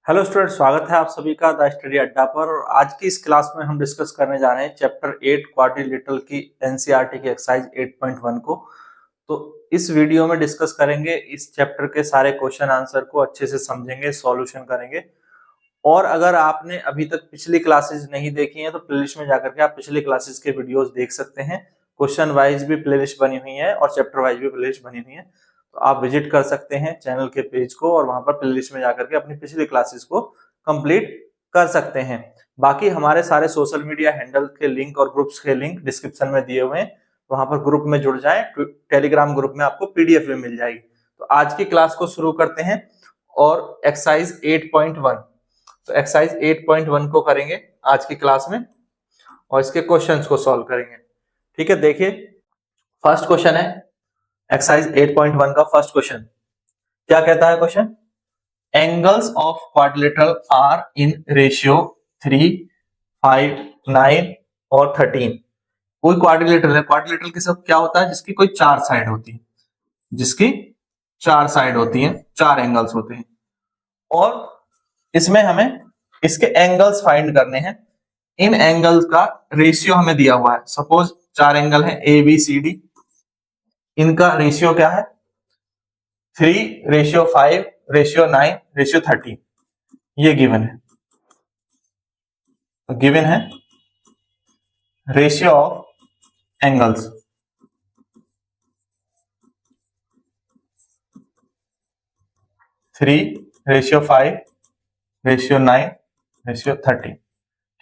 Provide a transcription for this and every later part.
Hello student, स्वागत है आप सभी का द स्टडी अड्डा पर। और आज की इस क्लास में हम डिस्कस करने जा रहे हैं चैप्टर 8 क्वाड्रिलेटरल की एनसीईआरटी की एक्सरसाइज 8.1 को। तो इस वीडियो में डिस्कस करेंगे, इस चैप्टर के सारे क्वेश्चन आंसर को अच्छे से समझेंगे, सॉल्यूशन करेंगे। और अगर आपने अभी तक पिछली क्लासेस नहीं देखी हैं तो प्लेलिस्ट में जाकर के आप पिछली क्लासेस के वीडियोस देख सकते हैं। क्वेश्चन वाइज भी प्लेलिस्ट बनी हुई है और चैप्टर वाइज भी प्लेलिस्ट बनी हुई है, तो आप विजिट कर सकते हैं चैनल के पेज को और वहां पर प्लेलिस्ट में जाकर के अपनी पिछली क्लासेस को कंप्लीट कर सकते हैं। बाकी हमारे सारे सोशल मीडिया हैंडल के लिंक और ग्रुप्स के लिंक डिस्क्रिप्शन में दिए हुए हैं, वहां पर ग्रुप में जुड़ जाएं। टेलीग्राम ग्रुप में आपको पीडीएफ भी मिल जाएगी। तो आज की क्लास को शुरू करते हैं और एक्सरसाइज 8.1, तो एक्सरसाइज 8.1 को करेंगे आज की क्लास में और इसके क्वेश्चंस को सॉल्व करेंगे। ठीक है, देखिए फर्स्ट क्वेश्चन है एक्सरसाइज 8.1 का फर्स्ट क्वेश्चन। क्या कहता है question? Angles of quadrilateral are in ratio 3, 5, 9 और 13। कोई क्वाड्रिलेटरल है, क्वाड्रिलेटरल के सब क्या होता है? जिसकी कोई चार साइड होती है, जिसकी चार साइड होती है, चार एंगल्स होते हैं और इसमें हमें इसके एंगल्स फाइंड करने हैं। इन एंगल्स का रेशियो हमें दिया हुआ है। सपोज चार एंगल है ए बी सी डी, इनका रेशियो क्या है? 3:5 रेशियो 9 रेशियो 13, ये गिवन है। तो गिवन है ratio of angles 3:5 ratio 9 ratio 13।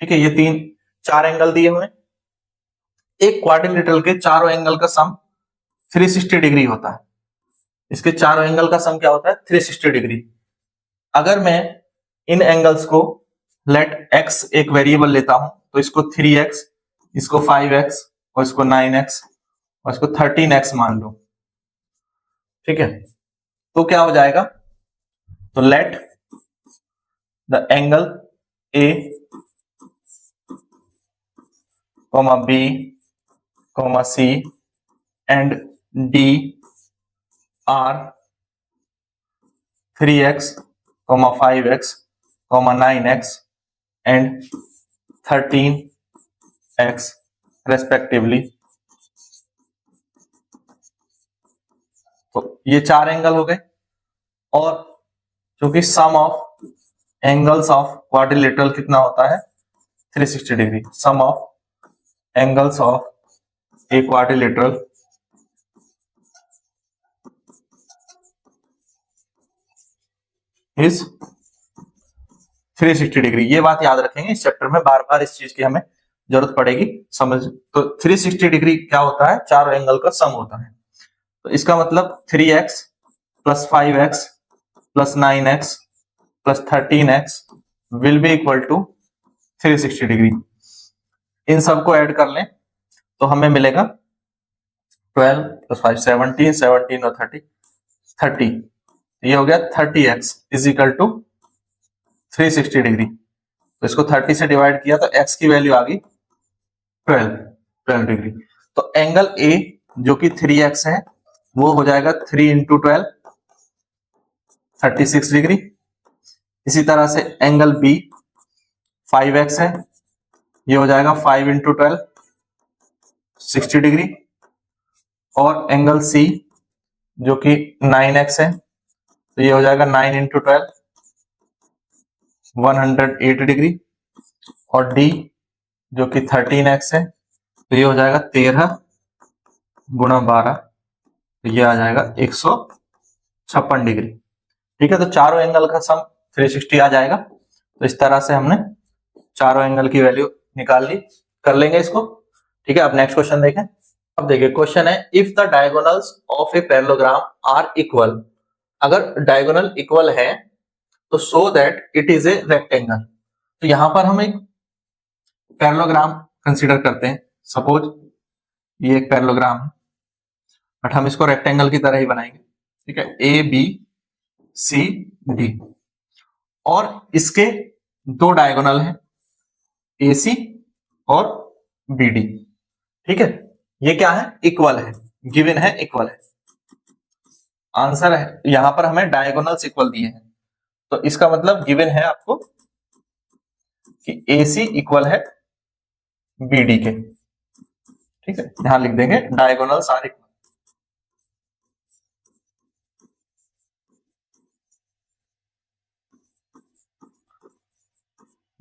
ठीक है, ये चार एंगल दिए हुए। एक क्वाड्रिलेटरल के चारों एंगल का सम 360 डिग्री होता है। इसके चारों एंगल का सम क्या होता है? 360 डिग्री। अगर मैं इन एंगल्स को लेट x एक वेरिएबल लेता हूं तो इसको 3x, इसको 5x और इसको 9x और इसको 13x मान लो। ठीक है, तो क्या हो जाएगा? तो let the angle a, b, c and d are 3x, 5x, 9x and 13x respectively. तो ये चार एंगल हो गए और क्योंकि sum of angles of quadrilateral कितना होता है? 360 degree. Sum of angles of a quadrilateral is 360 degree. ये बात याद रखेंगे, इस चैप्टर में बार बार इस चीज की हमें जरूरत पड़ेगी समझ। तो 360 डिग्री क्या होता है? चारों एंगल का सम होता है। तो इसका मतलब 3x plus 5x plus 9x plus 13x will be equal to 360 degree. इन सबको ऐड कर लें तो हमें मिलेगा 12 प्लस 5 17, 17 और 30। ये हो गया 30x is equal to 360 degree. तो इसको 30 से डिवाइड किया तो x की वैल्यू आ गई 12 डिग्री। तो एंगल A जो कि 3x है वो हो जाएगा 3 इंटू 12 36 डिग्री। इसी तरह से एंगल B 5x है, ये हो जाएगा 5 इंटू 12 60 डिग्री। और एंगल C जो कि 9x है तो ये हो जाएगा 9 इंटू 12 108 डिग्री। और D जो कि 13x है तो ये हो जाएगा 13 गुणा 12, तो ये आ जाएगा 156 डिग्री। ठीक है, तो चारों एंगल का सम 360 आ जाएगा। तो इस तरह से हमने चारों एंगल की वैल्यू निकाल ली। कर लेंगे इसको। ठीक है, अब नेक्स्ट क्वेश्चन देखें। अब देखिए क्वेश्चन है, if the diagonals of a parallelogram are equal. अगर डायगोनल इक्वल है तो show that it is a rectangle. तो यहां पर हम एक पैरेललोग्राम कंसीडर करते हैं। सपोज ये एक पैरेललोग्राम है बट हम इसको रेक्टेंगल की तरह ही बनाएंगे। ठीक है, ए बी सी डी और इसके दो डायगोनल हैं ए सी और बी डी। ठीक है, ये क्या है? इक्वल है, गिवन है इक्वल है। आंसर है यहां पर हमें डायगोनल्स इक्वल दिए हैं तो इसका मतलब गिवन है आपको कि AC इक्वल है BD के। ठीक है, यहां लिख देंगे डायगोनल्स आर इक्वल।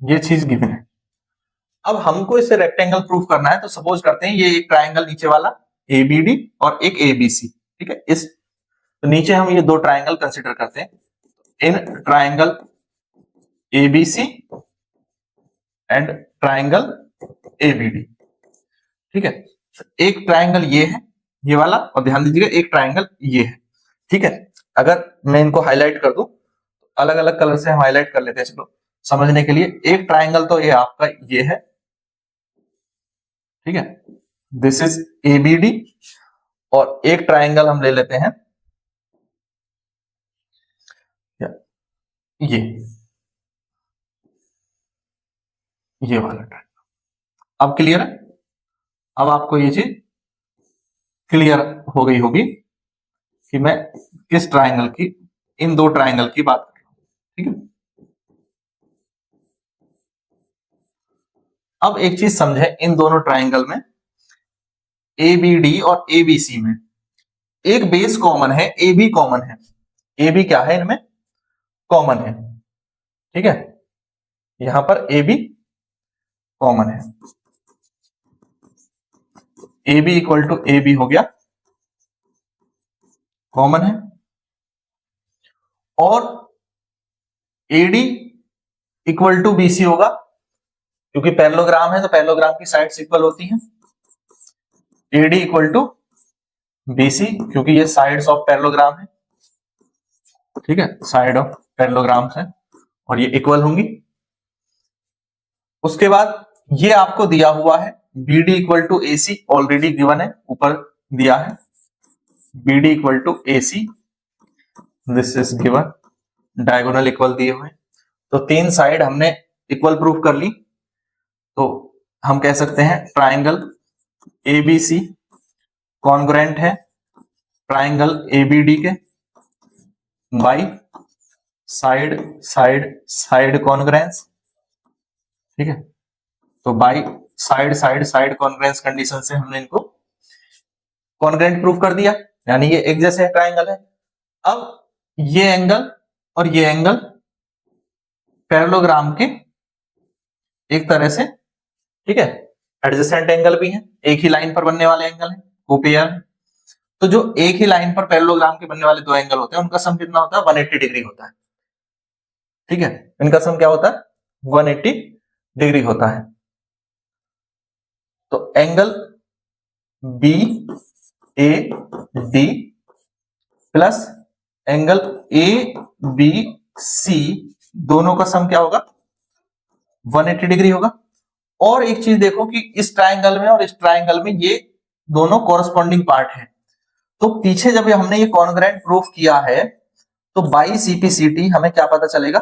ये चीज गिवन है। अब हमको इसे रेक्टेंगल प्रूफ करना है, तो सपोज करते हैं ये एक ट्राइंगल नीचे वाला ABD और एक ABC। ठीक है, इस तो नीचे हम ये दो ट्राइंगल कंसिडर करते हैं, इन triangle ABC and triangle ABD। ठीक है, एक ट्राइंगल ये है, ये वाला, और ध्यान दीजिएगा एक ट्राइंगल ये है। ठीक है, अगर मैं इनको हाईलाइट कर दूं, अलग अलग कलर से हम हाईलाइट कर लेते हैं चलो समझने के लिए। एक ट्राइंगल तो ये आपका ये है, ठीक है, दिस इज ABD, और एक ट्राइंगल हम ले लेते हैं ये वाला ट्राइंगल। अब क्लियर है? अब आपको ये चीज क्लियर हो गई होगी कि मैं किस ट्राइंगल की, इन दो ट्राइंगल की बात कर रहा हूं। ठीक है, अब एक चीज समझे, इन दोनों ट्राइंगल में ABD और ABC में एक बेस कॉमन है, AB कॉमन है। AB क्या है इनमें? कॉमन है। ठीक है, यहां पर AB कॉमन है, AB इक्वल टू AB हो गया, कॉमन है। और AD इक्वल टू BC होगा, क्योंकि पैरेललोग्राम है तो पैरेललोग्राम की साइड्स इक्वल होती हैं। AD इक्वल टू BC, क्योंकि ये साइड्स ऑफ पैरेललोग्राम है। ठीक है, साइड ऑफ पैरेललोग्राम है और ये इक्वल होंगी। उसके बाद ये आपको दिया हुआ है BD equal to AC, already given है, ऊपर दिया है BD equal to AC, this is given, diagonal equal दिए हुए। तो तीन साइड हमने इक्वल प्रूफ कर ली, तो हम कह सकते हैं ट्राइंगल ABC कॉन्ग्रुएंट है ट्राइंगल ABD के by side side side congruence. ठीक है, तो by side side side congruence condition से हमने इनको कॉन्ग्रुएंट प्रूफ कर दिया, यानी ये एक जैसे ट्राइंगल है। अब ये एंगल और ये एंगल पैरेललोग्राम के एक तरह से, ठीक है, एडजेसेंट एंगल भी है, एक ही लाइन पर बनने वाले एंगल है, कोपेयर है। तो जो एक ही लाइन पर पैरेललोग्राम के बनने वाले दो एंगल होते हैं उनका सम कितना होता है? 180 डिग्री होता है। ठीक है, इनका सम क्या होता है? 180 डिग्री होता है। तो angle BAD plus angle ABC दोनों का सम क्या होगा? 180 डिग्री होगा। और एक चीज देखो कि इस ट्राइंगल में और इस ट्राइंगल में ये दोनों कॉरस्पॉन्डिंग पार्ट है। तो पीछे जब हमने ये कॉन्ग्रुएंट प्रूफ किया है तो बाई CPCT हमें क्या पता चलेगा?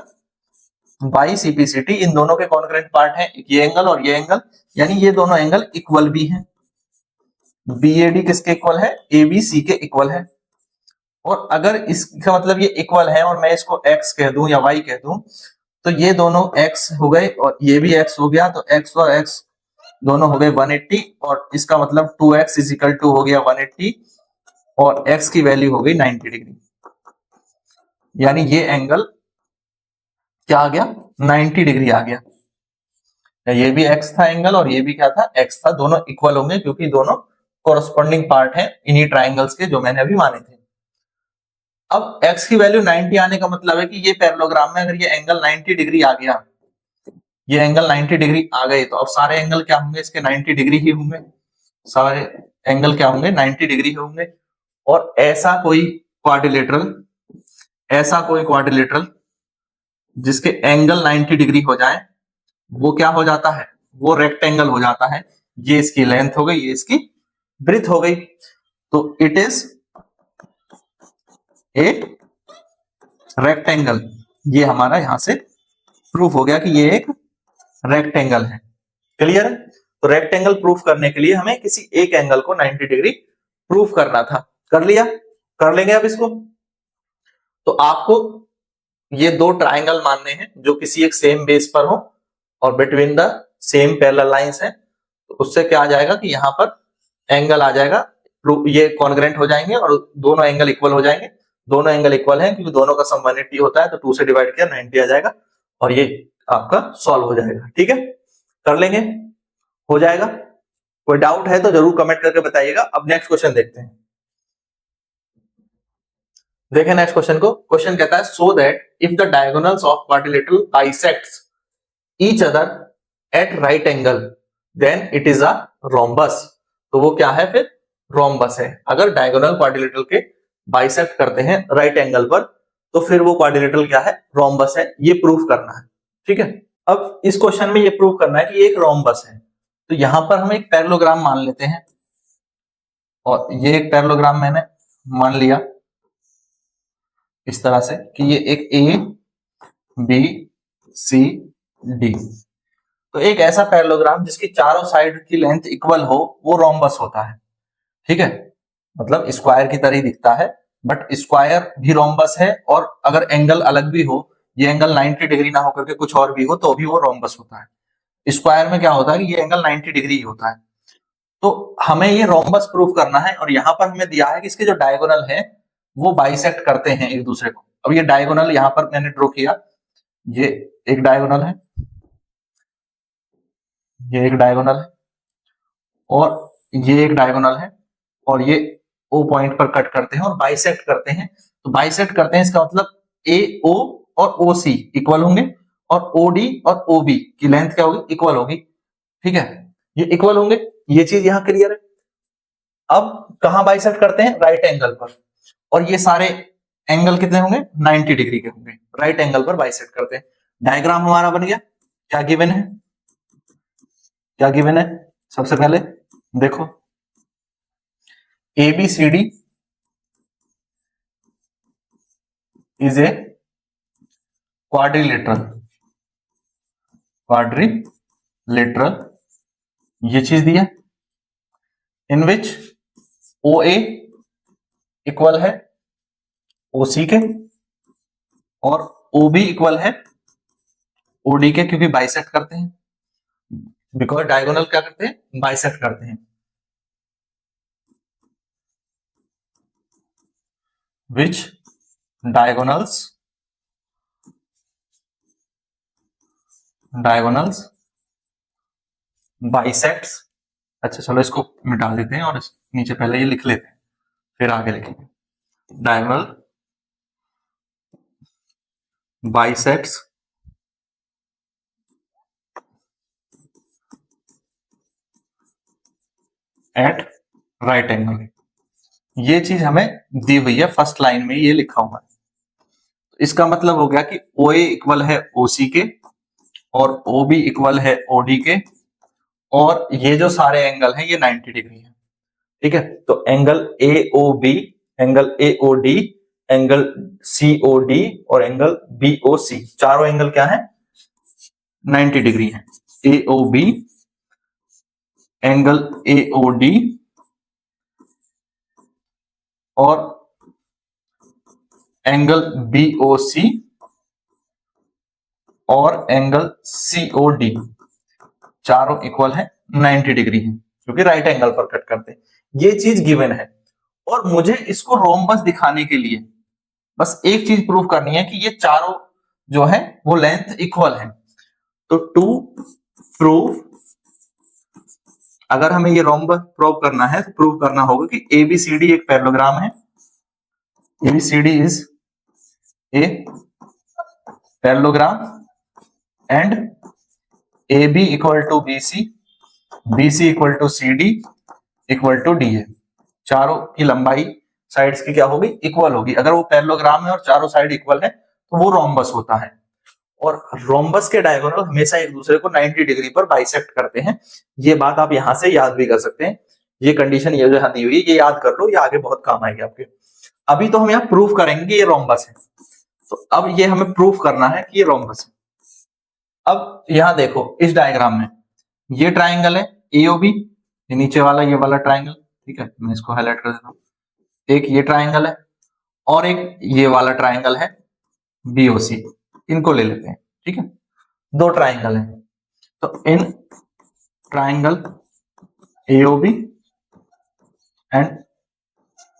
बाई CPCT इन दोनों के कॉन्ग्रुएंट पार्ट है, ये एंगल और ये एंगल, यानी ये दोनों एंगल इक्वल भी हैं। BAD किसके इक्वल है? ABC के इक्वल है। और अगर इसका मतलब ये इक्वल है और मैं इसको x कह दूं या y कह दूं, तो ये दोनों x हो गए और ये भी x हो गया, तो x और x दोनों हो गए 180, और इसका मतलब 2x इज इक्वल टू हो गया 180 और x की वैल्यू हो गई 90 डिग्री। यानी ये एंगल क्या आ गया? 90 डिग्री आ गया। ये भी x था एंगल और ये भी क्या था? x था। दोनों इक्वल होंगे क्योंकि दोनों कोरस्पॉन्डिंग पार्ट है इन्हीं ट्राइंगल्स के जो मैंने अभी माने थे। अब x की वैल्यू 90 आने का मतलब है कि ये पैरेललोग्राम में अगर ये एंगल 90 डिग्री आ गया, ये एंगल 90 डिग्री आ गए, तो अब सारे एंगल क्या होंगे? इसके 90 डिग्री ही होंगे। सारे एंगल क्या होंगे? 90 डिग्री होंगे। और ऐसा कोई क्वाड्रिलेटरल जिसके एंगल 90 डिग्री हो जाए वो क्या हो जाता है? वो रेक्टेंगल हो जाता है। ये इसकी लेंथ हो गई, ये इसकी ब्रेथ हो गई, तो इट इज ए रेक्टेंगल। ये हमारा यहां से प्रूफ हो गया कि ये एक रेक्टेंगल है। क्लियर है? तो रेक्टेंगल प्रूफ करने के लिए हमें किसी एक एंगल को 90 डिग्री प्रूफ करना था। कर लिया? कर लेंगे अब इसको। तो आपको ये दो ट्राइंगल मानने हैं जो किसी एक सेम बेस पर हो और between the same parallel lines है, तो उससे क्या आ जाएगा कि यहाँ पर एंगल आ जाएगा, ये कॉन्ग्रेंट हो जाएंगे और दोनों एंगल इक्वल हो जाएंगे। दोनों एंगल इक्वल हैं क्योंकि दोनों का सम 180 होता है, तो 2 से डिवाइड किया 90 आ जाएगा और ये आपका सॉल्व हो जाएगा। ठीक है, कर लेंगे, हो जाएगा। कोई डाउट है तो जरूर कमेंट करके बताइएगा। अब नेक्स्ट क्वेश्चन देखते हैं। देखें नेक्स्ट क्वेश्चन को। क्वेश्चन कहता है so that if the diagonals of quadrilateral bisects each other at right angle then it is a rhombus. तो वो क्या है फिर? रोम्बस है। अगर डायगोनल क्वाड्रिलेटरल के बाइसेक्ट करते हैं राइट एंगल पर तो फिर वो क्वाड्रिलेटरल क्या है? रोम्बस है। ये प्रूफ करना है। ठीक है, अब इस क्वेश्चन में ये प्रूफ करना है कि ये एक रोम्बस है। तो यहां पर हम एक पैरेललोग्राम मान लेते हैं और ये एक पैरेललोग्राम मैंने मान लिया इस तरह से कि ये एक ए बी सी डी। तो एक ऐसा पैरेललोग्राम जिसकी चारों साइड की लेंथ इक्वल हो वो रोम्बस होता है। ठीक है, मतलब स्क्वायर की तरह दिखता है बट स्क्वायर भी रोम्बस है और अगर एंगल अलग भी हो, ये एंगल 90 डिग्री ना होकर के कुछ और भी हो तो भी वो रोम्बस होता है। स्क्वायर में क्या होता है कि ये एंगल 90 डिग्री होता है। तो हमें ये रोम्बस प्रूफ करना है और यहां पर हमें दिया है कि इसके जो डायगोनल है वो बाइसेक्ट करते हैं एक दूसरे को। अब ये डायगोनल यहां पर मैंने ड्रॉ किया, ये एक डायगोनल है, ये एक डायगोनल है और ये एक डायगोनल है और ये ओ पॉइंट पर कट करते हैं और बाइसेक्ट करते हैं। तो बाइसेक्ट करते हैं इसका मतलब ए ओ और ओ सी इक्वल होंगे और ओ डी और ओ बी की लेंथ क्या होगी? इक्वल होगी। ठीक है, ये इक्वल होंगे, ये चीज यहां क्लियर है। अब कहां बाइसेक्ट करते हैं? राइट एंगल पर। और ये सारे एंगल कितने होंगे? 90 डिग्री के होंगे। राइट एंगल पर बाइसेक्ट करते हैं। डायग्राम हमारा बन गया। क्या गिवन है? क्या गिवन है? सबसे पहले देखो ABCD इज ए क्वाड्रिलेटरल, ये चीज दी है, इन विच OA इक्वल है OC के और OB इक्वल है OD के, क्योंकि बाइसेक्ट करते हैं, बिकॉज डायगोनल क्या करते हैं? बाइसेक्ट करते हैं। विच डायगोनल्स बाइसेक्ट्स। अच्छा चलो इसको मिटा देते हैं और नीचे पहले ये लिख लेते हैं फिर आगे लिखेंगे। Diagonal bisects at right angle. ये चीज हमें दी हुई है फर्स्ट लाइन में, ये लिखा हुआ है। इसका मतलब हो गया कि OA इक्वल है OC के और OB इक्वल है OD के और ये जो सारे एंगल हैं ये 90 डिग्री है। ठीक है, तो angle AOB, angle AOD, angle COD और एंगल BOC, चारों एंगल क्या है? 90 डिग्री है। AOB, एंगल AOD और एंगल BOC और एंगल COD, चारों इक्वल है 90 डिग्री है क्योंकि राइट एंगल पर कट करते हैं। ये चीज गिवन है और मुझे इसको रोम्बस दिखाने के लिए बस एक चीज प्रूफ करनी है कि ये चारों जो है वो लेंथ इक्वल है। तो टू प्रूव, अगर हमें ये रोम्बस प्रूव करना है तो प्रूव करना होगा कि ABCD एक पैरेललोग्राम है। ABCD is a parallelogram and AB equal to BC, BC equal to CD equal to DA। चारों की लंबाई साइड्स की क्या होगी? इक्वल होगी। अगर वो पैरेललोग्राम है और चारों साइड इक्वल है तो वो रोम्बस होता है। और रोम्बस के डायगोनल हमेशा एक दूसरे को 90 डिग्री पर बाइसेक्ट करते हैं। ये बात आप यहां से याद भी कर सकते हैं। ये कंडीशन ये जो दी हुई है ये याद कर लो, ये आगे बहुत काम आएगी आपके। अभी तो हम यहाँ प्रूफ करेंगे ये रोम्बस है, तो अब ये हमें प्रूफ करना है कि ये रोम्बस है। अब यहां देखो इस डायग्राम में ये ट्राइंगल है AOB, ये नीचे वाला ये वाला ट्राइंगल। ठीक है, मैं इसको हाईलाइट कर देता हूं। एक ये ट्राइंगल है और एक ये वाला ट्राइंगल है BOC, इनको ले लेते हैं। ठीक है, दो ट्राइंगल हैं, तो in triangle AOB and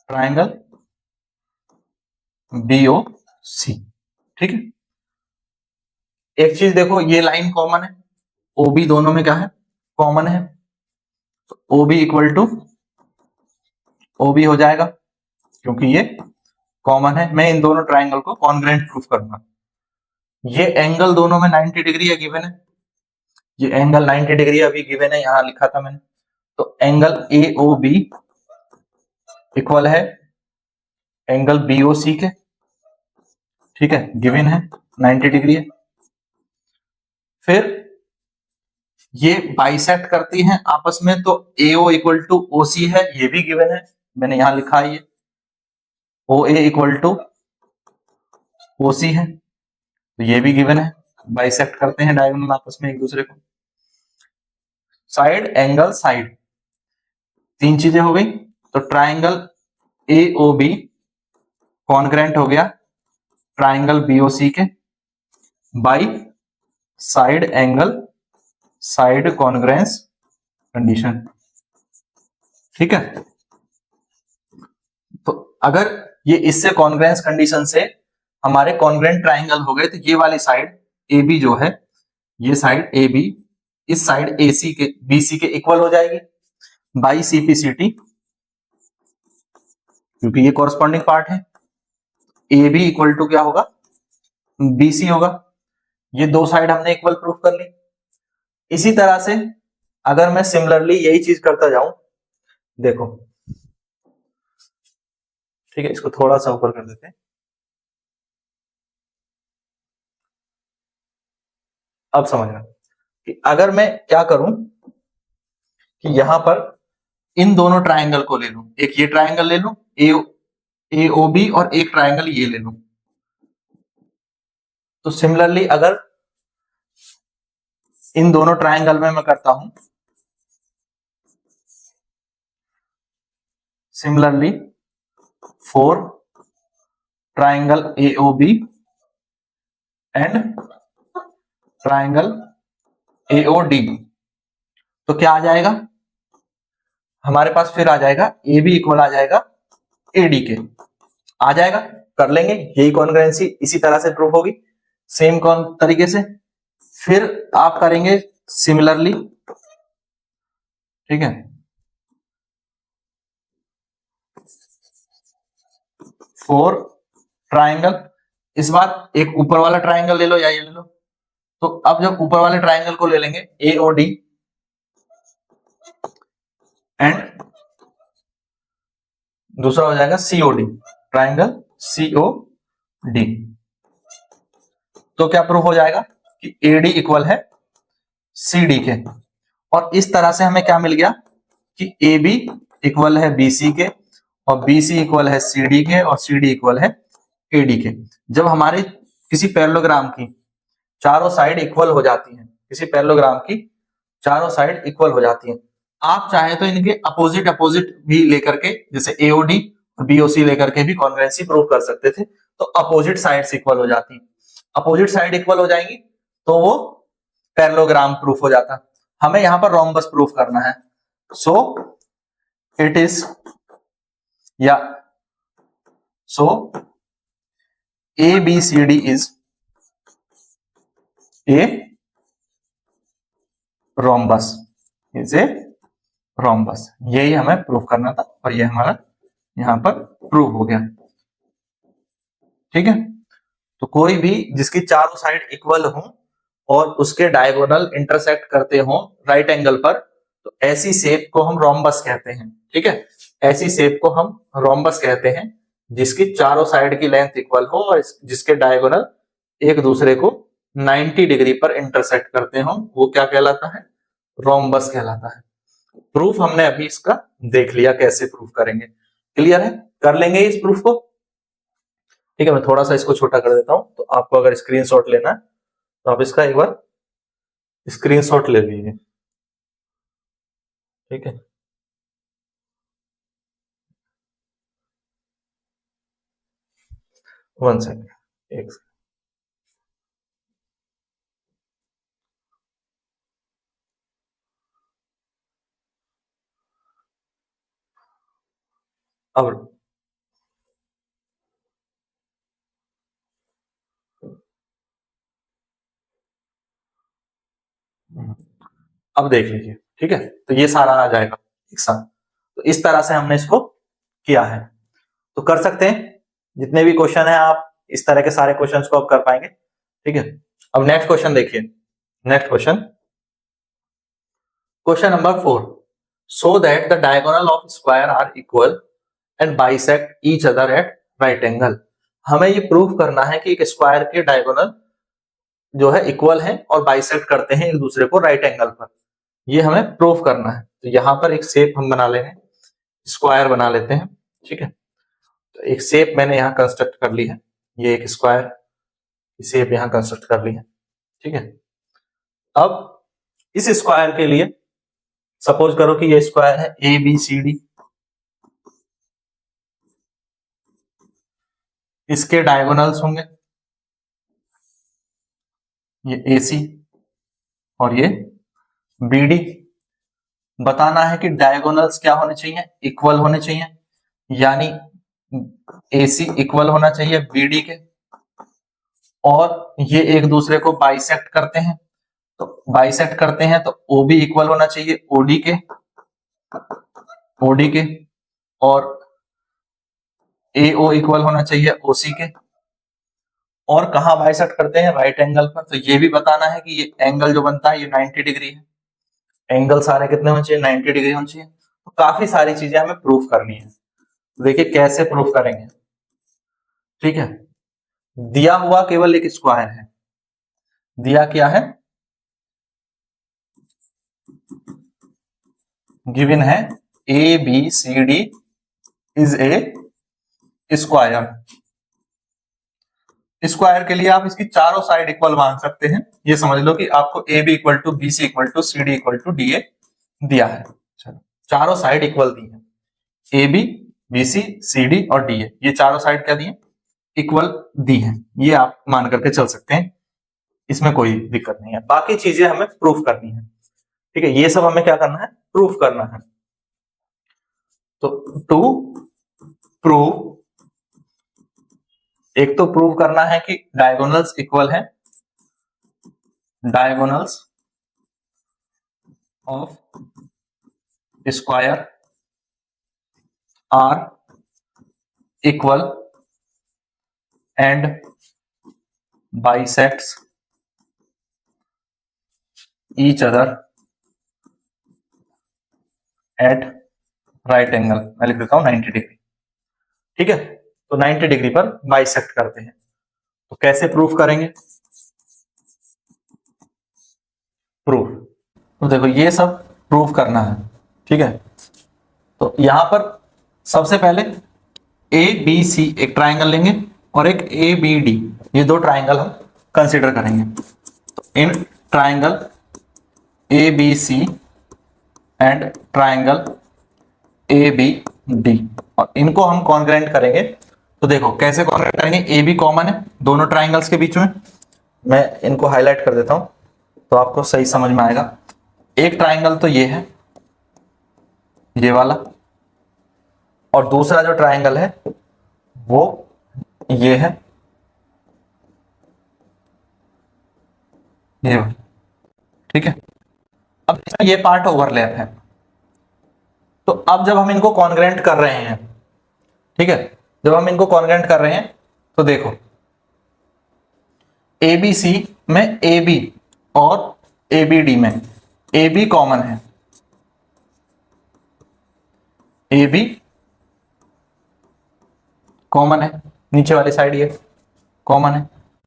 triangle BOC। ठीक है, एक चीज देखो, ये लाइन कॉमन है, OB दोनों में क्या है, कॉमन है, तो OB इक्वल टू OB हो जाएगा, क्योंकि ये कॉमन है। मैं इन दोनों ट्राइंगल को कॉन्ग्रेंट प्रूफ करूंगा। ये एंगल दोनों में 90 डिग्री है, गिवन है, ये एंगल 90 डिग्री अभी गिवन है, यहां लिखा था मैंने। तो एंगल AOB इक्वल है एंगल BOC के। ठीक है, गिवन है 90 डिग्री है। फिर ये बाइसेक्ट करती हैं आपस में, तो AO इक्वल टू OC है, ये भी गिवन है, मैंने यहां लिखा है, ये OA इक्वल टू OC है, तो ये भी गिवन है, बाइसेक्ट करते हैं डायगोनल आपस में एक दूसरे को। साइड, एंगल, साइड, तीन चीजें हो गई। तो ट्राइंगल AOB कॉन्ग्रेंट हो गया ट्राइंगल BOC के by side angle side congruence condition. ठीक है, तो अगर ये इससे कॉन्ग्रेंस कंडीशन से हमारे कॉन्ग्रेंट ट्राइंगल हो गए, तो ये वाली साइड AB जो है, ये साइड AB इस साइड AC के BC के इक्वल हो जाएगी बाई CPCT, क्योंकि ये कॉरस्पॉन्डिंग पार्ट है। AB इक्वल टू क्या होगा, BC होगा। ये दो साइड हमने इक्वल प्रूफ कर ली। इसी तरह से अगर मैं सिमिलरली यही चीज करता जाऊं, देखो, ठीक है, इसको थोड़ा सा ऊपर कर देते हैं। अब समझना कि अगर मैं क्या करूं कि यहां पर इन दोनों ट्राइंगल को ले लूं, एक ये ट्राइंगल ले लूं AOB और एक ट्राइंगल ये ले लूं। तो सिमिलरली अगर इन दोनों ट्राइंगल में मैं करता हूं, similarly for triangle AOB and triangle AOD, तो क्या आ जाएगा हमारे पास, फिर आ जाएगा AB इक्वल आ जाएगा AD के, आ जाएगा, कर लेंगे, यही कॉन्ग्रुएंसी इसी तरह से प्रूफ होगी, सेम कौन तरीके से। फिर आप करेंगे सिमिलरली, ठीक है, फॉर ट्राइंगल, इस बार एक ऊपर वाला ट्राइंगल ले लो या ये ले लो। तो अब जब ऊपर वाले ट्राइंगल को ले लेंगे AOD एंड दूसरा हो जाएगा COD, ट्राइंगल COD, तो क्या प्रूफ हो जाएगा कि AD इक्वल है CD के। और इस तरह से हमें क्या मिल गया कि AB इक्वल है BC के और BC इक्वल है CD के और CD इक्वल है AD के। जब हमारे किसी पैरेललोग्राम की चारों साइड इक्वल हो जाती हैं, किसी पैरेललोग्राम की चारों साइड इक्वल हो जाती हैं, आप चाहे तो इनके अपोजिट अपोजिट भी लेकर के, जैसे AOD और BOC लेकर के भी कॉन्ग्रुएंसी प्रूव कर सकते थे। तो अपोजिट साइड्स इक्वल हो जाती, अपोजिट साइड इक्वल हो जाएंगी तो वो पैरेललोग्राम प्रूफ हो जाता। हमें यहां पर रोम्बस प्रूफ करना है, सो इट इज या सो ABCD is a rhombus, is a rhombus, यही हमें प्रूफ करना था और ये हमारा यहां पर प्रूव हो गया। ठीक है, तो कोई भी जिसकी चारों साइड इक्वल हो और उसके डायगोनल इंटरसेक्ट करते हो राइट एंगल पर, तो ऐसी शेप को हम रोम्बस कहते हैं। ठीक है, ऐसी शेप को हम रोम्बस कहते हैं जिसकी चारों साइड की लेंथ इक्वल हो और जिसके डायगोनल एक दूसरे को 90 डिग्री पर इंटरसेक्ट करते हो, वो क्या कहलाता है, रोम्बस कहलाता है। प्रूफ हमने अभी इसका देख लिया, कैसे प्रूफ करेंगे, क्लियर है, कर लेंगे इस प्रूफ को। ठीक है, मैं थोड़ा सा इसको छोटा कर देता हूं, तो आपको अगर स्क्रीनशॉट लेना है तो आप इसका एक बार स्क्रीनशॉट ले लीजिए। ठीक है, वन सेकेंड, एक अब अब देख लीजिए, ठीक है, तो ये सारा आ जाएगा एक साथ। तो इस तरह से हमने इसको किया है। तो कर सकते हैं, जितने भी क्वेश्चन है आप इस तरह के सारे क्वेश्चंस को आप कर पाएंगे, ठीक है। अब नेक्स्ट क्वेश्चन देखिए, next question, question number 4, so that the diagonal of square are equal and bisect each other at right angle. हमें ये प्रूव करना है कि एक स्क्वायर के डायगोनल जो है इक्वल है और बाइसेक्ट करते हैं एक दूसरे को राइट एंगल पर, ये हमें प्रूव करना है। तो यहां पर एक शेप हम बना लेंगे, स्क्वायर बना लेते हैं, ठीक है। तो एक शेप मैंने यहां कंस्ट्रक्ट कर ली है, ये एक स्क्वायर शेप यहां कंस्ट्रक्ट कर ली है, ठीक है। अब इस स्क्वायर के लिए सपोज करो कि ये स्क्वायर है ए बी सी डी, इसके डायगोनल्स होंगे ये ए सी और ये बी डी। बताना है कि डायगोनल्स क्या होने चाहिए, इक्वल होने चाहिए, यानी AC इक्वल होना चाहिए BD के, और ये एक दूसरे को बाइसेक्ट करते हैं, तो बाइसेक्ट करते हैं तो OB इक्वल होना चाहिए OD के, और AO इक्वल होना चाहिए OC के। और कहां बाइसेक्ट करते हैं, राइट एंगल पर। तो ये भी बताना है कि ये एंगल जो बनता है ये 90 डिग्री है। एंगल सारे कितने होने चाहिए, 90 डिग्री होने चाहिए। तो काफी सारी चीजें हमें प्रूफ करनी है। देखिए कैसे प्रूफ करेंगे, ठीक है। दिया हुआ केवल एक स्क्वायर है, दिया क्या है, गिवन है ABCD is a square. Square के लिए आप इसकी चारों साइड इक्वल मान सकते हैं। ये समझ लो कि आपको AB equal to BC equal to CD equal to DA दिया है। चलो, चारों साइड इक्वल दी है, AB BC CD और DA, ये चारों साइड क्या दी है, इक्वल दी है। ये आप मान करके चल सकते हैं, इसमें कोई दिक्कत नहीं है। बाकी चीजें हमें प्रूफ करनी है, ठीक है। ये सब हमें क्या करना है, प्रूफ करना है। तो टू प्रूव, एक तो प्रूव करना है कि डायगोनल्स इक्वल है, diagonals of square are equal and bisects each other at right angle. मैं लिख देता हूं 90 डिग्री, ठीक है। तो 90 डिग्री पर बाइसेक्ट करते हैं। तो कैसे प्रूफ करेंगे, प्रूफ, तो देखो ये सब प्रूफ करना है, ठीक है। तो यहां पर सबसे पहले ABC एक ट्राइंगल लेंगे और एक ABD, ये दो ट्राइंगल हम कंसीडर करेंगे। तो in triangle ABC and triangle ABD, और इनको हम कॉन्ग्रेंट करेंगे। तो देखो कैसे कॉन्ग्रेंट करेंगे, AB कॉमन है दोनों ट्राइंगल्स के बीच में, मैं इनको हाईलाइट कर देता हूं तो आपको सही समझ में आएगा। एक ट्राइंगल तो ये है, ये वाला, और दूसरा जो ट्राइंगल है वो ये है, ये, ठीक है। अब इसमें ये पार्ट ओवरलैप है। तो अब जब हम इनको कॉन्ग्रेंट कर रहे हैं, ठीक है, जब हम इनको कॉन्ग्रेंट कर रहे हैं तो देखो ABC में AB और ABD में AB कॉमन है, AB कॉमन है, नीचे वाली साइड ये कॉमन है।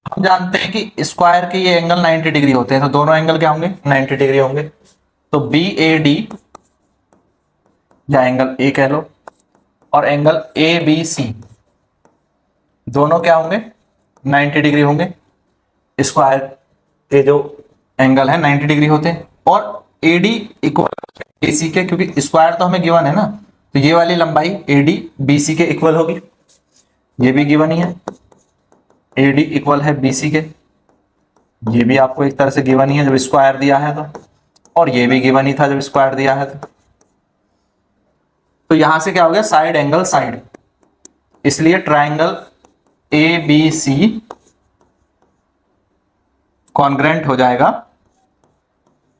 हम जानते हैं कि स्क्वायर के ये एंगल 90 डिग्री होते हैं, तो दोनों एंगल क्या होंगे, 90 डिग्री होंगे। तो BAD या एंगल A कह लो, और एंगल ABC दोनों क्या होंगे, 90 डिग्री होंगे। स्क्वायर के जो एंगल है 90 डिग्री होते हैं, और AD इक्वल AC के, क्योंकि स्क्वायर तो हमें गिवन है ना, तो ये वाली लंबाई AD BC के इक्वल होगी, ये भी गिवन ही है। AD इक्वल है BC के, ये भी आपको एक तरह से गिवन ही है जब स्क्वायर दिया है तो, और ये भी गिवन ही था जब स्क्वायर दिया है तो। तो यहां से क्या हो गया, साइड एंगल साइड, इसलिए triangle A B C congruent हो जाएगा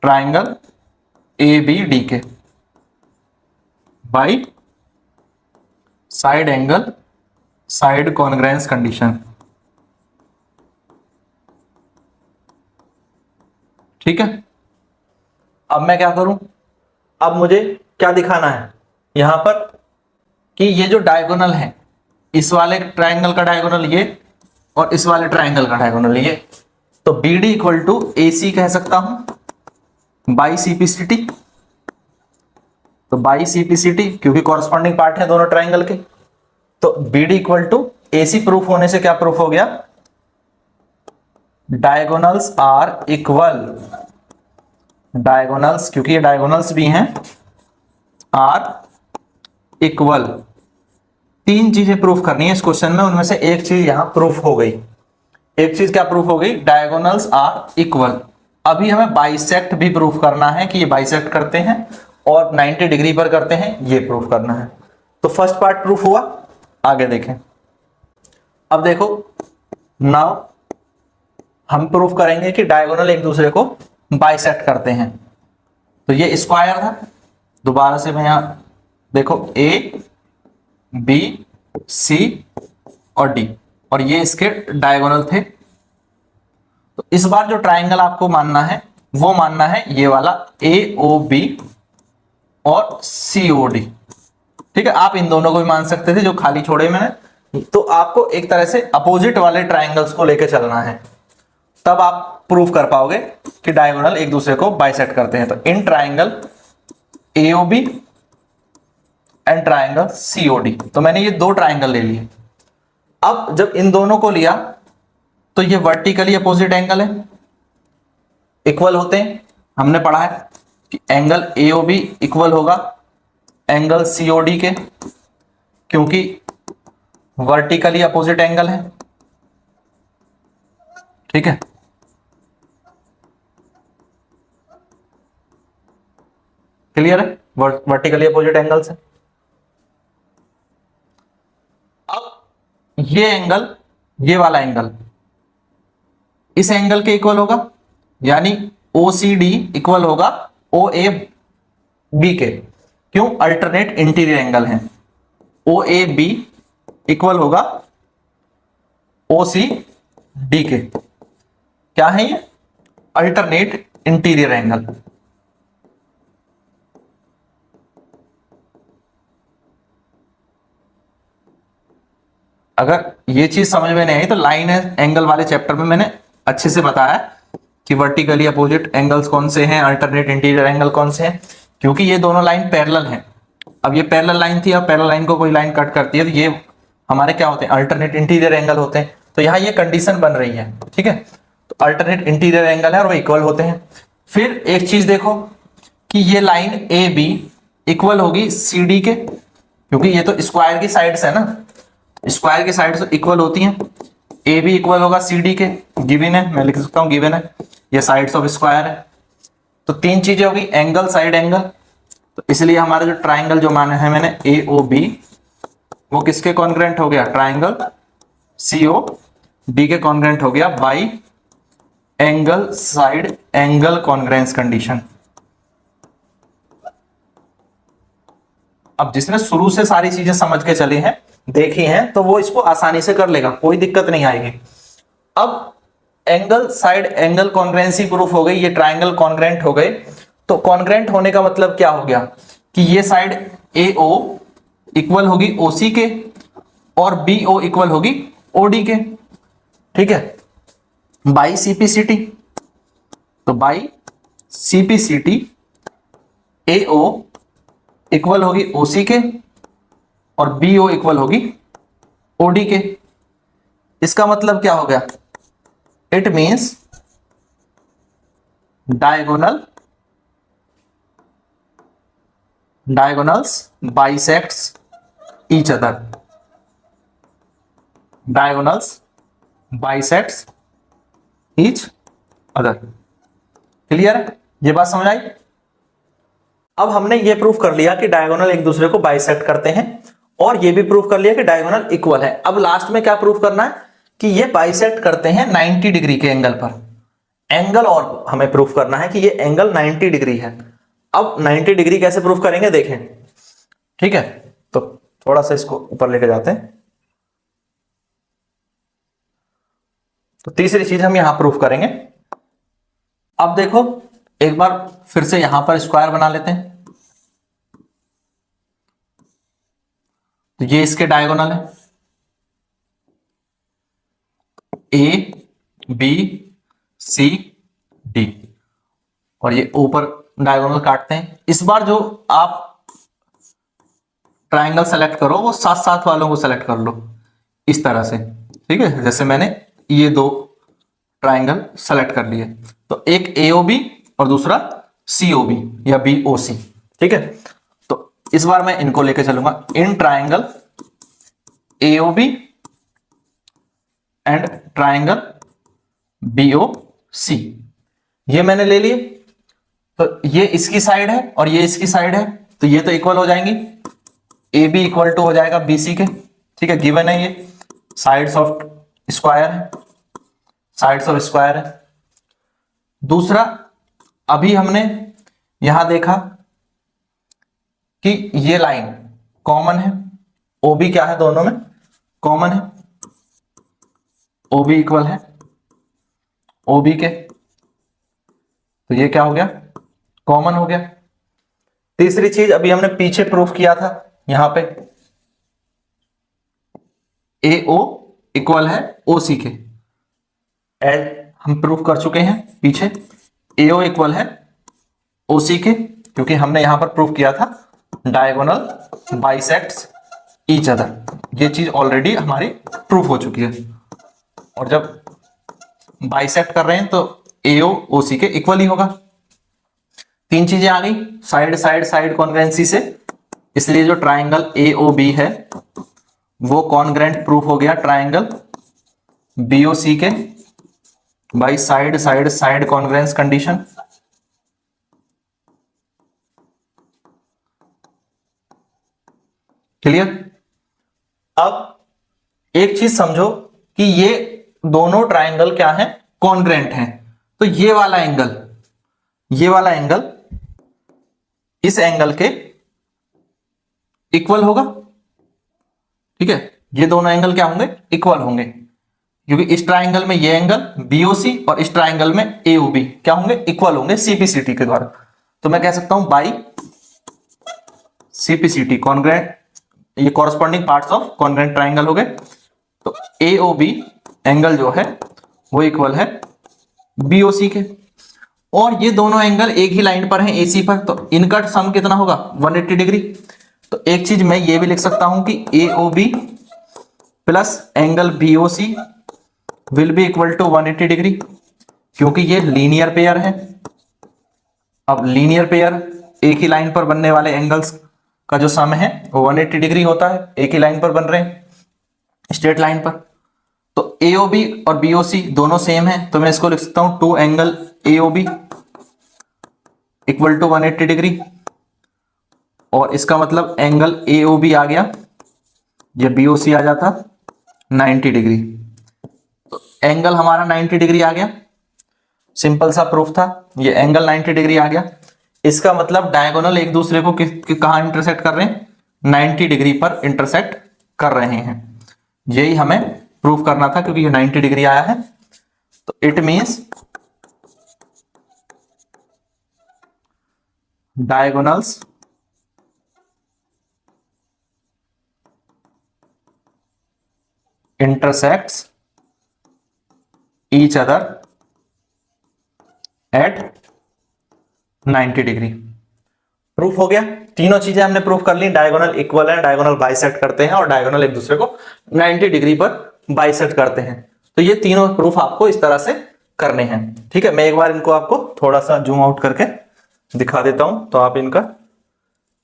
ट्राइंगल ए बी डी के by side angle side congruence condition. ठीक है, अब मैं क्या करूं, अब मुझे क्या दिखाना है यहां पर कि ये जो डायगोनल है, इस वाले ट्राइंगल का डायगोनल ये और इस वाले ट्राइंगल का डायगोनल ये, तो B D equal to A C कह सकता हूं बाई सीपीसीटी। तो बाई सीपीसीटी क्योंकि कॉरस्पॉन्डिंग पार्ट है दोनों ट्राइंगल के, तो B D equal to A C proof होने से क्या प्रूफ हो गया, डायगोनल्स आर इक्वल, डायगोनल्स क्योंकि ये डायगोनल्स भी हैं, आर इक्वल। तीन चीजें प्रूफ करनी है इस क्वेश्चन में, उनमें से एक चीज यहां प्रूफ हो गई। एक चीज क्या प्रूफ हो गई, डायगोनल्स आर इक्वल। अभी हमें बाइसेक्ट भी प्रूफ करना है कि ये बाइसेक्ट करते हैं और 90 डिग्री पर करते हैं, ये प्रूफ करना है। तो फर्स्ट पार्ट प्रूफ हुआ, आगे देखें। अब देखो, नाउ हम प्रूफ करेंगे कि डायगोनल एक दूसरे को बाइसेक्ट करते हैं। तो ये स्क्वायर था, दोबारा से मैं यहां देखो ए बी सी और डी, और ये इसके डायगोनल थे। तो इस बार जो ट्राइंगल आपको मानना है वो मानना है ये वाला ए ओ बी और सी ओ डी। ठीक है, आप इन दोनों को भी मान सकते थे जो खाली छोड़े मैंने। तो आपको एक तरह से अपोजिट वाले ट्राइंगल्स को लेकर चलना है, तब आप प्रूफ कर पाओगे कि डायगोनल एक दूसरे को बाइसेक्ट करते हैं। तो in triangle AOB and triangle COD, तो मैंने ये दो ट्राइंगल ले लिए। अब जब इन दोनों को लिया तो ये वर्टिकली अपोजिट एंगल है, इक्वल होते हैं। हमने पढ़ा है कि एंगल एओबी इक्वल होगा एंगल सीओडी के, क्योंकि वर्टिकली अपोजिट एंगल है। ठीक है, क्लियर है, वर्टिकली अपोजिट एंगल से। अब ये एंगल, ये वाला एंगल इस एंगल के इक्वल होगा, यानी OCD इक्वल होगा OAB के। क्यों, अल्टरनेट इंटीरियर एंगल है। OAB इक्वल होगा OCD के। क्या है ये, अल्टरनेट इंटीरियर एंगल। अगर ये चीज समझ में नहीं आई तो लाइन एंगल वाले चैप्टर में मैंने अच्छे से बताया कि वर्टिकली अपोजिट एंगल्स कौन से हैं, अल्टरनेट इंटीरियर एंगल कौन से हैं, क्योंकि ये दोनों लाइन पैरेलल हैं। अब ये पैरेलल लाइन थी, अब पैरेलल लाइन को कोई लाइन कट करती है तो ये हमारे क्या होते हैं, अल्टरनेट इंटीरियर एंगल होते हैं। तो यहाँ ये कंडीशन बन रही है। ठीक है, तो अल्टरनेट इंटीरियर एंगल है और वो इक्वल होते हैं। फिर एक चीज देखो कि ये लाइन ए बी इक्वल होगी सी डी के, क्योंकि ये तो स्क्वायर की साइड्स है ना, स्क्वायर की साइड्स इक्वल होती हैं। ए बी इक्वल होगा सी डी के, गिवन है, मैं लिख सकता हूं गिवन है, ये साइड्स ऑफ स्क्वायर है। तो तीन चीजें होगी, एंगल साइड एंगल। तो इसलिए हमारा जो ट्राइंगल जो माना है मैंने ए ओ बी, वो किसके कॉन्ग्रेंट हो गया, ट्राइंगल सी ओ डी के कॉन्ग्रेंट हो गया by angle side angle congruence condition. अब जिसने शुरू से सारी चीजें समझ के चले हैं, देखी हैं, तो वो इसको आसानी से कर लेगा, कोई दिक्कत नहीं आएगी। अब एंगल साइड एंगल कॉन्ग्रेंसी प्रूफ हो गई, ये ट्राइंगल कॉन्ग्रेंट हो गए। तो कॉन्ग्रेंट होने का मतलब क्या हो गया कि ये साइड ए ओ इक्वल होगी ओसी के और बी ओ इक्वल होगी ओडी के। ठीक है, बाई सीपीसीटी, तो by CPCT A O equal होगी ओसी के और बी ओ इक्वल होगी ओडी के। इसका मतलब क्या हो गया, it means diagonals bisects each other, diagonals bisects each other. Clear है, ये बात समझ आई। अब हमने ये प्रूफ कर लिया कि डायगोनल एक दूसरे को बाइसेक्ट करते हैं और ये भी प्रूफ कर लिया कि डायगोनल इक्वल है। अब लास्ट में क्या प्रूफ करना है कि ये बाइसेक्ट करते हैं 90 डिग्री के एंगल पर। एंगल और हमें प्रूफ करना है कि ये एंगल 90 डिग्री है। अब 90 डिग्री कैसे प्रूफ करेंगे देखें, ठीक है। तो थोड़ा सा इसको ऊपर लेके जाते हैं। तो तीसरी चीज हम यहां प्रूफ करेंगे। अब देखो एक बार फिर से यहां पर स्क्वायर बना लेते हैं। तो ये इसके डायगोनल है, ए बी सी डी, और ये ऊपर डायगोनल काटते हैं। इस बार जो आप ट्रायंगल सेलेक्ट करो वो साथ साथ वालों को सेलेक्ट कर लो इस तरह से, ठीक है। जैसे मैंने ये दो ट्रायंगल सेलेक्ट कर लिए, तो एक एओबी और दूसरा सीओबी या बीओसी, ठीक है। तो इस बार मैं इनको लेके चलूंगा in triangle AOB and triangle BOC. ये मैंने ले लिए, तो ये इसकी साइड है और ये इसकी साइड है, तो ये तो इक्वल हो जाएंगी। ए बी इक्वल टू हो जाएगा बीसी के, ठीक है, गिवन है। ये साइड्स ऑफ स्क्वायर है, साइड्स ऑफ स्क्वायर है। दूसरा, अभी हमने यहां देखा कि ये लाइन कॉमन है, ओबी क्या है दोनों में कॉमन है, ओबी इक्वल है ओबी के, तो ये क्या हो गया कॉमन हो गया। तीसरी चीज अभी हमने पीछे प्रूफ किया था, यहां पे AO इक्वल है OC के, एज हम प्रूफ कर चुके हैं पीछे। AO इक्वल है OC के, क्योंकि हमने यहां पर प्रूफ किया था डायगोनल बाइसेक्ट्स ईच अदर। ये चीज ऑलरेडी हमारी प्रूफ हो चुकी है। और जब बाइसेक्ट कर रहे हैं तो AO OC के इक्वल ही होगा। तीन चीजें आ गई साइड साइड साइड कॉन्ग्रुएंसी से, इसलिए जो ट्राइंगल AOB है वो कॉन्ग्रुएंट प्रूफ हो गया ट्राइंगल BOC के by side side side congruence condition. Clear. अब एक चीज समझो कि ये दोनों ट्राइंगल क्या है कॉन्ग्रुएंट हैं, तो ये वाला एंगल इस एंगल के इक्वल होगा, ठीक है। ये दोनों एंगल क्या होंगे इक्वल होंगे, क्योंकि इस ट्राइंगल में ये एंगल BOC और इस ट्राइंगल में AOB क्या होंगे इक्वल होंगे CPCT के द्वारा। तो मैं कह सकता हूं बाई CPCT कॉन्ग्रुएंट, ये corresponding parts of congruent triangle हो गए। तो AOB एंगल जो है वो इक्वल है BOC के, और ये दोनों एंगल एक ही लाइन पर हैं AC पर, तो इनका सम कितना होगा 180 डिग्री। तो एक चीज मैं ये भी लिख सकता हूं कि AOB plus angle BOC will be equal to 180 degree, क्योंकि ये लीनियर पेयर है। अब लीनियर पेयर एक ही लाइन पर बनने वाले एंगल्स का जो सम है वो 180 डिग्री होता है, एक ही लाइन पर बन रहे हैं स्ट्रेट लाइन पर। तो AOB और BOC दोनों सेम है, तो मैं इसको लिख सकता हूं two angle AOB equal to 180 degree, और इसका मतलब एंगल AOB आ गया, ये BOC आ जाता 90 डिग्री। तो एंगल हमारा 90 डिग्री आ गया, सिंपल सा प्रूफ था, ये एंगल 90 डिग्री आ गया। इसका मतलब डायगोनल एक दूसरे को कहां इंटरसेक्ट कर रहे हैं 90 डिग्री पर इंटरसेक्ट कर रहे हैं। यही हमें प्रूफ करना था, क्योंकि ये 90 डिग्री आया है। तो it means diagonals intersects each other at 90 degree. Proof हो गया, तीनों चीजें हमने प्रूफ कर ली, डायगोनल इक्वल है, डायगोनल बाइसेक्ट करते हैं, और डायगोनल एक दूसरे को 90 डिग्री पर बाइसेक्ट करते हैं। तो ये तीनों प्रूफ आपको इस तरह से करने हैं, ठीक है। मैं एक बार इनको आपको थोड़ा सा जूम आउट करके दिखा देता हूं, तो आप इनका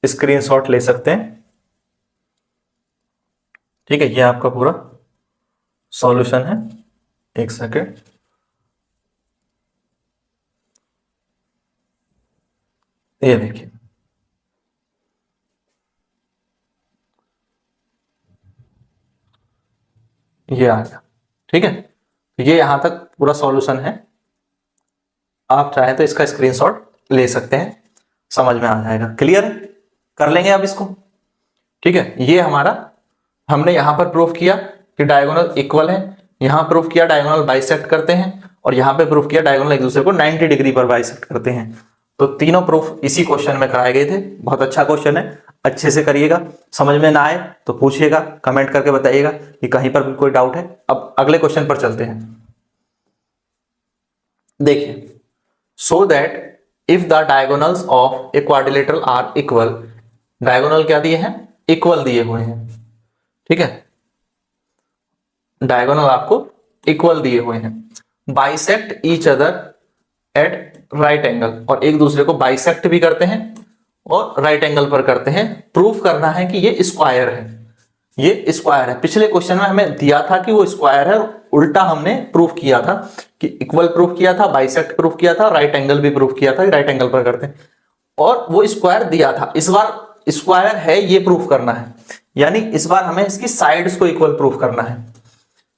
स्क्रीनशॉट ले सकते हैं, ठीक है। ये आपका पूरा सॉल्यूशन है। एक सेकेंड, ये देखिए ये आ गया। ठीक है, तो ये यहां तक पूरा सॉल्यूशन है। आप चाहें तो इसका स्क्रीनशॉट ले सकते हैं, समझ में आ जाएगा। क्लियर है? कर लेंगे अब इसको। ठीक है, ये हमारा हमने यहां पर प्रूफ किया कि डायगोनल इक्वल है, यहां प्रूफ किया डायगोनल बाइसेक्ट करते हैं, और यहां पे प्रूफ किया डायगोनल एक दूसरे को 90 डिग्री पर बाइसेक्ट करते हैं। तो तीनों प्रूफ इसी क्वेश्चन में कराए गए थे। बहुत अच्छा क्वेश्चन है, अच्छे से करिएगा। समझ में ना आए तो पूछिएगा, कमेंट करके बताइएगा कि कहीं पर भी कोई डाउट है। अब अगले क्वेश्चन पर चलते हैं। देखिए, so that if the diagonals of a quadrilateral are equal, diagonal क्या दिए हैं? इक्वल दिए हुए हैं। ठीक है, डायगोनल आपको इक्वल दिए हुए हैं, bisect each other at right angle, और एक दूसरे को बाइसेक्ट भी करते हैं और राइट एंगल पर करते हैं। प्रूफ करना है कि ये स्क्वायर है, ये स्क्वायर है। पिछले क्वेश्चन में हमें दिया था कि वो स्क्वायर है, उल्टा हमने प्रूफ किया था कि इक्वल प्रूफ किया था, बाइसेक्ट प्रूफ किया था, राइट एंगल भी प्रूफ किया था कि राइट एंगल पर करते हैं, और वो स्क्वायर दिया था। इस बार स्क्वायर है ये प्रूफ करना है, यानी इस बार हमें इसकी साइड्स को इक्वल प्रूफ करना है।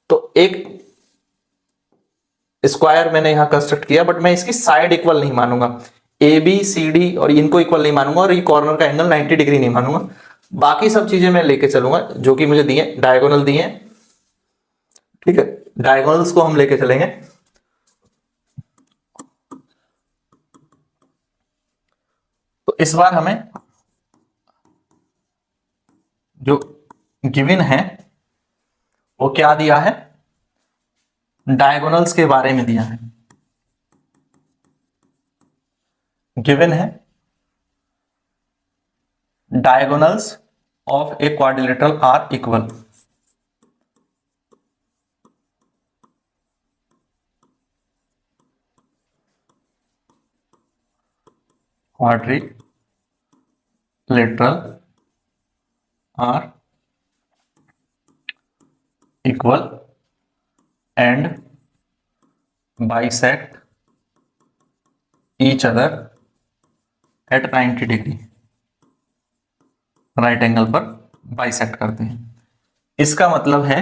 तो एक स्क्वायर मैंने यहां कंस्ट्रक्ट किया, बट मैं इसकी साइड इक्वल नहीं मानूंगा, ए बी सी डी और इनको इक्वल नहीं मानूंगा, और ये कॉर्नर का एंगल 90 डिग्री नहीं मानूंगा। बाकी सब चीजें मैं लेके चलूंगा जो कि मुझे दिए, डायगोनल दिए। ठीक है, डायगोनल्स को हम लेके चलेंगे। तो इस बार हमें जो गिवन है वो क्या दिया है? डायगोनल्स के बारे में दिया है। गिवन है diagonals of a quadrilateral are equal. Quadrilateral are equal and bisect each other at 90 degree, right angle पर बाइसेक्ट करते हैं। इसका मतलब है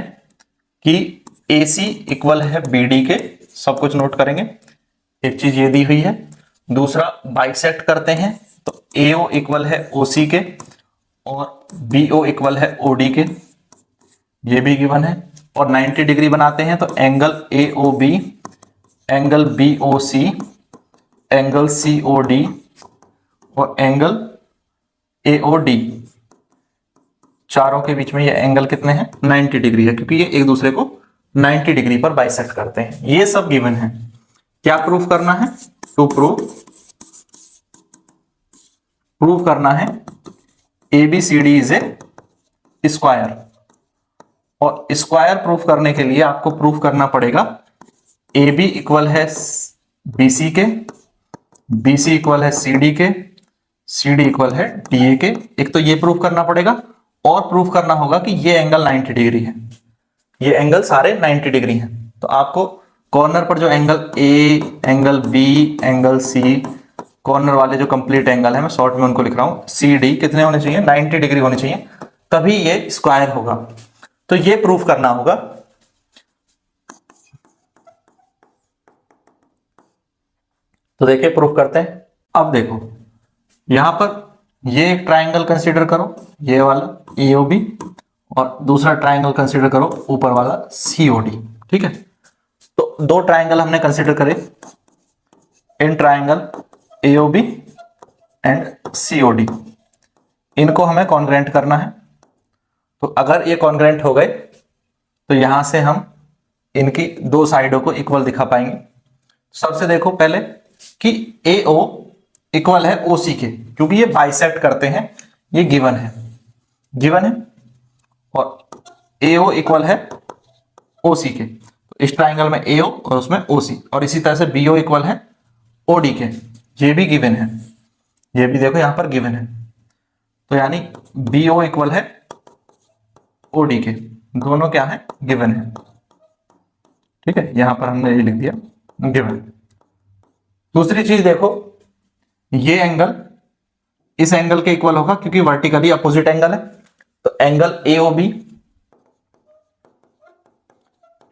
कि AC इक्वल है BD के, सब कुछ नोट करेंगे। एक चीज ये दी हुई है। दूसरा, बाइसेक्ट करते हैं तो AO इक्वल है OC के और BO इक्वल है OD के, ये भी गिवन है। और 90 डिग्री बनाते हैं तो angle AOB, angle BOC, angle COD और एंगल AOD, चारों के बीच में ये एंगल कितने हैं? 90 डिग्री है, क्योंकि ये एक दूसरे को 90 डिग्री पर बाइसेक्ट करते हैं। ये सब गिवन है। क्या प्रूफ करना है? टू प्रूफ करना है ABCD इज ए स्क्वायर। और स्क्वायर प्रूफ करने के लिए आपको प्रूफ करना पड़ेगा AB इक्वल है BC के, BC इक्वल है CD के, CD इक्वल है DA के। एक तो ये प्रूफ करना पड़ेगा, और प्रूफ करना होगा कि ये एंगल 90 डिग्री है, ये एंगल सारे 90 डिग्री हैं। तो आपको कॉर्नर पर जो angle A, angle B, angle C, corner वाले जो कंप्लीट एंगल है, मैं शॉर्ट में उनको लिख रहा हूं, CD कितने होने चाहिए? 90 डिग्री होने चाहिए, तभी ये स्क्वायर होगा। तो ये प्रूफ करना होगा। तो देखिए प्रूफ करते हैं। अब देखो, यहां पर ये एक ट्राइंगल कंसीडर करो, ये वाला AOB, और दूसरा ट्राइंगल कंसीडर करो ऊपर वाला COD। ठीक है, तो दो ट्राइंगल हमने कंसीडर करे, in triangle AOB and COD, इनको हमें कॉन्ग्रेंट करना है। तो अगर ये कॉन्ग्रेंट हो गए तो यहां से हम इनकी दो साइडों को इक्वल दिखा पाएंगे। सबसे देखो पहले कि AO इक्वल है OC के, क्योंकि ये बाइसेक्ट करते हैं, ये गिवन है, और AO इक्वल है OC के, तो इस ट्राइंगल में AO और उसमें OC, और इसी तरह से BO इक्वल है OD के, ये भी गिवन है, ये भी देखो यहां पर गिवन है। तो यानी BO इक्वल है OD के, दोनों क्या है? गिवन है। ठीक है, यहां पर हमने ये लिख दिया गिवन। दूसरी चीज देखो, ये एंगल इस एंगल के इक्वल होगा, क्योंकि वर्टिकली अपोजिट एंगल है। तो एंगल AOB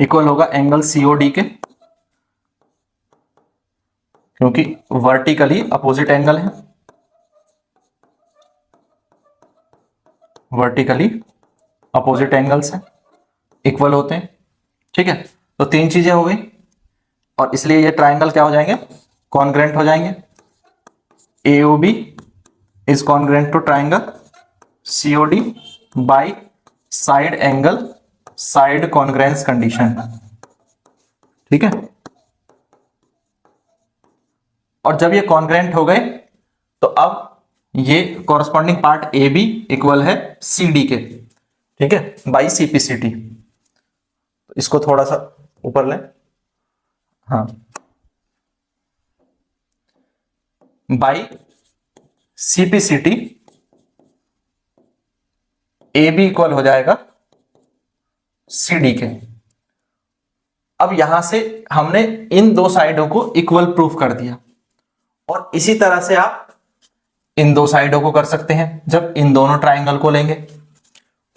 इक्वल होगा एंगल सीओडी के, क्योंकि वर्टिकली अपोजिट एंगल है, वर्टिकली अपोजिट एंगल्स हैं, इक्वल होते हैं। ठीक है, तो तीन चीजें हो गई और इसलिए ये ट्राइंगल क्या हो जाएंगे, कॉन्ग्रेंट हो जाएंगे। AOB is congruent to triangle COD by side angle side congruence condition. ठीक है, और जब ये कॉन्ग्रेंट हो गए तो अब ये कॉरस्पॉन्डिंग पार्ट AB इक्वल है CD के, ठीक है, बाई CPCT। तो इसको थोड़ा सा ऊपर लें, हाँ, बाई CPCT AB इक्वल हो जाएगा CD के। अब यहां से हमने इन दो साइडों को इक्वल प्रूफ कर दिया, और इसी तरह से आप इन दो साइडों को कर सकते हैं जब इन दोनों ट्राइंगल को लेंगे।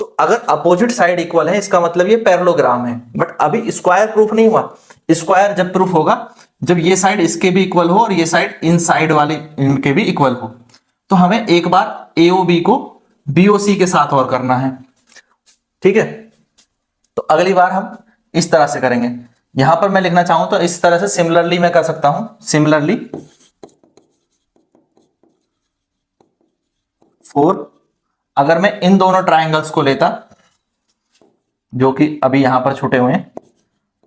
तो अगर अपोजिट साइड इक्वल है इसका मतलब ये पैरेललोग्राम है, बट अभी स्क्वायर प्रूफ नहीं हुआ। स्क्वायर जब प्रूफ होगा जब ये साइड इसके भी इक्वल हो और ये साइड इन साइड वाले इनके भी इक्वल हो। तो हमें एक बार AOB को BOC के साथ और करना है। ठीक है, तो अगली बार हम इस तरह से करेंगे। यहां पर मैं लिखना चाहूं तो इस तरह से सिमिलरली मैं कर सकता हूं, सिमिलरली फोर। अगर मैं इन दोनों ट्राइंगल्स को लेता जो कि अभी यहां पर छूटे हुए हैं,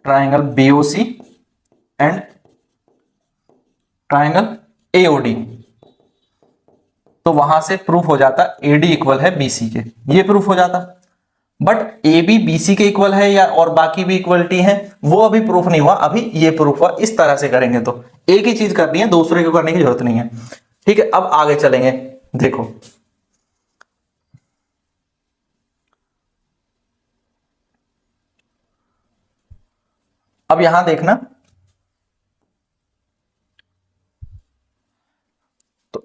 triangle BOC and triangle AOD, तो वहां से प्रूफ हो जाता AD इक्वल है BC के, ये प्रूफ हो जाता। बट AB BC के इक्वल है या और बाकी भी इक्वलिटी है वो अभी प्रूफ नहीं हुआ, अभी ये प्रूफ हुआ। इस तरह से करेंगे तो एक ही चीज करनी है, दूसरे को करने की जरूरत नहीं है। ठीक है, अब आगे चलेंगे। देखो अब यहां देखना, तो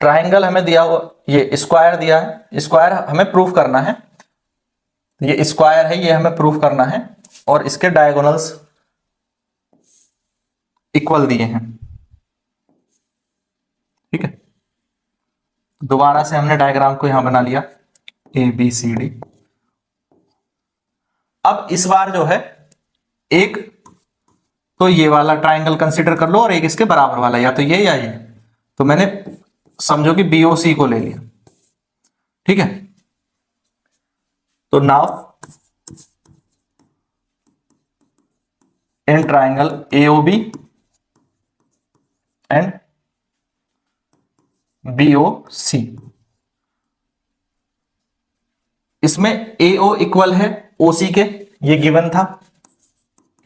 ट्राइंगल हमें दिया हुआ, ये स्क्वायर दिया है, स्क्वायर हमें प्रूफ करना है। ये स्क्वायर है, ये हमें प्रूफ करना है, और इसके डायगोनल्स इक्वल दिए हैं। ठीक है, दोबारा से हमने डायग्राम को यहां बना लिया ABCD। अब इस बार जो है एक तो ये वाला ट्राइंगल कंसीडर कर लो और एक इसके बराबर वाला, या तो ये या ये। तो मैंने समझो कि BOC को ले लिया। ठीक है, तो now in triangle AOB and BOC, इसमें AO इक्वल है OC के, ये गिवन था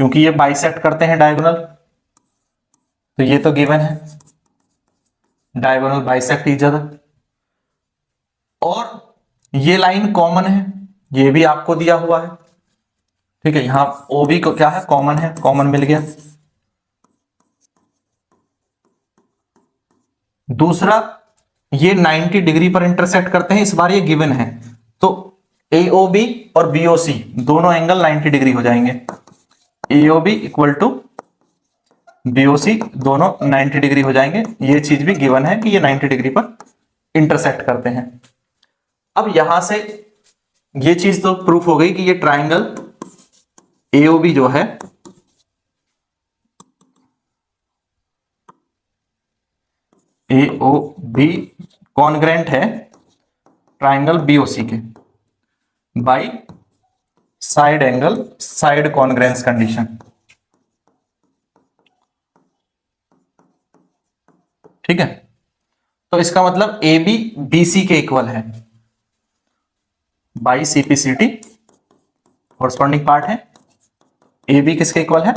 क्योंकि ये बाइसेक्ट करते हैं डायगोनल, तो ये तो गिवन है, डायगोनल बाइसेक्ट ईच अदर। और ये लाइन कॉमन है, ये भी आपको दिया हुआ है। ठीक है, यहां OB को क्या है, कॉमन है, कॉमन मिल गया। दूसरा, ये 90 डिग्री पर इंटरसेक्ट करते हैं, इस बार ये गिवन है, तो AOB और BOC दोनों एंगल 90 डिग्री हो जाएंगे। AOB इक्वल टू BOC दोनों 90 डिग्री हो जाएंगे, ये चीज भी गिवन है कि ये 90 डिग्री पर इंटरसेक्ट करते हैं। अब यहां से ये चीज तो प्रूफ हो गई कि ये ट्राइंगल AOB जो है AOB कॉन्ग्रेंट है ट्राइंगल BOC के by side angle side congruence condition. ठीक है, तो इसका मतलब AB BC के इक्वल है बाई CPCT, कॉरस्पॉन्डिंग पार्ट है। AB किसके इक्वल है,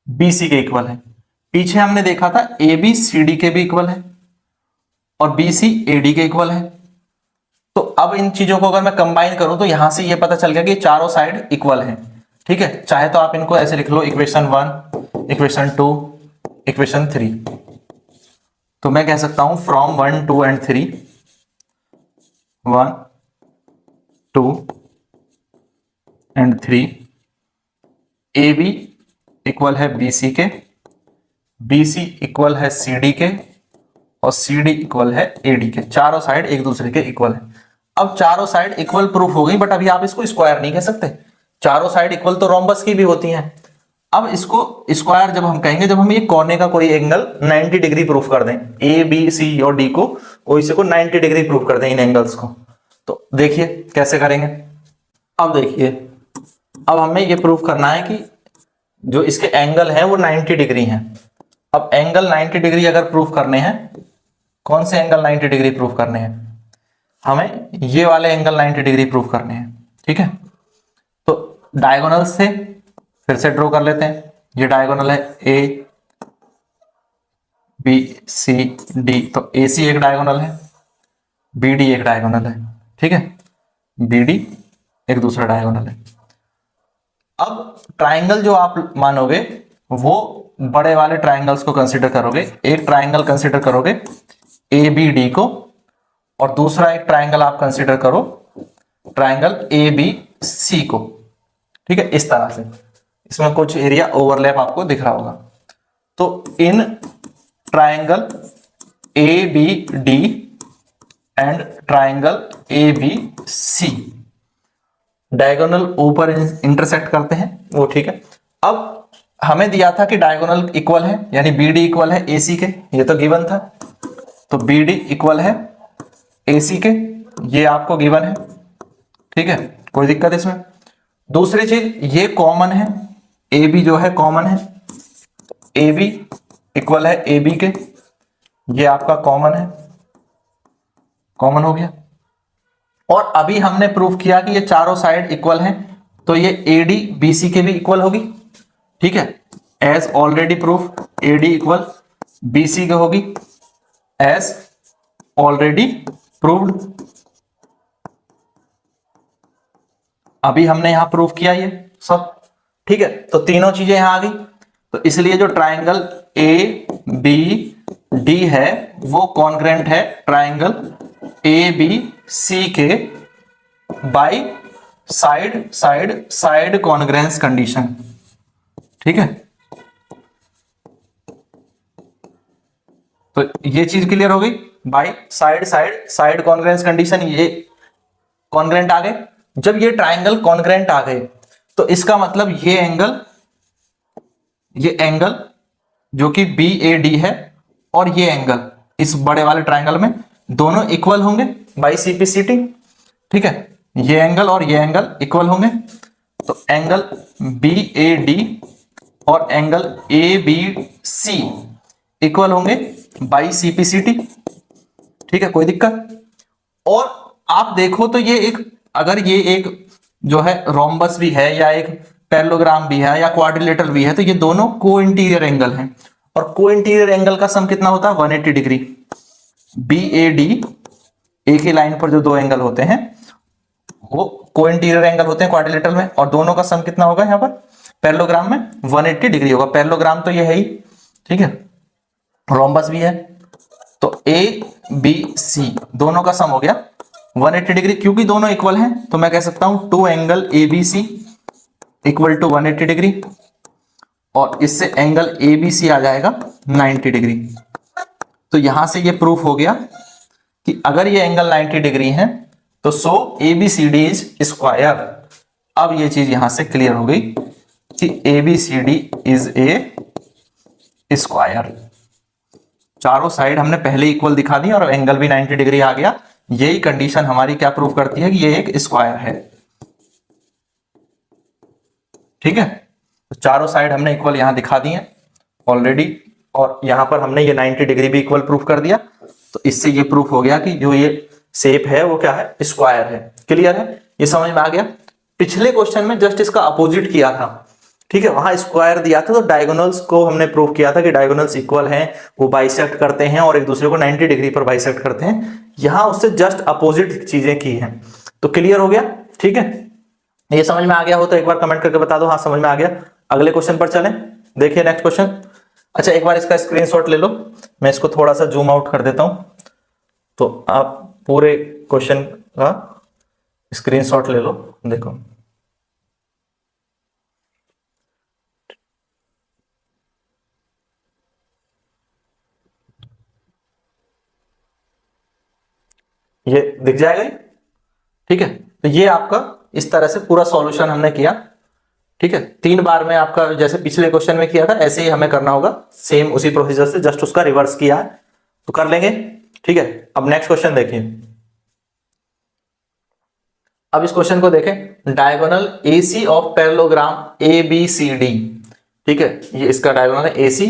BC के इक्वल है। पीछे हमने देखा था AB CD के भी इक्वल है और BC AD के इक्वल है। तो अब इन चीजों को अगर मैं कंबाइन करूं तो यहां से ये पता चल गया कि चारों साइड इक्वल हैं। ठीक है, चाहे तो आप इनको ऐसे लिख लो, इक्वेशन 1, इक्वेशन 2, इक्वेशन 3। तो मैं कह सकता हूं from 1, 2 and 3, 1, 2 and 3, A B equal है बी सी के, बी सी इक्वल है सी डी के, और सी डी इक्वल है ए डी के। चारों साइड एक दूसरे के इक्वल है। अब चारों साइड इक्वल प्रूफ हो गई, बट अभी आप इसको स्क्वायर नहीं कह सकते। चारों साइड इक्वल तो रोम्बस की भी होती हैं। अब इसको स्क्वायर जब हम कहेंगे, जब हम ये कोने का कोई एंगल 90 डिग्री प्रूफ कर दें, ए बी सी और डी को, ओइसे को 90 डिग्री प्रूफ कर दें इन एंगल्स को, तो देखिए कैसे करेंगे। अब देखिए, अब हमें ये प्रूफ करना है कि जो इसके एंगल है वो 90 डिग्री हैं। अब एंगल 90 डिग्री अगर प्रूफ करने हैं, कौन से एंगल 90 डिग्री प्रूफ करने हैं? हमें ये वाले एंगल 90 डिग्री प्रूफ करने हैं। ठीक है, तो डायगोनल से फिर से ड्रॉ कर लेते हैं। ये डायगोनल है ए बी सी डी, तो ए सी एक डायगोनल है, बी डी एक डायगोनल है। ठीक है, बी डी एक दूसरा डायगोनल है। अब ट्राइंगल जो आप मानोगे वो बड़े वाले ट्राइंगल्स को कंसीडर करोगे। एक ट्राइंगल कंसीडर करोगे ए बी डी को, और दूसरा एक ट्राइंगल आप कंसीडर करो ट्राइंगल ए बी सी को। ठीक है, इस तरह से। इसमें कुछ एरिया ओवरलैप आपको दिख रहा होगा। तो in triangle A B D and triangle A B C diagonal ऊपर इंटरसेक्ट करते हैं वो। ठीक है, अब हमें दिया था कि डायगोनल इक्वल है, यानी बी डी इक्वल है ए सी के, ये तो गिवन था। तो बी डी इक्वल है ए सी के, ये आपको गिवन है। ठीक है, कोई दिक्कत इसमें? दूसरी चीज, ये कॉमन है, ए बी जो है कॉमन है, ए बी इक्वल है ए बी के, ये आपका कॉमन है, कॉमन हो गया। और अभी हमने प्रूफ किया कि ये चारों साइड इक्वल हैं, तो ये ए डी बी सी के भी इक्वल होगी। ठीक है, as already proof A D equal B C के होगी, एज ऑलरेडी प्रूव्ड। अभी हमने यहां प्रूफ किया ये सब। ठीक है, तो तीनों चीजें यहां आ गई। तो इसलिए जो ट्राइंगल ए बी डी है वो कॉन्ग्रेंट है ट्राइंगल ए बी सी के by side side side congruence condition. ठीक है, तो ये चीज क्लियर हो गई। By side side side congruence condition, ये कॉन्ग्रेंट आ गए। जब ये ट्राइंगल कॉन्ग्रेंट आ गए तो इसका मतलब ये एंगल जो कि बी ए डी है और ये एंगल इस बड़े वाले ट्राइंगल में दोनों इक्वल होंगे by C P C T. ठीक है, ये एंगल और ये एंगल इक्वल होंगे। तो एंगल बी ए डी और angle A B C equal होंगे by C P C T. ठीक है, कोई दिक्कत? और आप देखो तो ये एक, अगर ये एक जो है रोम्बस भी है या एक पैरेललोग्राम भी है या क्वाड्रिलेटरल भी है, तो ये दोनों को इंटीरियर एंगल हैं। और को इंटीरियर एंगल का सम कितना होता है? 180 डिग्री। बी ए डी एक ही लाइन पर जो दो एंगल होते हैं वो को इंटीरियर एंगल होते हैं क्वाड्रिलेटरल में, और दोनों का सम कितना होगा यहाँ पर पैरेललोग्राम में? 180 डिग्री होगा। पैरेललोग्राम तो ये है ही। ठीक है, रोम्बस भी है। तो ए बी सी दोनों का सम हो गया 180 डिग्री। क्योंकि दोनों इक्वल हैं तो मैं कह सकता हूं two angle A B C equal to 180 degree, और इससे एंगल ए बी सी आ जाएगा 90 डिग्री। तो यहां से ये प्रूफ हो गया कि अगर ये एंगल 90 डिग्री है तो so A B C D is square. अब ये चीज यहां से क्लियर हो गई कि A B C D is a square. चारों साइड हमने पहले इक्वल दिखा दी और एंगल भी 90 डिग्री आ गया। यही कंडीशन हमारी क्या प्रूफ करती है कि ये एक स्क्वायर है। ठीक है, तो चारों साइड हमने इक्वल यहां दिखा दी है ऑलरेडी, और यहां पर हमने ये 90 डिग्री भी इक्वल प्रूफ कर दिया। तो इससे ये प्रूफ हो गया कि जो ये शेप है वो क्या है? स्क्वायर है। क्लियर है? ये समझ में आ गया। पिछले क्वेश्चन में जस्ट इसका अपोजिट किया था। ठीक है, वहां स्क्वायर दिया था तो डायगोनल्स को हमने प्रूव किया था कि डायगोनल्स इक्वल हैं, वो बाइसेक्ट करते हैं और एक दूसरे को 90 डिग्री पर बाइसेक्ट करते हैं। यहां उससे जस्ट अपोजिट चीजें की हैं। तो क्लियर हो गया? ठीक है, ये समझ में आ गया हो तो एक बार कमेंट करके बता दो हाँ समझ में आ गया। अगले क्वेश्चन पर चलें। देखिए नेक्स्ट क्वेश्चन। अच्छा, एक बार इसका स्क्रीनशॉट ले लो, मैं इसको थोड़ा सा जूम आउट कर देता हूं तो आप पूरे क्वेश्चन का स्क्रीनशॉट ले लो। देखो ये दिख जाएगा ये, ठीक है। तो ये आपका इस तरह से पूरा सॉल्यूशन हमने किया, ठीक है। 3 बार में आपका जैसे पिछले क्वेश्चन में किया था ऐसे ही हमें करना होगा, सेम उसी प्रोसीजर से, जस्ट उसका रिवर्स किया है तो कर लेंगे, ठीक है। अब नेक्स्ट क्वेश्चन देखिए। अब इस क्वेश्चन को देखें, diagonal AC of parallelogram ABCD, ठीक है। ये इसका डायगोनल है AC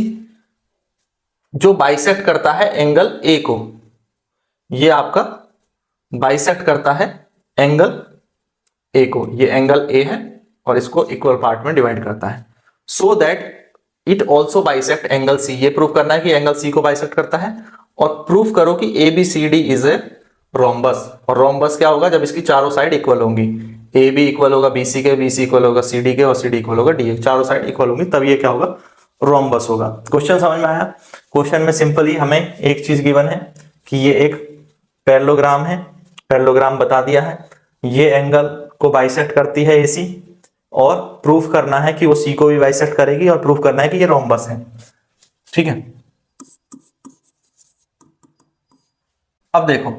जो बाइसेक्ट करता है एंगल A को, ये आपका बाइसेक्ट करता है एंगल A को, ये एंगल A है और इसको इक्वल पार्ट में डिवाइड करता है, so that it also bisect angle C। ये प्रूव करना है कि एंगल C को बाइसेक्ट करता है, और प्रूव करो कि ABCD इज ए रोम्बस। और रोम्बस क्या होगा, जब इसकी चारों साइड इक्वल होंगी, AB इक्वल होगा BC के, BC इक्वल होगा CD के, और CD इक्वल होगा DA, चारों साइड इक्वल होंगी, तब ये क्या होगा, रोम्बस होगा। क्वेश्चन समझ में आया? क्वेश्चन में सिंपली हमें एक चीज गिवन है कि ये एक पैरेललोग्राम है, पैरेललोग्राम बता दिया है, ये एंगल को बाइसेक्ट करती है AC, और प्रूफ करना है कि वो C को भी बाइसेक्ट करेगी, और प्रूफ करना है कि ये रोम्बस है, ठीक है। अब देखो,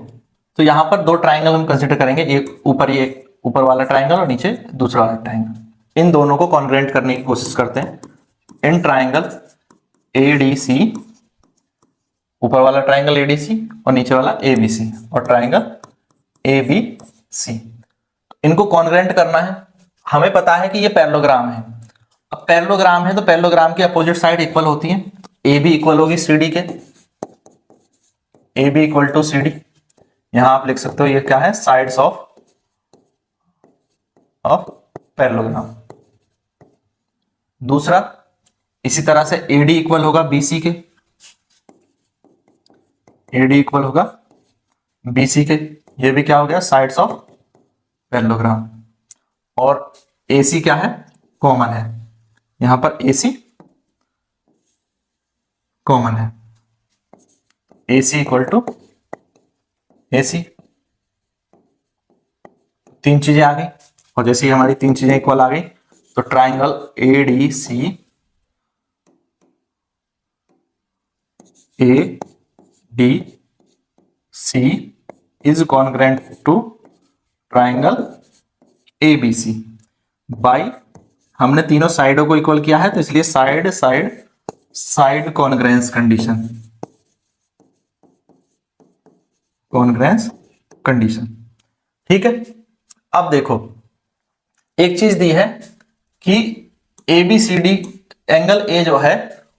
तो यहां पर 2 ट्राइंगल हम कंसीडर करेंगे, एक ऊपर, ये ऊपर वाला ट्राइंगल और नीचे दूसरा वाला ट्राइंगल। इन दोनों को कॉन्ग्रुएंट करने की कोशिश करते हैं। इन ट्राइंगल ADC, ऊपर वाला ट्राइंगल ADC और नीचे वाला ABC, और ट्राइंगल ABC, इनको कॉन्ग्रुएंट करना है। हमें पता है कि ये पैरेललोग्राम है। अब पैरेललोग्राम है तो पैरेललोग्राम की अपोजिट साइड इक्वल होती है, AB इक्वल होगी CD के, AB इक्वल टू CD। यहां आप लिख सकते हो ये क्या है, साइड्स ऑफ पैरेललोग्राम। दूसरा, इसी तरह से AD इक्वल होगा BC के, AD इक्वल होगा BC के, ये भी क्या हो गया, साइड्स ऑफ पैरेललोग्राम। और AC क्या है, कॉमन है, यहां पर AC कॉमन है, AC इक्वल टू AC। 3 चीजें आ गई, और जैसे ही हमारी 3 चीजें इक्वल आ गई तो triangle ADC is congruent to triangle ABC by, हमने तीनों साइडों को इक्वल किया है तो इसलिए साइड कॉन्ग्रुएंस कंडीशन, ठीक है। अब देखो, एक चीज दी है कि ABCD एंगल A जो है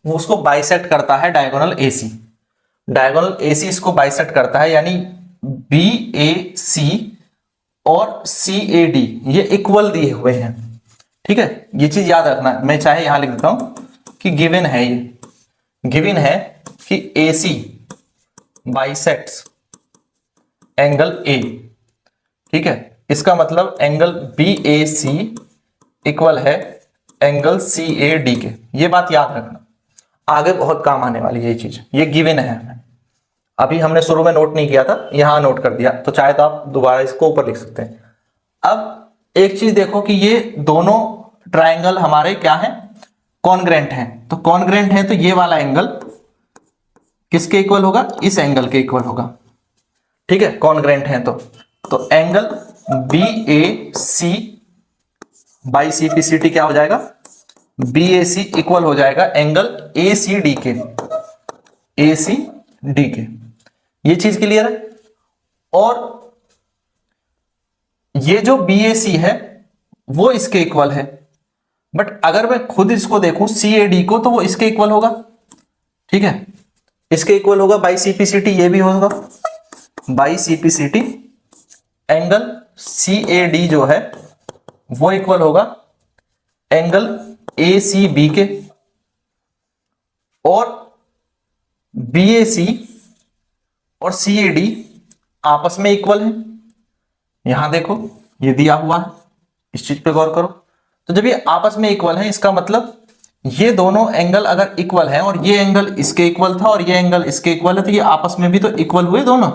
वो उसको बाइसेक्ट करता है डायगोनल AC, डायगोनल AC इसको बाइसेक्ट करता है, यानी BAC और CAD ये इक्वल दिए हुए हैं, ठीक है। ये चीज याद रखना, मैं चाहे यहां लिख देता हूं कि गिवन है, ये गिवन है कि AC बाइसेक्ट्स एंगल A, ठीक है। इसका मतलब एंगल BAC इक्वल है एंगल CAD के, ये बात याद रखना, आगे बहुत काम आने वाली है ये चीज, ये गिवन है। अभी हमने शुरू में नोट नहीं किया था, यहां नोट कर दिया, तो चाहे तो आप दोबारा इसको ऊपर लिख सकते हैं। अब एक चीज देखो कि ये दोनों ट्राइंगल हमारे क्या हैं, कॉन्ग्रुएंट हैं। तो कॉन्ग्रुएंट है तो ये वाला एंगल किसके इक्वल होगा, इस एंगल के इक्वल होगा, ठीक है, कॉन्ग्रुएंट है तो एंगल BAC बाई CPCT क्या हो जाएगा, BAC इक्वल हो जाएगा एंगल ACD के, ACD के। ये चीज क्लियर है। और ये जो BAC है वो इसके इक्वल है, बट अगर मैं खुद इसको देखूं CAD को तो वो इसके इक्वल होगा, ठीक है, इसके इक्वल होगा बाई CPCT, ये भी होगा बाई CPCT। एंगल CAD जो है वो इक्वल होगा एंगल ACB के, और BAC और CAD आपस में इक्वल है। यहां देखो ये दिया हुआ है, इस चीज पे गौर करो। तो जब ये आपस में इक्वल है, इसका मतलब ये दोनों एंगल अगर इक्वल है, और ये एंगल इसके इक्वल था और ये एंगल इसके इक्वल है, तो ये आपस में भी तो इक्वल हुए दोनों।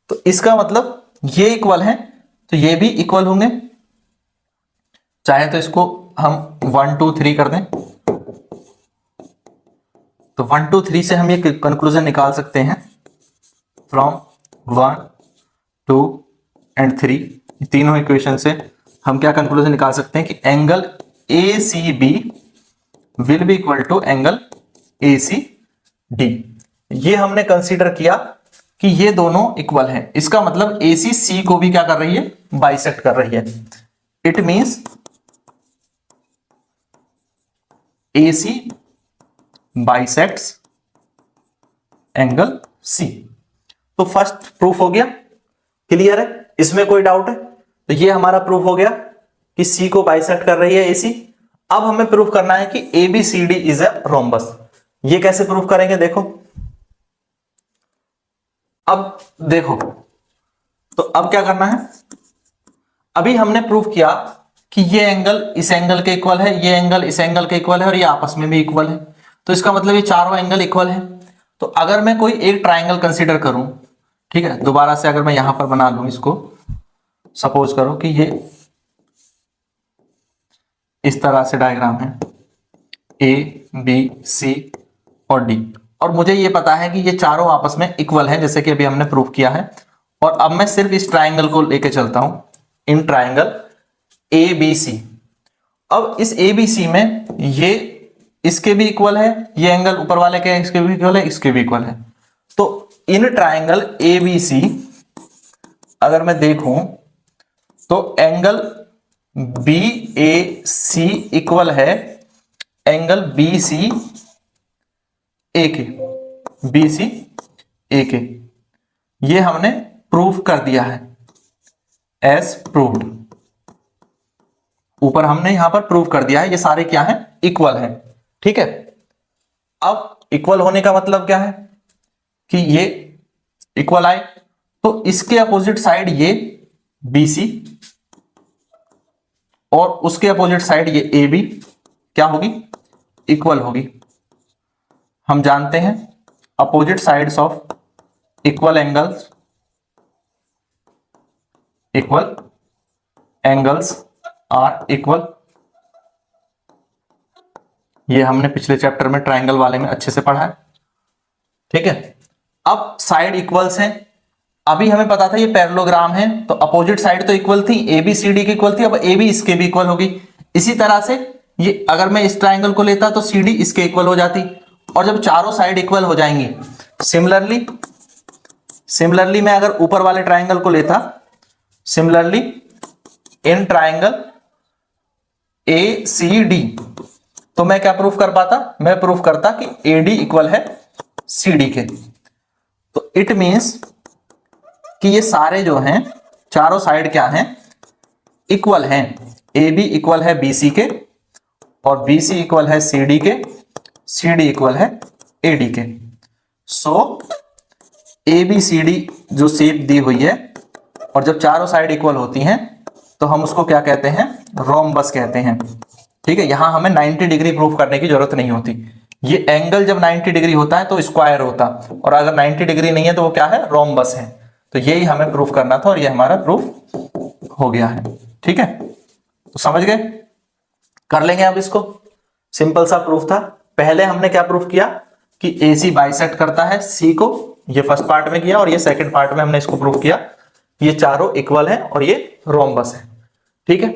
तो इसका मतलब ये इक्वल है तो ये भी इक्वल होंगे। चाहे तो इसको हम 1 2 3 कर दें, तो 1 2 3 से हम ये कंक्लूजन निकाल सकते हैं फ्रॉम 1 2 एंड 3, तीनों इक्वेशन से हम क्या कंक्लूजन निकाल सकते हैं कि angle ACB will be equal to angle ACD। ये हमने कंसीडर किया कि ये दोनों इक्वल हैं, इसका मतलब ACC को भी क्या कर रही है, बाइसेक्ट कर रही है। It means AC bisects angle C। तो फर्स्ट प्रूफ हो गया, क्लियर है, इसमें कोई डाउट है? तो ये हमारा प्रूफ हो गया कि C को बाइसेक्ट कर रही है AC। अब हमें प्रूफ करना है कि ABCD इज अ रोम्बस। ये कैसे प्रूफ करेंगे, देखो। अब देखो, तो अब क्या करना है, अभी हमने प्रूफ किया कि ये एंगल इस एंगल के इक्वल है, ये एंगल इस एंगल के इक्वल है और ये आपस में भी इक्वल है। तो इसका मतलब ये चारों एंगल इक्वल है। तो अगर मैं कोई एक ट्राइंगल कंसीडर करूं, ठीक है, दोबारा से अगर मैं यहां पर बना लूं इसको, सपोज करो कि ये इस तरह से डायग्राम है A B C और D, और मुझे ये पता है कि ये चारों आपस में इक्वल हैं, जैसे कि अभी हमने प्रूफ किया है। और अब मैं सिर्फ इस ट्राइंगल को लेके चलता हूं, इन ट्राइंगल ABC। अब इस ABC में ये इसके भी इक्वल है, ये एंगल ऊपर वाले के इसके भी इक्वल है, इसके भी इक्वल है। तो इन ट्राइंगल ABC अगर मैं देखूं तो एंगल BAC इक्वल है एंगल BCA के, BCA के। ये हमने प्रूफ कर दिया है, एज प्रूव्ड। ऊपर हमने यहां पर प्रूफ कर दिया है, ये सारे क्या हैं, इक्वल हैं, ठीक है। अब इक्वल होने का मतलब क्या है कि ये इक्वल आए, तो इसके अपोजिट साइड ये BC और उसके अपोजिट साइड ये AB क्या होगी, इक्वल होगी। हम जानते हैं opposite sides of equal angles are equal. ये हमने पिछले चैप्टर में ट्राइंगल वाले में अच्छे से पढ़ा है, ठीक है। अब साइड इक्वल्स हैं, अभी हमें पता था ये पैरेललोग्राम है, तो अपोजिट साइड तो इक्वल थी, ABCD की इक्वल थी, अब AB इसके भी इक्वल होगी। इसी तरह से ये अगर मैं इस ट्राइंगल को लेता तो CD इसके इक्वल हो जाती, और जब चारों साइड इक्वल हो जाएंगी, सिमिलरली मैं अगर ऊपर वाले ट्राइंगल को लेता, सिमिलरली इन ट्राइंगल ACD, तो मैं क्या प्रूफ कर पाता, मैं प्रूफ करता कि AD इक्वल है CD के। तो इट मींस कि ये सारे जो हैं चारों साइड क्या हैं, इक्वल हैं। AB इक्वल है BC के, और BC इक्वल है CD के, CD इक्वल है AD के। सो ABCD जो शेप दी हुई है, और जब चारों साइड इक्वल होती हैं तो हम उसको क्या कहते हैं, रोम्बस कहते हैं, ठीक है। यहां हमें 90 डिग्री प्रूफ करने की जरूरत नहीं होती। ये एंगल जब 90 डिग्री होता है तो स्क्वायर होता, और अगर 90 डिग्री नहीं है तो वो क्या है, रोम्बस है। तो यही हमें प्रूफ करना था, और ये हमारा प्रूफ हो गया है, ठीक है। तो समझ गए, कर लेंगे अब इसको। सिंपल सा प्रूफ था। पहले हमने क्या प्रूफ किया कि AC बाइसेक्ट करता है C को, ये फर्स्ट पार्ट में किया, और ये सेकंड पार्ट में हमने इसको प्रूफ किया ये चारों इक्वल है और ये रोम्बस है, ठीक है।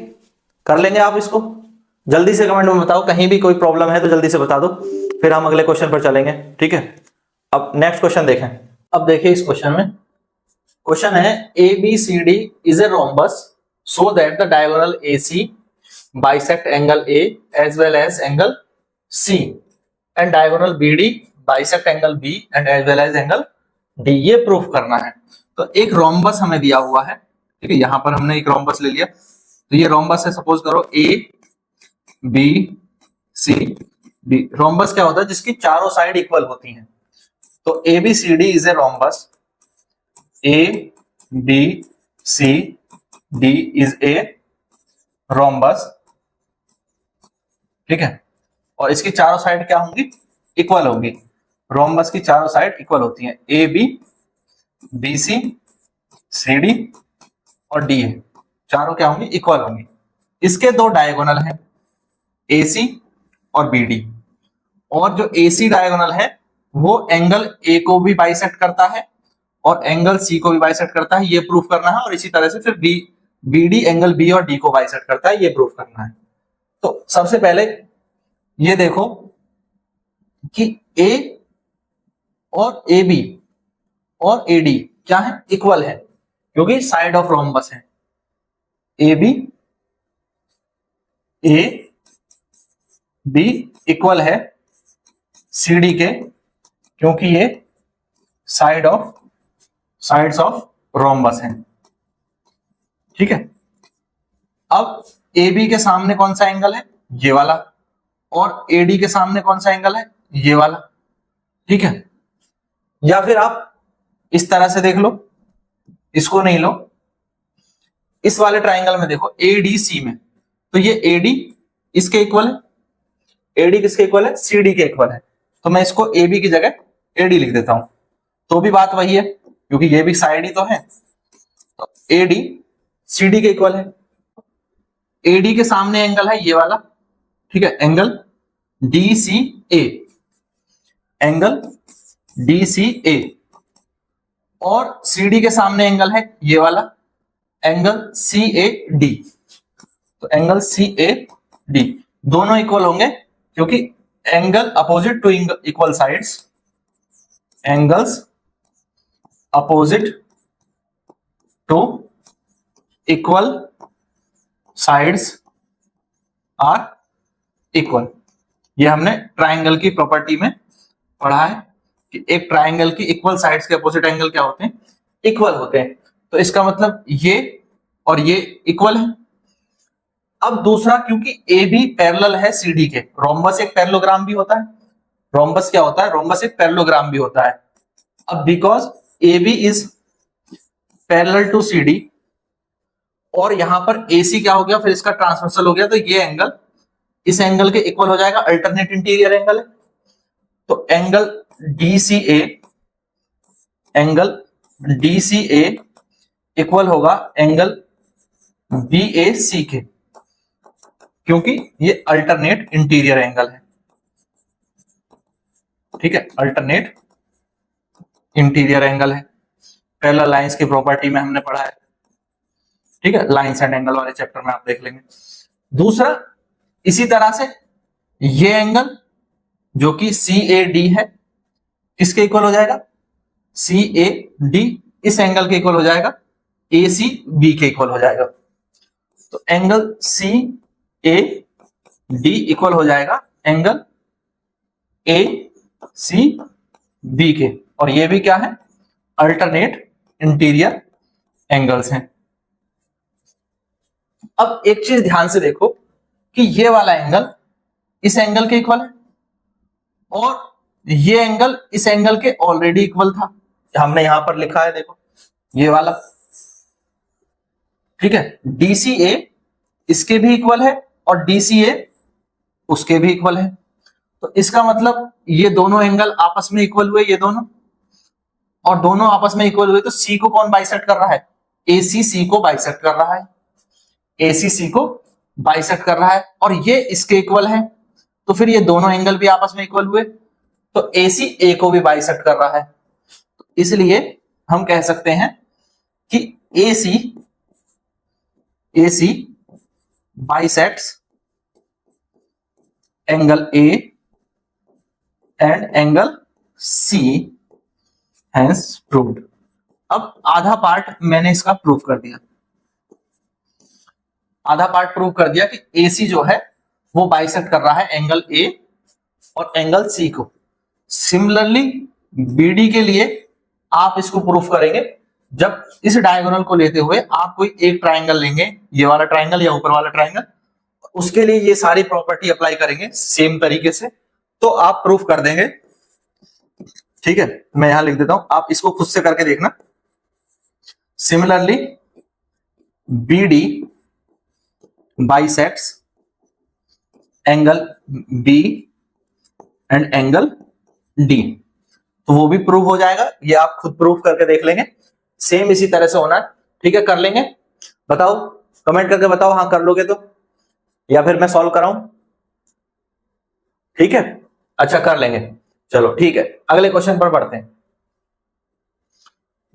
कर लेंगे आप इसको, जल्दी से कमेंट में बताओ, कहीं भी कोई प्रॉब्लम है तो जल्दी से बता दो, फिर हम अगले क्वेश्चन पर चलेंगे, ठीक है। अब नेक्स्ट क्वेश्चन देखें। अब देखिए इस क्वेश्चन में, क्वेश्चन है ABCD is a rhombus so that the diagonal AC bisect angle A as well as angle C, and diagonal BD bisect angle B and as well as angle D। ये proof करना है। तो एक rhombus हमें दिया हुआ है, ठीक है, यहां पर हमने एक रोम्बस ले लिया। तो ये रोम्बस है, सपोज करो ABCD। रोम्बस क्या होता है, जिसकी चारों साइड इक्वल होती हैं। तो ABCD is a rhombus, ABCD is a rhombus, ठीक है। और इसकी चारों साइड क्या होंगी, इक्वल होंगी। रोम्बस की चारों साइड इक्वल होती हैं, AB BC CD और DA, चारों क्या होंगी, इक्वल होंगी। इसके दो डायगोनल हैं, AC और BD, और जो AC डायगोनल है वो एंगल A को भी बाइसेक्ट करता है, और एंगल सी को भी बाइसेक्ट करता है, ये प्रूफ करना है। और इसी तरह से फिर बीडी एंगल बी और डी को बाइसेक्ट करता है, ये प्रूफ करना है। तो सबसे पहले ये देखो कि ए और ए बी और ए डी क्या है, इक्वल है, क्योंकि साइड ऑफ रोम्बस है। A B A B equal है सी डी के, क्योंकि ये साइड्स ऑफ रोम्बस है। ठीक है, अब ए बी के सामने कौन सा एंगल है, ये वाला, और ए डी के सामने कौन सा एंगल है, ये वाला। ठीक है, या फिर आप इस तरह से देख लो, इसको नहीं लो, इस वाले ट्राइंगल में देखो एडीसी में, तो ये एडी इसके इक्वल है, एडी किसके इक्वल है, सीडी के इक्वल है। तो मैं इसको ए बी की जगह एडी लिख देता हूं, तो भी बात वही है, क्योंकि ये भी साइड ही तो है। तो एडी सीडी के इक्वल है। एडी के सामने एंगल है ये वाला, ठीक है, एंगल डीसीए, एंगल डीसीए, और सीडी के सामने एंगल है ये वाला, एंगल सीएडी। तो एंगल सीएडी दोनों इक्वल होंगे, क्योंकि angle opposite to equal sides, angles opposite to equal sides are equal. ये हमने ट्राइंगल की प्रॉपर्टी में पढ़ा है कि एक ट्राइंगल की इक्वल साइड्स के अपोजिट एंगल क्या होते हैं, इक्वल होते हैं। तो इसका मतलब ये और ये इक्वल है। अब दूसरा, क्योंकि ए बी पैरेलल है सीडी के, रोम्बस एक पैरेललोग्राम भी होता है। रोम्बस क्या होता है, रोम्बस एक पैरेललोग्राम भी होता है। अब because A B is parallel to CD, और यहां पर एसी क्या हो गया, फिर इसका ट्रांसवर्सल हो गया, तो ये एंगल इस एंगल के इक्वल हो जाएगा, अल्टरनेट इंटीरियर एंगल है। तो angle DCA, angle DCA equal होगा एंगल बीएसी के, क्योंकि ये अल्टरनेट इंटीरियर एंगल है। ठीक है, अल्टरनेट इंटीरियर एंगल है, पैरेलल लाइंस की प्रॉपर्टी में हमने पढ़ा है। ठीक है, लाइंस एंड एंगल वाले चैप्टर में आप देख लेंगे। दूसरा, इसी तरह से ये एंगल जो कि CAD है, किसके इक्वल हो जाएगा, CAD इस एंगल के इक्वल हो जाएगा, ACB के इक्वल हो जाएगा। तो एंगल CAD इक्वल हो जाएगा एंगल ACB के, और ये भी क्या है, अल्टरनेट इंटीरियर एंगल्स हैं। अब एक चीज ध्यान से देखो कि ये वाला एंगल इस एंगल के इक्वल है, और ये एंगल इस एंगल के ऑलरेडी इक्वल था, हमने यहां पर लिखा है, देखो ये वाला। ठीक है, DCA इसके भी इक्वल है और DCA उसके भी इक्वल है। तो इसका मतलब ये दोनों एंगल आपस में इक्वल हुए, ये दोनों, और दोनों आपस में इक्वल हुए, तो C को कौन बाइसेक्ट कर रहा है, ACC को बाइसेक्ट कर रहा है, ACC को बाइसेक्ट कर रहा है, और ये इसके इक्वल है, तो फिर ये दोनों एंगल भी आपस में इक्वल हुए, तो AC A को भी बाइसेक्ट कर रहा है। तो इसलिए हम कह सकते हैं कि AC bisects angle A and angle C, hence proved. अब आधा पार्ट मैंने इसका प्रूव कर दिया, आधा पार्ट प्रूव कर दिया कि AC जो है वो बाइसेक्ट कर रहा है एंगल A और एंगल C को। सिमिलरली BD के लिए आप इसको प्रूफ करेंगे जब इस डायगोनल को लेते हुए आप कोई एक ट्राइंगल लेंगे, ये वाला ट्राइंगल या ऊपर वाला ट्राइंगल, उसके लिए ये सारी प्रॉपर्टी अप्लाई करेंगे सेम तरीके से, तो आप प्रूफ कर देंगे। ठीक है, मैं यहां लिख देता हूं, आप इसको खुद से करके देखना। Similarly BD bisects angle B and angle D, तो वो भी प्रूव हो जाएगा, ये आप खुद प्रूफ करके देख लेंगे। सेम इसी तरह से होना है। ठीक है, कर लेंगे, बताओ, कमेंट करके बताओ, हाँ कर लोगे तो, या फिर मैं सॉल्व कराऊं। ठीक है, अच्छा कर लेंगे, चलो ठीक है, अगले क्वेश्चन पर बढ़ते हैं।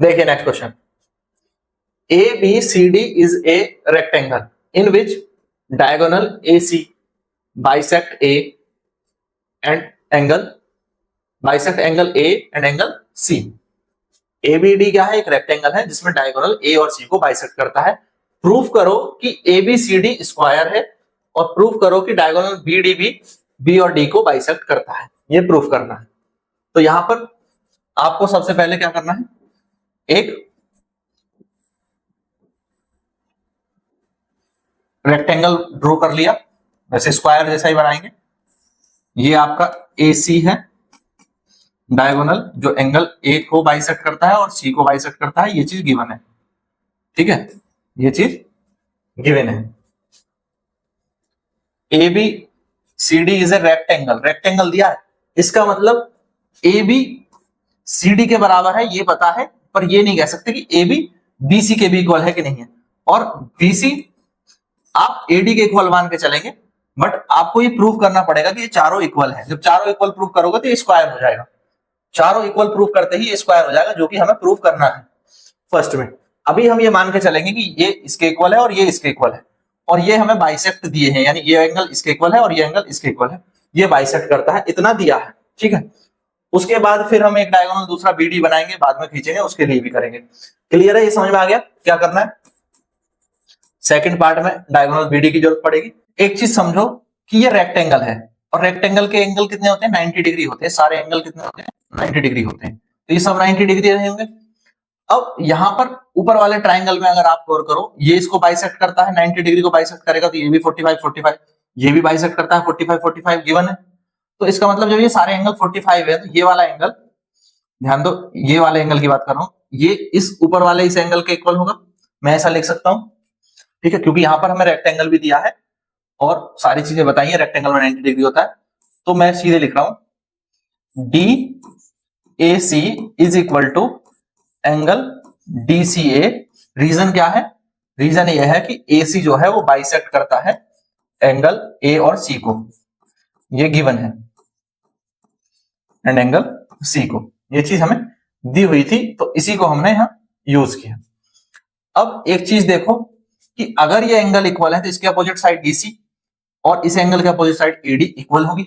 देखिए next question, ABCD is a rectangle in which diagonal AC bisect A and bisect angle A and angle C। ABD क्या है, एक रेक्टेंगल है जिसमें डायगोनल A और C को बाइसेक्ट करता है। प्रूफ करो कि ABCD स्क्वायर है और प्रूफ करो कि डायगोनल BD भी B और D को बाइसेक्ट करता है। ये प्रूफ करना है। तो यहां पर आपको सबसे पहले क्या करना है, एक रेक्टेंगल ड्रॉ कर लिया, वैसे स्क्वायर जैसा ही बनाएंगे। ये आपका AC है, डायगोनल जो एंगल A को बाइसेक्ट करता है और C को बाइसेक्ट करता है, ये चीज गिवन है। ठीक है, ये चीज गिवन है। ABCD is a rectangle, rectangle दिया है, इसका मतलब ABCD के बराबर है ये पता है, पर ये नहीं कह सकते कि AB BC के भी इक्वल है कि नहीं है, और BC आप AD के इक्वल मान के चलेंगे, बट आपको ये प्रूव करना पड़ेगा कि ये चारों इक्वल है। जब चारों इक्वल प्रूव करोगे तो ये स्क्वायर हो जाएगा। चारों इक्वल प्रूव करते ही ये स्क्वायर हो जाएगा, जो कि हमें प्रूव करना है फर्स्ट में। अभी हम ये मान के चलेंगे कि ये इसके इक्वल है और ये इसके इक्वल है, और ये हमें बाइसेक्ट दिए हैं, यानी ये एंगल इसके इक्वल है और ये एंगल इसके इक्वल है, ये बाइसेक्ट करता है, इतना दिया है। ठीक है, उसके बाद फिर हम एक डायगोनल दूसरा BD बनाएंगे, बाद में खींचेंगे, उसके लिए भी करेंगे। क्लियर है, ये समझ में आ गया क्या करना है। सेकंड पार्ट में डायगोनल BD की जरूरत पड़ेगी। एक चीज समझो कि ये रेक्टेंगल है, और रेक्टेंगल के एंगल कितने होते हैं, 90 डिग्री होते हैं। सारे एंगल कितने होते हैं, 90 डिग्री होते हैं, तो ये सब 90 डिग्री रहेंगे। अब यहां पर ऊपर वाले ट्राइंगल में अगर आप गौर करो, ये इसको बाइसेक्ट करता है, 90 डिग्री को बाइसेक्ट करेगा, तो ये भी 45 ये भी बाइसेक्ट करता है, 45 गिवन है। तो इसका मतलब जब ये सारे एंगल 45 है, तो ये वाला एंगल, ध्यान दो, ये वाले एंगल की बात कर रहा हूं, ये इस ऊपर वाले इस एंगल के इक्वल होगा। मैं ऐसा लिख सकता हूं, ठीक है, क्योंकि यहां पर हमें रेक्टेंगल भी दिया है और सारी चीजें बताइए, रेक्टेंगल में 90 डिग्री होता है। तो मैं सीधे लिख रहा हूं DAC is equal to angle DCA। Reason क्या है, रीजन यह है कि AC जो है वो बाइसेक्ट करता है एंगल A और C को, ये गिवन है, एंड एंगल C को, ये चीज हमें दी हुई थी, तो इसी को हमने यहां यूज किया। अब एक चीज देखो कि अगर ये एंगल इक्वल है तो इसके अपोजिट साइड DC और इस एंगल के अपोजिट साइड AD इक्वल होगी।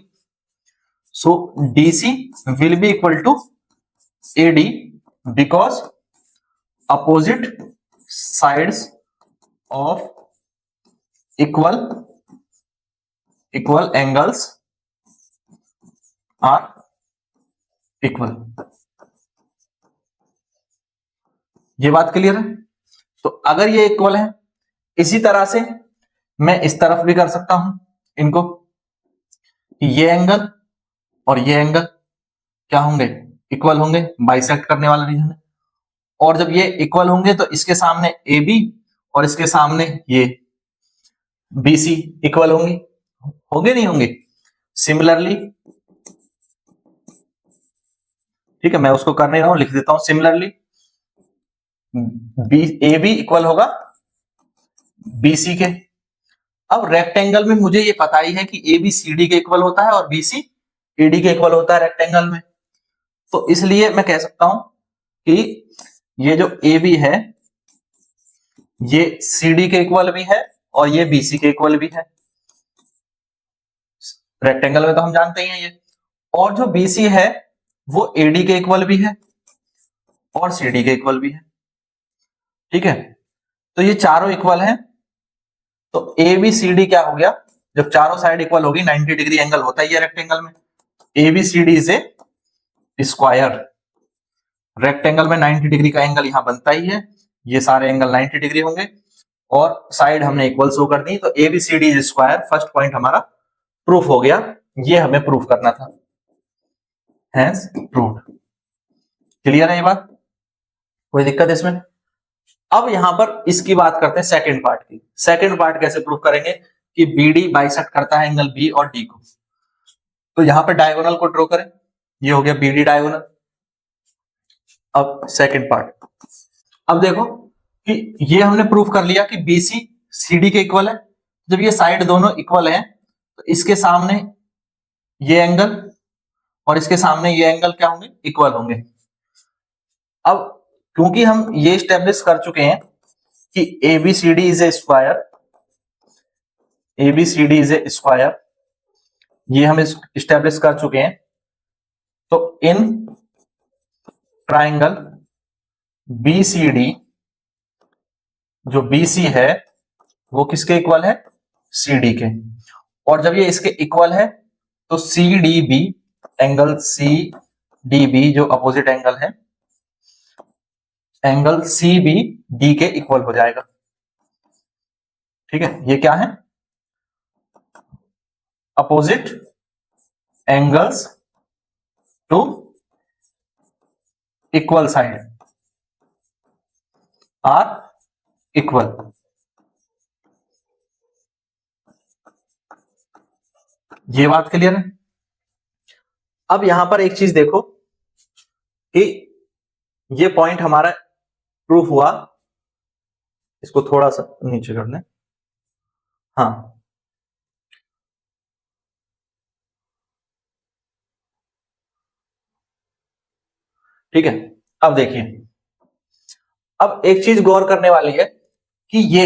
So DC will be equal to AD because opposite sides of equal angles are equal। ये बात क्लियर है। तो अगर ये इक्वल है, इसी तरह से मैं इस तरफ भी कर सकता हूं इनको, ये एंगल और ये एंगल क्या होंगे, इक्वल होंगे, बाइसेक्ट करने वाला रीजन है। और जब ये इक्वल होंगे तो इसके सामने AB और इसके सामने ये BC इक्वल होंगे, होंगे नहीं होंगे। सिमिलरली, ठीक है, मैं उसको कर नहीं रहा हूं, लिख देता हूं, सिमिलरली AB इक्वल होगा BC के। अब रेक्टेंगल में मुझे ये पता ही है कि AB CD के इक्वल होता है और BC AD के इक्वल होता है रेक्टेंगल में, तो इसलिए मैं कह सकता हूं कि ये जो AB है ये CD के इक्वल भी है और ये BC के इक्वल भी है। रेक्टेंगल में तो हम जानते ही हैं ये, और जो BC है वो AD के इक्वल भी है और CD के इक्वल भी है। ठीक है, तो ये चारों इक्वल हैं, तो ABCD क्या हो गया, जब चारों साइड इक्वल होगी, 90 डिग्री एंगल होता है ये रेक्टेंगल में, ABCD is a square. Rectangle में 90 डिग्री का एंगल यहां बनता ही है, ये सारे एंगल 90 डिग्री होंगे और साइड हमने इक्वल शो कर दी, तो ABCD is square. First point हमारा प्रूफ हो गया, ये हमें प्रूफ करना था, हैंस प्रूव्ड। क्लियर है ये बात, कोई दिक्कत है इसमें। अब यहां पर इसकी बात करते हैं सेकंड पार्ट की। सेकंड पार्ट कैसे प्रूफ करेंगे कि BD बाइसेक्ट करता है एंगल B और D को। तो यहां पर डायगोनल को ड्रॉ करें, ये हो गया BD डायगोनल। अब सेकंड पार्ट, अब देखो कि ये हमने प्रूफ कर लिया कि BC CD के इक्वल है। जब ये साइड दोनों इक्वल हैं तो इसके सामने ये एंगल और इसके सामने ये एंगल क्या होंगे, इक्वल होंगे। अब क्योंकि हम ये स्टेब्लिश कर चुके हैं कि ABCD is a square, ABCD is a square, ये हम स्टेब्लिश कर चुके हैं, तो इन ट्राइंगल BCD जो BC है वो किसके इक्वल है, CD के, और जब ये इसके इक्वल है तो CDB, एंगल CDB जो अपोजिट एंगल है, एंगल CBD के इक्वल हो जाएगा। ठीक है, ये क्या है, opposite angles to equal side are equal. ये बात क्लियर है। अब यहां पर एक चीज देखो कि ये पॉइंट हमारा प्रूफ हुआ, इसको थोड़ा सा नीचे कर लें, हाँ ठीक है। अब देखिए, अब एक चीज गौर करने वाली है कि ये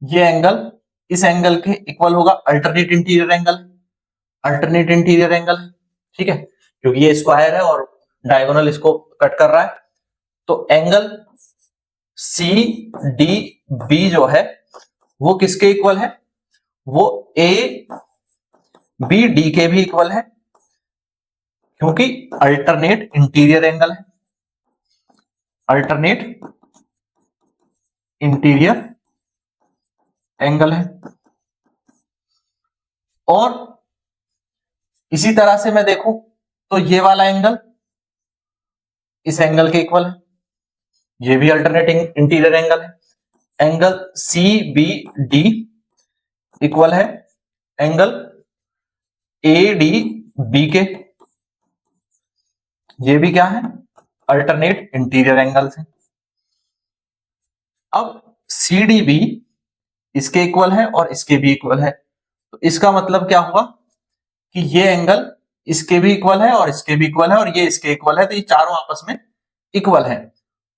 एंगल इस एंगल के इक्वल होगा, alternate interior angle, alternate interior angle है, ठीक है, क्योंकि ये स्क्वायर है और डायगोनल इसको कट कर रहा है। तो एंगल CDB जो है वो किसके इक्वल है, वो ABD के भी इक्वल है, क्योंकि अल्टरनेट इंटीरियर एंगल है, अल्टरनेट इंटीरियर एंगल है। और इसी तरह से मैं देखूं तो ये वाला एंगल इस एंगल के इक्वल है, ये भी अल्टरनेटिंग इंटीरियर एंगल है। एंगल CBD इक्वल है एंगल ADB के, ये भी क्या है, अल्टरनेट इंटीरियर एंगल है। अब CDB इसके इक्वल है और इसके भी इक्वल है, तो इसका मतलब क्या हुआ कि ये एंगल इसके भी इक्वल है और इसके भी इक्वल है और ये इसके इक्वल है, तो ये चारों आपस में इक्वल है।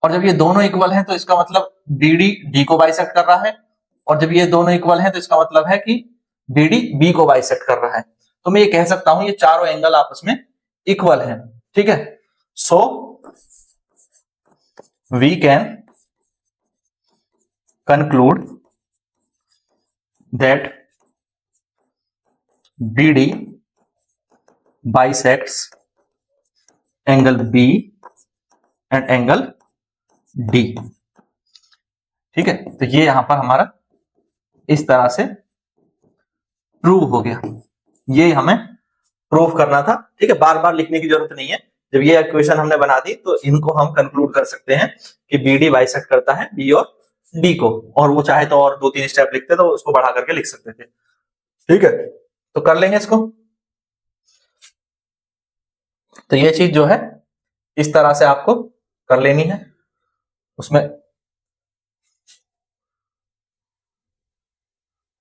और जब ये दोनों इक्वल हैं तो इसका मतलब BD D को बाइसेक्ट कर रहा है, और जब ये दोनों इक्वल हैं तो इसका मतलब है कि BD B को बाइसेक्ट कर रहा है। तो मैं ये कह सकता हूं ये चारों एंगल आपस में इक्वल हैं, ठीक है। सो we can conclude that BD bisects angle B and angle D, ठीक है। तो ये यहां पर हमारा इस तरह से प्रूव हो गया, ये हमें प्रूव करना था, ठीक है। बार बार लिखने की जरूरत नहीं है, जब ये इक्वेशन हमने बना दी तो इनको हम कंक्लूड कर सकते हैं कि BD बाइसेक्ट करता है B और D को, और वो चाहे तो और 2-3 स्टेप लिखते तो उसको बढ़ा करके लिख सकते थे, ठीक है। तो कर लेंगे इसको। तो ये चीज जो है इस तरह से आपको कर लेनी है, उसमें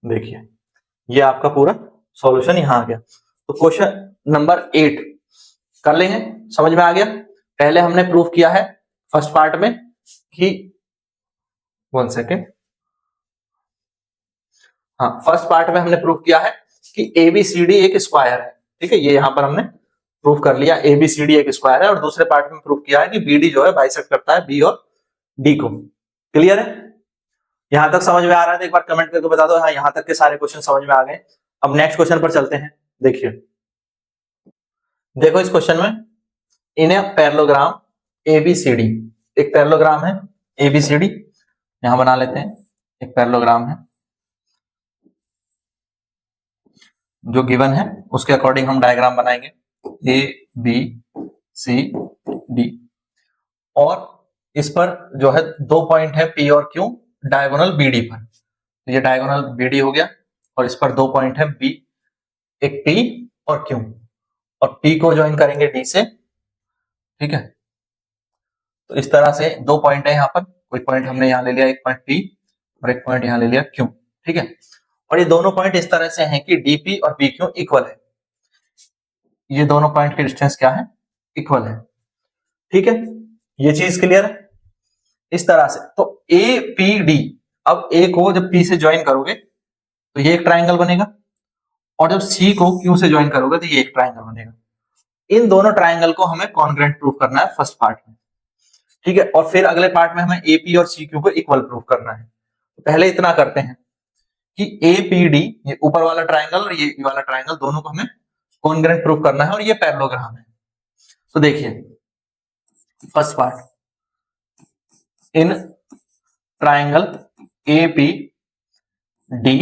देखिए ये आपका पूरा सॉल्यूशन यहां आ गया। तो क्वेश्चन नंबर 8 कर लेंगे, समझ में आ गया। पहले हमने प्रूफ किया है फर्स्ट पार्ट में कि 1 सेकेंड, हाँ फर्स्ट पार्ट में हमने प्रूफ किया है कि ABCD एक स्क्वायर है, ठीक है, ये यहां पर हमने प्रूफ कर लिया ABCD एक स्क्वायर है। और दूसरे पार्ट में प्रूफ किया है कि BD जो है बाइसेक्ट करता है B और D को। क्लियर है, यहां तक समझ में आ रहा है तो एक बार कमेंट करके बता दो हाँ यहां तक के सारे क्वेश्चन समझ में आ गए। अब नेक्स्ट क्वेश्चन पर चलते हैं। देखिए देखो इस क्वेश्चन में इन ए पैरेललोग्राम ABCD, एक पैरेललोग्राम है ABCD, यहां बना लेते हैं, एक पैरेललोग्राम है जो गिवन है उसके अकॉर्डिंग हम डायग्राम बनाएंगे ABCD, और इस पर जो है 2 पॉइंट है P और Q डायगोनल BD पर, तो ये डायगोनल BD हो गया, और इस पर 2 पॉइंट है B, एक P और Q, और P को ज्वाइन करेंगे D से, ठीक है। तो इस तरह से 2 पॉइंट है यहाँ पर, कोई पॉइंट हमने यहाँ ले लिया एक पॉइंट P और एक पॉइंट यहाँ ले लिया Q, ठीक है। और ये दोनों पॉइंट इस तरह से हैं कि DP और PQ इक्वल है, ये दोनों पॉइंट के डिस्टेंस क्या है, इक्वल है, ठीक है। ये चीज क्लियर है। इस तरह से। तो ए पी डी, अब ए को जब पी से ज्वाइन करोगे तो ये एक ट्राइंगल बनेगा, और जब सी को क्यू से ज्वाइन करोगे तो ये एक ट्राइंगल बनेगा। इन दोनों ट्राइंगल को हमें कॉन्ग्रुएंट प्रूफ करना है फर्स्ट पार्ट में, ठीक है। और फिर अगले पार्ट में हमें एपी और सी क्यू को इक्वल प्रूफ करना है। तो पहले इतना करते हैं कि ए पी डी, ये ऊपर वाला ट्राइंगल और ये वाला ट्राइंगल, दोनों को हमें कॉन्ग्रुएंट प्रूफ करना है, और ये पैरेललोग्राम है। तो देखिए first part, in triangle A P D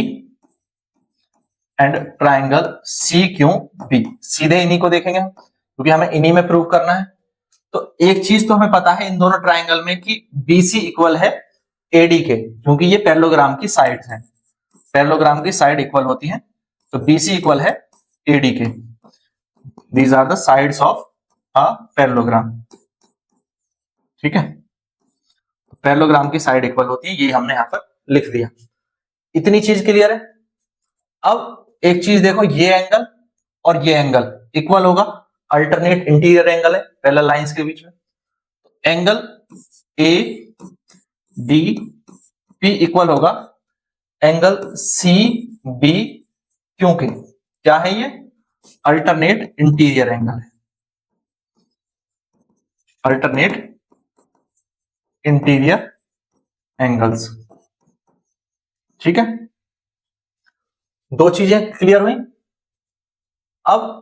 and triangle C Q B, सीधे इन्हीं को देखेंगे क्योंकि हमें इन्हीं में प्रूव करना है। तो एक चीज तो हमें पता है इन दोनों ट्राइंगल में कि बीसी इक्वल है एडी के, क्योंकि ये पैरेललोग्राम की साइड्स हैं, पैरेललोग्राम की साइड इक्वल होती हैं, तो बीसी इक्वल है एडी के। These are the sides of a parallelogram, ठीक है। पैरेललोग्राम की साइड इक्वल होती है, ये हमने यहां पर लिख दिया। इतनी चीज क्लियर है। अब एक चीज देखो, ये एंगल और ये एंगल इक्वल होगा, अल्टरनेट इंटीरियर एंगल है पैरेलल लाइंस के बीच में। Angle A D P equal होगा एंगल सी बी, क्योंकि क्या है ये अल्टरनेट इंटीरियर एंगल है, अल्टरनेट इंटीरियर एंगल्स, ठीक है। दो चीजें क्लियर हुई। अब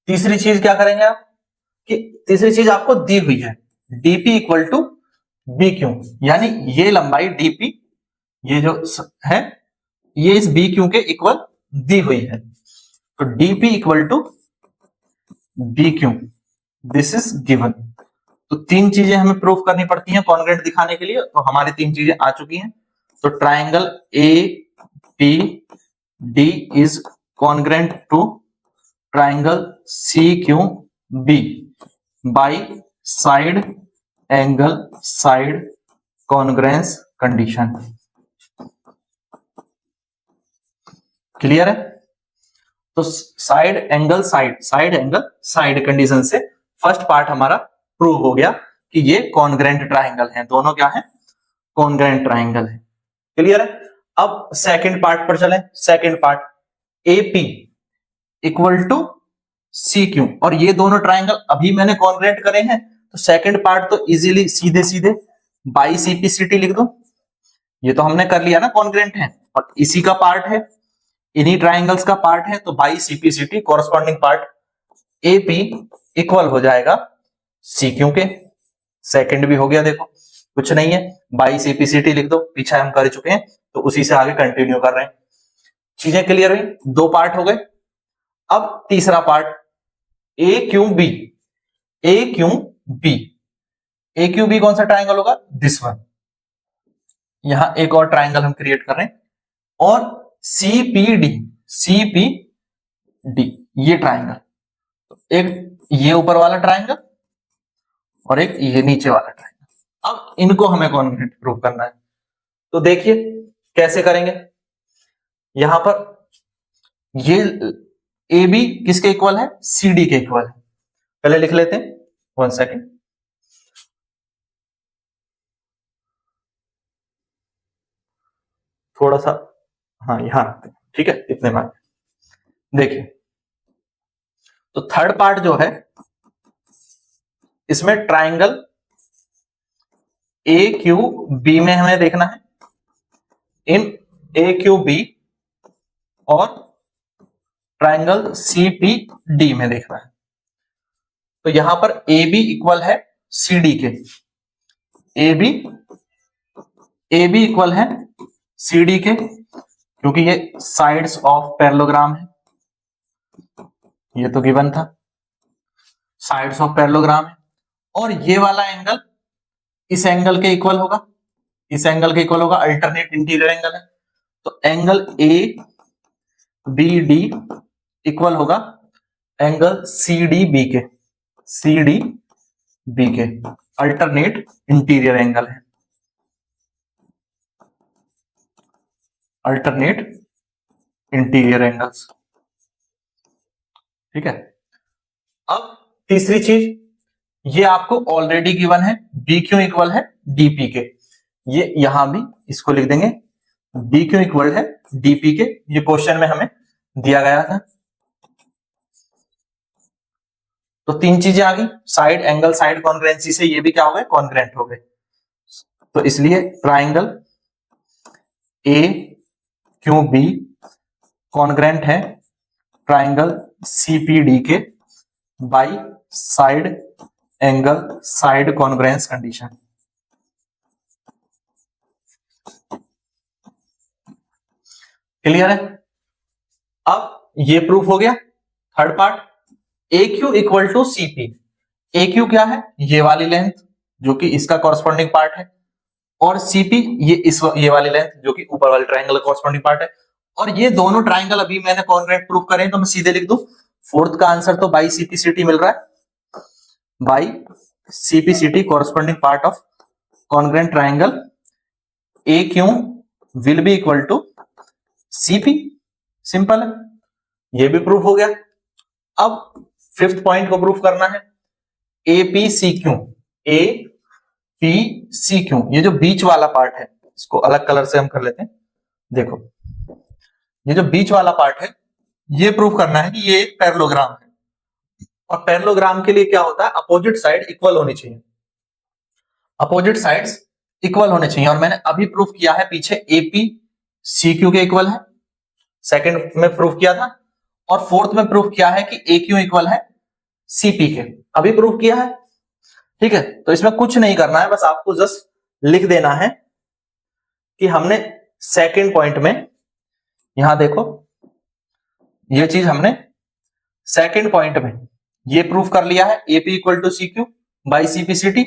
तीसरी चीज क्या करेंगे आप, कि तीसरी चीज आपको दी हुई है DP equal to B Q, यानी ये लंबाई डीपी, ये जो है ये इस बी क्यू के इक्वल दी हुई है। तो DP equal to B Q, this is given. तो तीन चीजें हमें प्रूफ करनी पड़ती हैं कॉन्ग्रुएंट दिखाने के लिए, तो हमारी तीन चीजें आ चुकी हैं। तो triangle A P D is congruent to triangle C Q B by side angle side congruence condition. Clear है। तो साइड एंगल साइड कंडीशन से फर्स्ट पार्ट हमारा प्रूव हो गया कि ये कॉन्ग्रुएंट ट्राइंगल हैं, दोनों क्या है कॉन्ग्रुएंट ट्राइंगल है। क्लियर है। अब सेकंड पार्ट पर चलें। Second part, AP equal to C Q, और ये दोनों ट्राइंगल अभी मैंने कॉन्ग्रुएंट करे हैं, तो सेकंड पार्ट तो इजीली सीधे सीधे बाई सीपीसीटी लिख दो, ये तो हमने कर लिया ना कॉन्ग्रुएंट है, और इसी का पार्ट है, इन्हीं ट्राइंगल्स का पार्ट है, तो by CPCT corresponding part AP equal हो जाएगा सी क्यू के। सेकंड भी हो गया, देखो कुछ नहीं है, बाई सीपीसीटी लिख दो, पीछे हम कर चुके हैं तो उसी से आगे कंटिन्यू कर रहे हैं। चीजें क्लियर हुई, दो पार्ट हो गए। अब तीसरा part, A Q B, A Q B, A Q B कौन सा ट्राइंगल होगा, दिस वन। यहां एक और ट्राइंगल हम क्रिएट कर रहे हैं, और सीपीडी, सीपीडी ये ट्राइंगल, तो एक ये ऊपर वाला ट्राइंगल और एक ये नीचे वाला ट्राइंगल। अब इनको हमें कॉन्ग्रुएंट प्रूव करना है, तो देखिए कैसे करेंगे। यहां पर ये ए बी किसके इक्वल है, सी डी के इक्वल है। पहले लिख लेते हैं, 1 सेकेंड। थोड़ा सा हाँ यहां रखते हैं, ठीक है, इतने में। देखिए तो थर्ड पार्ट जो है इसमें ट्राइंगल ए क्यू बी में हमें देखना है, इन ए क्यू बी और ट्राइंगल सी पी डी में देखना है। तो यहां पर ए बी इक्वल है सी डी के, ए बी इक्वल है सी डी के, क्योंकि ये साइड्स ऑफ पैरेललोग्राम है, ये तो गिवन था, साइड्स ऑफ पैरेललोग्राम है। और ये वाला एंगल इस एंगल के इक्वल होगा, इस एंगल के इक्वल होगा, अल्टरनेट इंटीरियर एंगल है। तो angle A B D equal होगा एंगल सी डी बी के, सी डी बी के, अल्टरनेट इंटीरियर एंगल है, अल्टरनेट इंटीरियर एंगल्स, ठीक है। अब तीसरी चीज, ये आपको ऑलरेडी गिवन है, बी क्यू इक्वल है डीपी के, ये यहां भी इसको लिख देंगे बी क्यू इक्वल है डीपी के, ये क्वेश्चन में हमें दिया गया था। तो तीन चीजें आ गई, साइड एंगल साइड कॉन्ग्रुएंसी से ये भी क्या हो गए, कॉन्ग्रुएंट हो गए। तो इसलिए triangle A Q B congruent है ट्राइंगल सीपीडी के by side angle side congruence condition. Clear है? अब ये प्रूफ हो गया। Third part, A Q equal to CP. A Q क्या है, ये वाली लेंथ जो कि इसका कॉरस्पॉन्डिंग पार्ट है, और सीपी ये वाली लेंथ जो कि ऊपर वाले ट्राइंगल का कॉरस्पॉन्डिंग पार्ट है। और ये दोनों ट्राइंगल अभी मैंने कॉन्ग्रुएंट प्रूफ करें तो मैं सीधे लिख दूं, फोर्थ का आंसर तो बाई सीपीसीटी मिल रहा है, by CPCT corresponding part of congruent triangle A Q will be equal to CP. Simple है, ये भी प्रूफ हो गया। अब फिफ्थ पॉइंट को प्रूफ करना है, एपीसीक्यू। एपीसीक्यू ये जो बीच वाला पार्ट है, इसको अलग कलर से हम कर लेते हैं। देखो ये जो बीच वाला पार्ट है, ये प्रूफ करना है कि ये एक पैरेललोग्राम है, और पैरेललोग्राम के लिए क्या होता है, अपोजिट साइड इक्वल होनी चाहिए, अपोजिट साइड्स इक्वल होने चाहिए। और मैंने अभी प्रूफ किया है पीछे एपी सीक्यू के इक्वल है, सेकंड में प्रूफ किया था, और फोर्थ में प्रूफ किया है कि ए क्यू इक्वल है सीपी के, अभी प्रूफ किया है। ठीक है, तो इसमें कुछ नहीं करना है, बस आपको जस्ट लिख देना है कि हमने सेकंड पॉइंट में, यहां देखो ये चीज हमने सेकंड पॉइंट में ये प्रूफ कर लिया है, AP equal to C Q by CPCT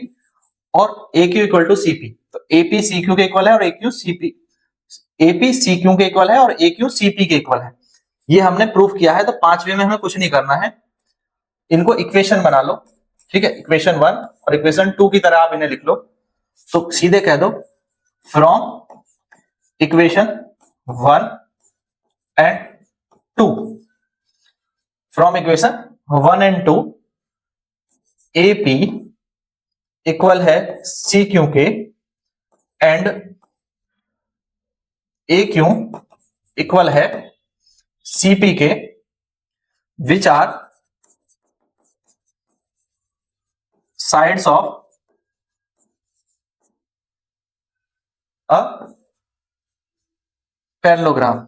और A Q equal to CP. तो एपी सी क्यू के इक्वल है और A Q CP, AP C Q के इक्वल है और ए क्यू सीपी के इक्वल है, ये हमने प्रूफ किया है। तो पांचवें में हमें कुछ नहीं करना है, इनको इक्वेशन बना लो। ठीक है, इक्वेशन 1 और इक्वेशन 2 की तरह आप इन्हें लिख लो। तो सीधे कह दो from equation 1 and 2, from equation 1 and 2 AP equal है सी क्यू के एंड ए क्यू इक्वल है सीपी के, which are sides of a parallelogram,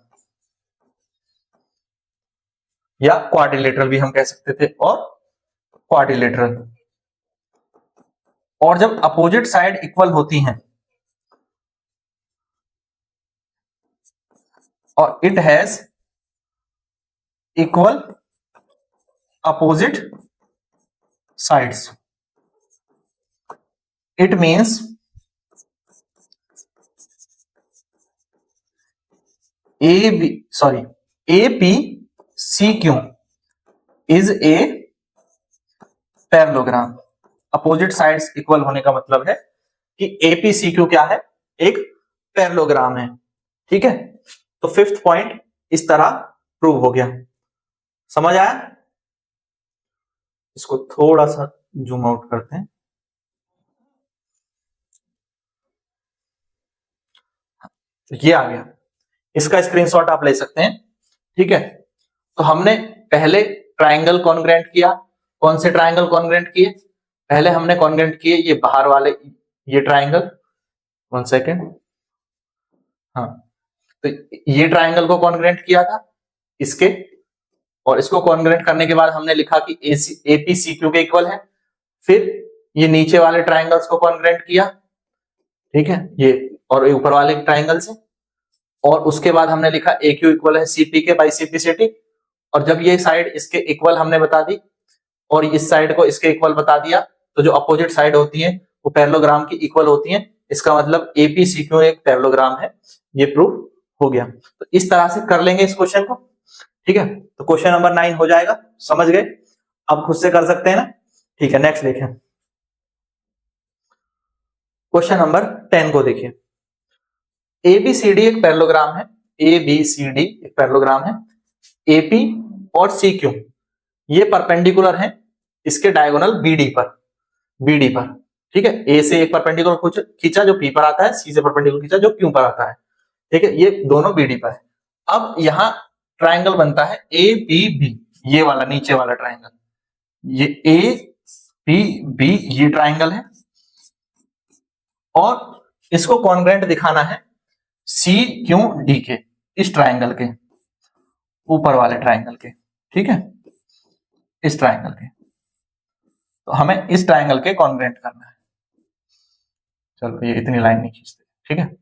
या क्वाड्रिलेटरल भी हम कह सकते थे, और क्वाड्रिलेटरल। और जब अपोजिट साइड इक्वल होती हैं और it has equal opposite sides, it means AP C Q is a parallelogram. Opposite sides equal होने का मतलब है कि एपी सी क्यू क्या है, एक पैरेललोग्राम है। ठीक है, तो फिफ्थ पॉइंट इस तरह प्रूव हो गया। समझ आया? इसको थोड़ा सा जूम आउट करते हैं। ये आ गया, इसका स्क्रीनशॉट आप ले सकते हैं। ठीक है, तो हमने पहले ट्राइंगल कॉन्ग्रुएंट किया। कौन से ट्राइंगल कॉन्ग्रुएंट किए? पहले हमने कॉन्ग्रुएंट किए ये बाहर वाले, ये ट्राइंगल, 1 सेकेंड, हाँ, तो ये ट्राइंगल को कॉन्ग्रुएंट किया था इसके, और इसको कॉन्ग्रुएंट करने के बाद हमने लिखा कि एपी सी क्यू के इक्वल है। फिर ये नीचे वाले ट्राइंगल्स को कॉन्ग्रुएंट किया, ठीक है, ये और ऊपर वाले ट्राइंगल से, और उसके बाद हमने लिखा ए क्यू इक्वल है सीपी के बाई सीपीसीटी। और जब ये साइड इसके इक्वल हमने बता दी और इस साइड को इसके इक्वल बता दिया, तो जो अपोजिट साइड होती है वो पैरेललोग्राम की इक्वल होती है। इसका मतलब एपी सी क्यू एक पैरेललोग्राम है, ये प्रूफ हो गया। तो इस तरह से कर लेंगे इस क्वेश्चन को। ठीक है, तो क्वेश्चन नंबर 9 हो जाएगा। समझ गए? अब खुद से कर सकते हैं ना। ठीक है, नेक्स्ट देखें, क्वेश्चन नंबर 10 को देखिए। एबीसीडी एक पैरेललोग्राम है, एबीसीडी एक पैरेललोग्राम है, एपी और सी क्यू ये परपेंडिकुलर हैं इसके डायगोनल बीडी पर, ठीक है, ए से एक परपेंडिकुलर खींचा जो पी पर आता है, सी से परपेंडिकुलर खींचा जो क्यू पर आता है, ठीक है, ये दोनों बीडी पर है। अब यहां ट्राइंगल बनता है ए बी बी, ये वाला नीचे वाला ट्राइंगल, ये ए पी बी ये ट्राइंगल है, और इसको कॉन्ग्रेंट दिखाना है सी क्यू डी के, इस ट्राइंगल के ऊपर वाले ट्राइंगल के, ठीक है, इस ट्राइंगल के। तो हमें इस ट्राइंगल के कॉन्ग्रेंट करना है। चलो ये इतनी लाइन नहीं खींचते, ठीक है,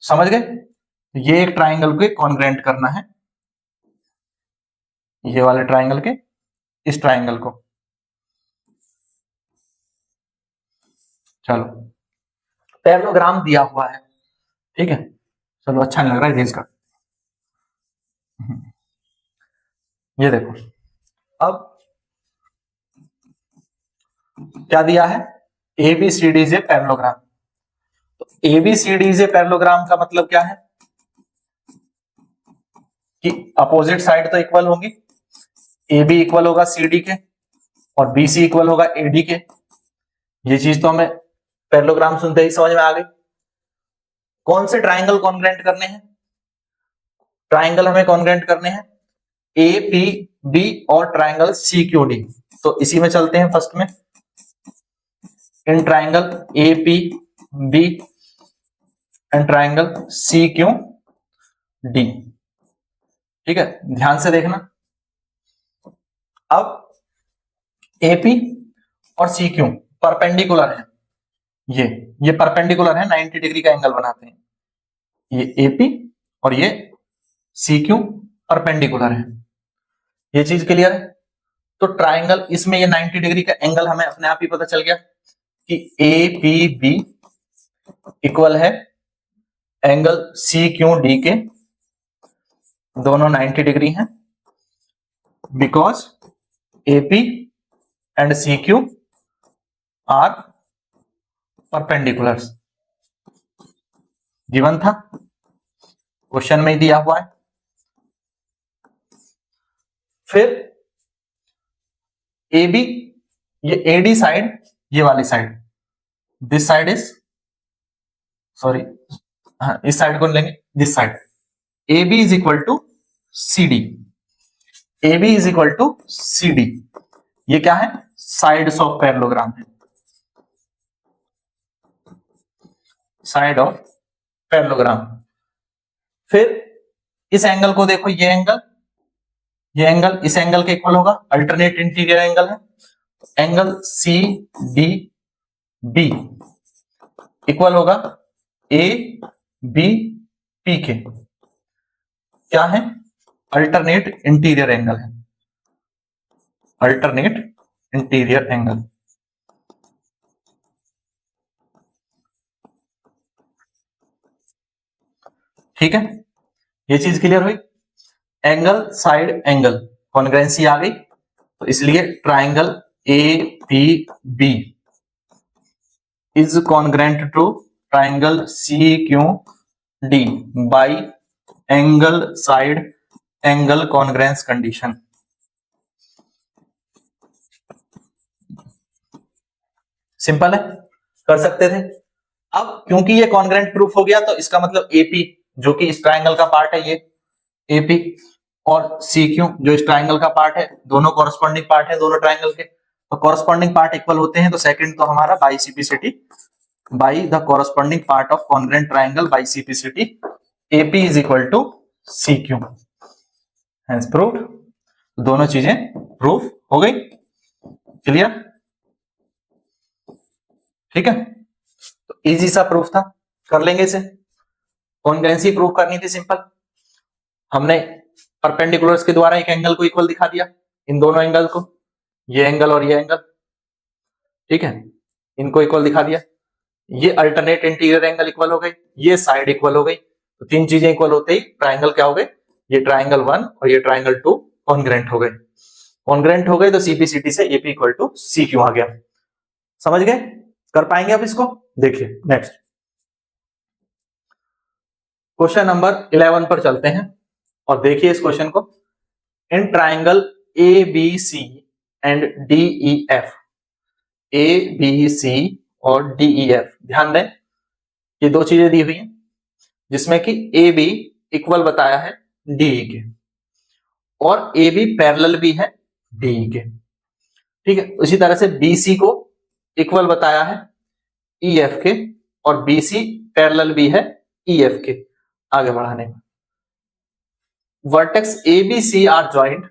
समझ गए। ये एक ट्राइंगल के कॉन्ग्रेंट करना है, ये वाले ट्राइंगल के इस ट्राइंगल को। चलो पैरेललोग्राम दिया हुआ है, ठीक है, चलो अच्छा नहीं लग रहा है इसका। ये देखो, अब क्या दिया है, ABCD इज ए पैरेललोग्राम। तो ABCD इज ए पैरेललोग्राम का मतलब क्या है कि अपोजिट साइड तो इक्वल होंगी, AB इक्वल होगा CD के और BC इक्वल होगा AD के। ये चीज तो हमें पैरेललोग्राम सुनते ही समझ में आ गई। कौन से ट्राइंगल कॉन्ग्रेंट करने हैं, ट्राइंगल हमें कॉन्ग्रेंट करने हैं APB और ट्राइंगल CQD। तो इसी में चलते हैं फर्स्ट में, in triangle APB and triangle CQD, ठीक है, ध्यान से देखना। अब AP और CQ परपेंडिकुलर है, ये परपेंडिकुलर है, 90 डिग्री का एंगल बनाते हैं, ये AP और ये CQ परपेंडिकुलर है, ये चीज क्लियर है। तो ट्राइंगल इसमें ये 90 डिग्री का एंगल हमें अपने आप ही पता चल गया कि APB इक्वल है एंगल CQD के, दोनों 90 डिग्री हैं, because AP and CQ are perpendiculars. Given था, क्वेश्चन में ही दिया हुआ है। फिर AB, ये AD साइड, ये वाली side, this side is, sorry हाँ इस साइड को लेंगे, this side AB is equal to CD, AB is equal to CD, ये क्या है, साइड्स ऑफ पैरेललोग्राम है, साइड ऑफ पैरेललोग्राम। फिर इस एंगल को देखो, ये एंगल इस एंगल के इक्वल होगा, अल्टरनेट इंटीरियर एंगल है, एंगल CDB इक्वल होगा ABP के, क्या है, अल्टरनेट इंटीरियर एंगल है, अल्टरनेट इंटीरियर एंगल। ठीक है, ये चीज क्लियर हुई। एंगल साइड एंगल कॉन्ग्रेंसी आ गई, तो इसलिए triangle APB is congruent to triangle CQD by angle side angle congruence condition. Simple है, कर सकते थे। अब क्योंकि ये कॉन्ग्रेंट प्रूफ हो गया, तो इसका मतलब AP जो कि इस ट्राइंगल का पार्ट है, ये AP और CQ जो इस ट्राइंगल का पार्ट है, दोनों कॉरस्पॉन्डिंग पार्ट है दोनों ट्राइंगल के, तो कॉरस्पॉन्डिंग पार्ट इक्वल होते हैं। तो सेकंड तो हमारा by CPCT, by the corresponding part of congruent triangle by CPCT, AP is equal to CQ, hence proved. दोनों चीजें प्रूफ हो गई, क्लियर, ठीक है। तो इजी सा प्रूफ था, कर लेंगे इसे। कॉन्ग्रेंसी प्रूफ करनी थी, सिंपल, हमने परपेंडिकुलर्स के द्वारा एक एंगल को इक्वल दिखा दिया, इन दोनों एंगल को, ये एंगल और ये एंगल, ठीक है, इनको इक्वल दिखा दिया। ये अल्टरनेट इंटीरियर एंगल इक्वल हो गई, ये साइड इक्वल हो गई, तो तीन चीजें इक्वल होते ही ट्राइंगल क्या हो गए, ये ट्राइंगल 1 और ये ट्राइंगल 2 कॉन्ग्रेंट हो गए। कॉन्ग्रेंट हो गए तो CPCT से AP इक्वल टू CQ आ गया। समझ गए, कर पाएंगे आप इसको। देखिए नेक्स्ट क्वेश्चन नंबर 11 पर चलते हैं और देखिए इस क्वेश्चन को। इन triangle ABC and DEF, ABC और DEF। ध्यान दें ये दो चीजें दी हुई हैं जिसमें कि AB इक्वल बताया है DE के और AB पैरेलल भी है DE के। ठीक है, उसी तरह से BC को इक्वल बताया है EF के और BC पैरेलल भी है EF के। आगे बढ़ाने में vertex ABC are joint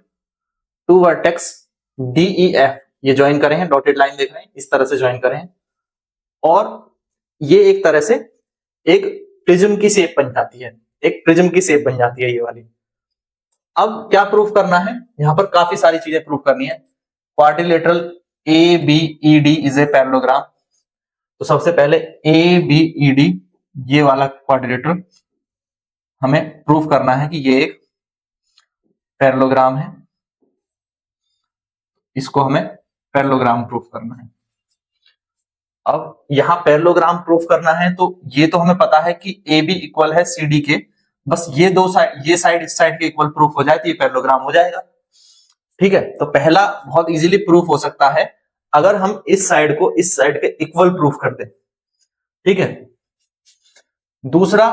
to vertex DEF, ये ज्वाइन करे हैं, डॉटेड लाइन देख रहे हैं, इस तरह से ज्वाइन करे हैं और ये एक तरह से एक प्रिज्म की शेप बन जाती है, एक प्रिज्म की शेप बन जाती है ये वाली। अब क्या प्रूफ करना है, यहां पर काफी सारी चीजें प्रूफ करनी है। Quadrilateral ABED is a parallelogram. तो सबसे पहले ABED ये वाला क्वाड्रिलेटरल हमें प्रूफ करना है कि ये एक पैरेललोग्राम है, इसको हमें पैरेललोग्राम प्रूफ करना है। अब यहां पैरेललोग्राम प्रूफ करना है तो ये तो हमें पता है कि AB इक्वल है CD के, बस ये दो साइड, ये साइड इस साइड के इक्वल प्रूफ हो जाए तो ये पैरेललोग्राम हो जाएगा। ठीक है, तो पहला बहुत इजीली प्रूफ हो सकता है अगर हम इस साइड को इस साइड के इक्वल प्रूफ कर दें। ठीक है, दूसरा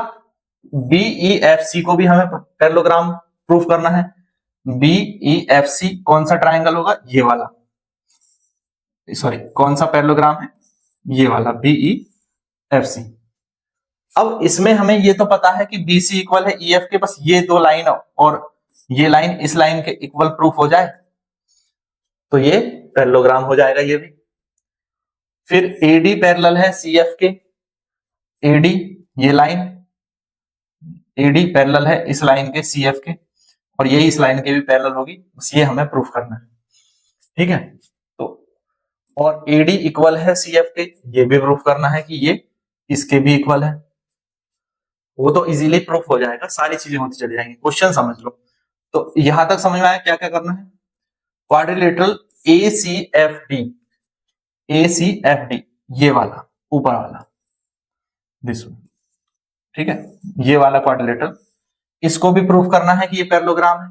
BEFC को भी हमें पैरेललोग्राम प्रूफ करना है। BEFC कौन सा ट्राइंगल होगा, ये वाला, सॉरी कौन सा पैरेललोग्राम है, ये वाला BEFC। अब इसमें हमें ये तो पता है कि BC इक्वल है EF के, बस ये दो लाइन और ये लाइन इस लाइन के इक्वल प्रूफ हो जाए तो ये पैरेललोग्राम हो जाएगा ये भी। फिर AD पैरेलल है CF के, AD ये लाइन, AD पैरेलल है इस लाइन के CF के और यही इस लाइन के भी पैरेलल होगी, बस ये हमें प्रूफ करना है। ठीक है, तो और AD इक्वल है CF के, ये भी प्रूफ करना है कि ये इसके भी इक्वल है, वो तो इजीली प्रूफ हो जाएगा, सारी चीजें होती चली जाएंगी। क्वेश्चन समझ लो। तो यहां तक समझ में आया क्या क्या करना है। क्वाड्रिलेटरल ACFD ये वाला ऊपर वाला दिस, ठीक है, ये वाला क्वाड्रिलेटरल, इसको भी प्रूफ करना है कि ये पैरेललोग्राम है।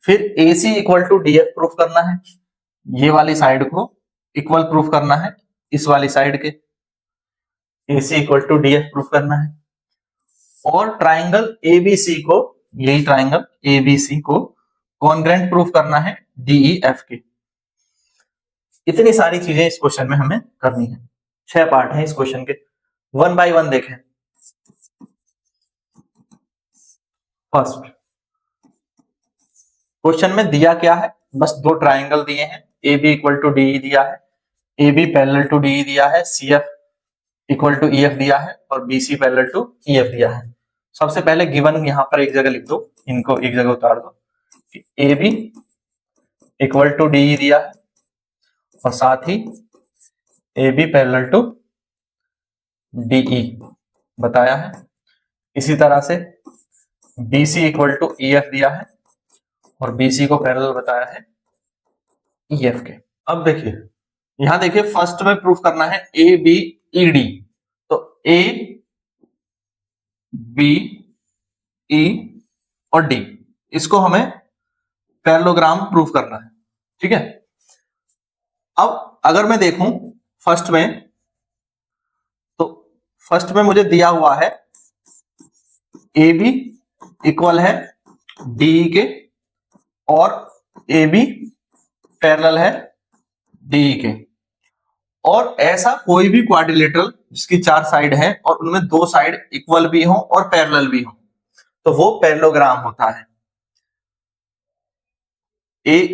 फिर AC equal to DF proof करना है, ये वाली साइड को इक्वल प्रूफ करना है इस वाली साइड के, AC equal to DF proof करना है। और ट्राइंगल ABC को, यही ट्राइंगल ABC को कॉन्ग्रेंट प्रूफ करना है DEF के। इतनी सारी चीजें इस क्वेश्चन में हमें करनी है। 6 पार्ट हैं इस क्वेश्चन के, 1 बाय 1 देखें। फर्स्ट क्वेश्चन में दिया क्या है, बस दो ट्राइंगल दिए हैं, AB इक्वल टू DE दिया है, AB पैरेलल टू DE दिया है, CF इक्वल टू EF दिया है और BC पैरेलल टू EF दिया है। सबसे पहले गिवन यहां पर एक जगह लिख दो, इनको एक जगह उतार दो। AB इक्वल टू DE दिया है और साथ ही AB पैरेलल टू DE बताया है। इसी तरह से BC इक्वल टू EF दिया है और BC को पैरेलल बताया है EF के। अब देखिए यहां देखिए फर्स्ट में प्रूफ करना है ABED, तो ABE और D इसको हमें पैरेललोग्राम प्रूफ करना है। ठीक है, अब अगर मैं देखूं फर्स्ट में, तो फर्स्ट में मुझे दिया हुआ है AB इक्वल है DE के और AB पैरेलल है DE के, और ऐसा कोई भी क्वाड्रिलेटरल जिसकी 4 साइड है और उनमें 2 साइड इक्वल भी हो और पैरेलल भी हो तो वो पैरेललोग्राम होता है।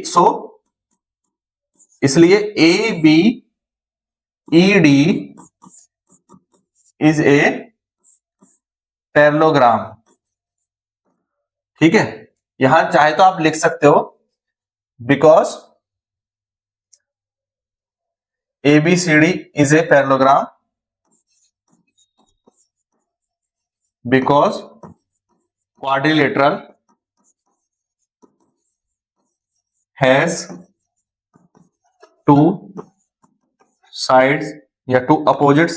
सो इसलिए ABED इज ए पैरेललोग्राम। ठीक है, यहां चाहे तो आप लिख सकते हो because ABCD is a parallelogram because quadrilateral has two sides या two opposite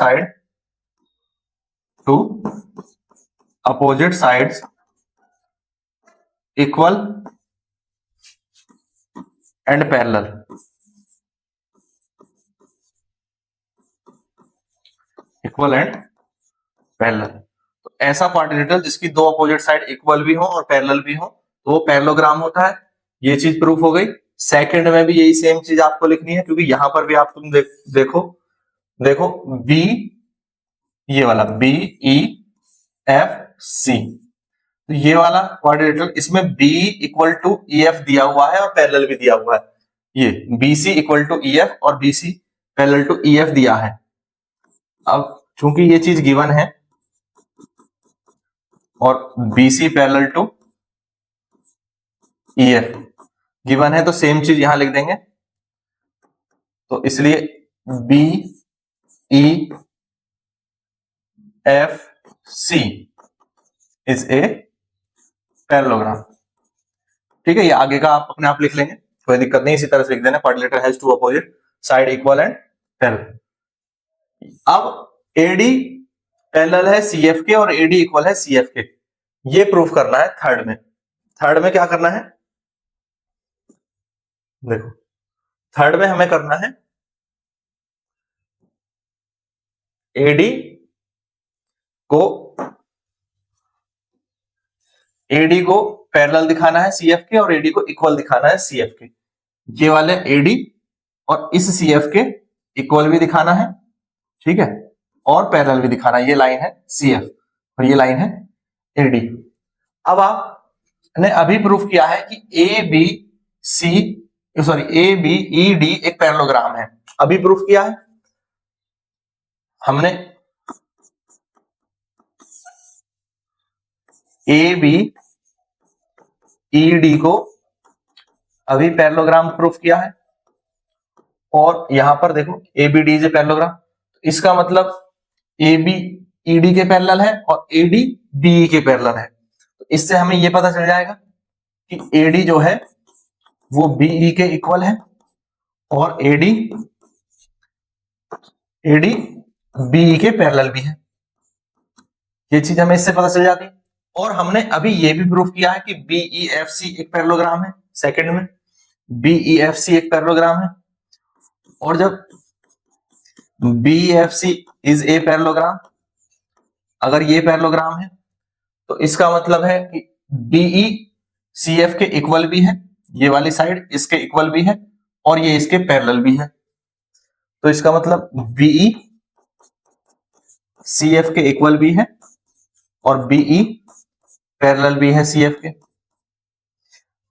sides equal and parallel। Equal and parallel. तो ऐसा क्वाड्रिलेटरल जिसकी दो अपोजिट साइड इक्वल भी हो और पैरेलल भी हो तो वो पैरेललोग्राम होता है। ये चीज प्रूफ हो गई। सेकंड में भी यही सेम चीज आपको लिखनी है, क्योंकि यहां पर भी आप तुम देखो बी, ये वाला बी ई एफ सी, तो ये वाला क्वाड्रिलेटरल, इसमें B equal to E F दिया हुआ है और पैरेलल भी दिया हुआ है। ये B C equal to E F और B C parallel to E F दिया है। अब चूंकि ये चीज गिवन है और B C parallel to E F given है, तो सेम चीज यहां लिख देंगे। तो इसलिए B E F C is a parallelogram. ठीक है, ये आगे का आप अपने आप लिख लेंगे, कोई दिक्कत नहीं, इसी तरह से लिख देना। Quadrilateral has two opposite side equal and parallel. अब एडी पैरेलल है सीएफ के और एडी इक्वल है सीएफ के, ये प्रूफ करना है थर्ड में। थर्ड में क्या करना है, देखो थर्ड में हमें करना है एडी को पैरेलल दिखाना है सीएफ के और एडी को इक्वल दिखाना है सीएफ के। ये वाले एडी और इस सीएफ के इक्वल भी दिखाना है, ठीक है, और पैरेलल भी दिखाना है। ये लाइन है सीएफ और ये लाइन है एडी। अब आपने अभी प्रूफ किया है कि ए बी ई डी एक पैरेललोग्राम है, अभी प्रूफ किया है हमने। ए बी ई डी को अभी पैरेललोग्राम प्रूफ किया है, और यहां पर देखो A B D is a parallelogram, इसका मतलब ए बी ई डी के पैरेलल है और ए डी बी के पैरेलल है। तो इससे हमें यह पता चल जाएगा कि ए डी जो है वो बीई के इक्वल है और एडी बीई के पैरेलल भी है। ये चीज हमें इससे पता चल जाती है। और हमने अभी ये भी प्रूफ किया है कि बीईएफसी एक पैरेललोग्राम है, सेकंड में बीईएफसी एक पैरेललोग्राम है। और जब बीईएफसी इज ए पैरेललोग्राम, अगर ये पैरेललोग्राम है तो इसका मतलब है कि बीई सीएफ के इक्वल भी है, ये वाली साइड इसके इक्वल भी है और ये इसके पैरेलल भी है। तो इसका मतलब बीई सीएफ के इक्वल भी है और बीई पैरेलल भी है सीएफ के।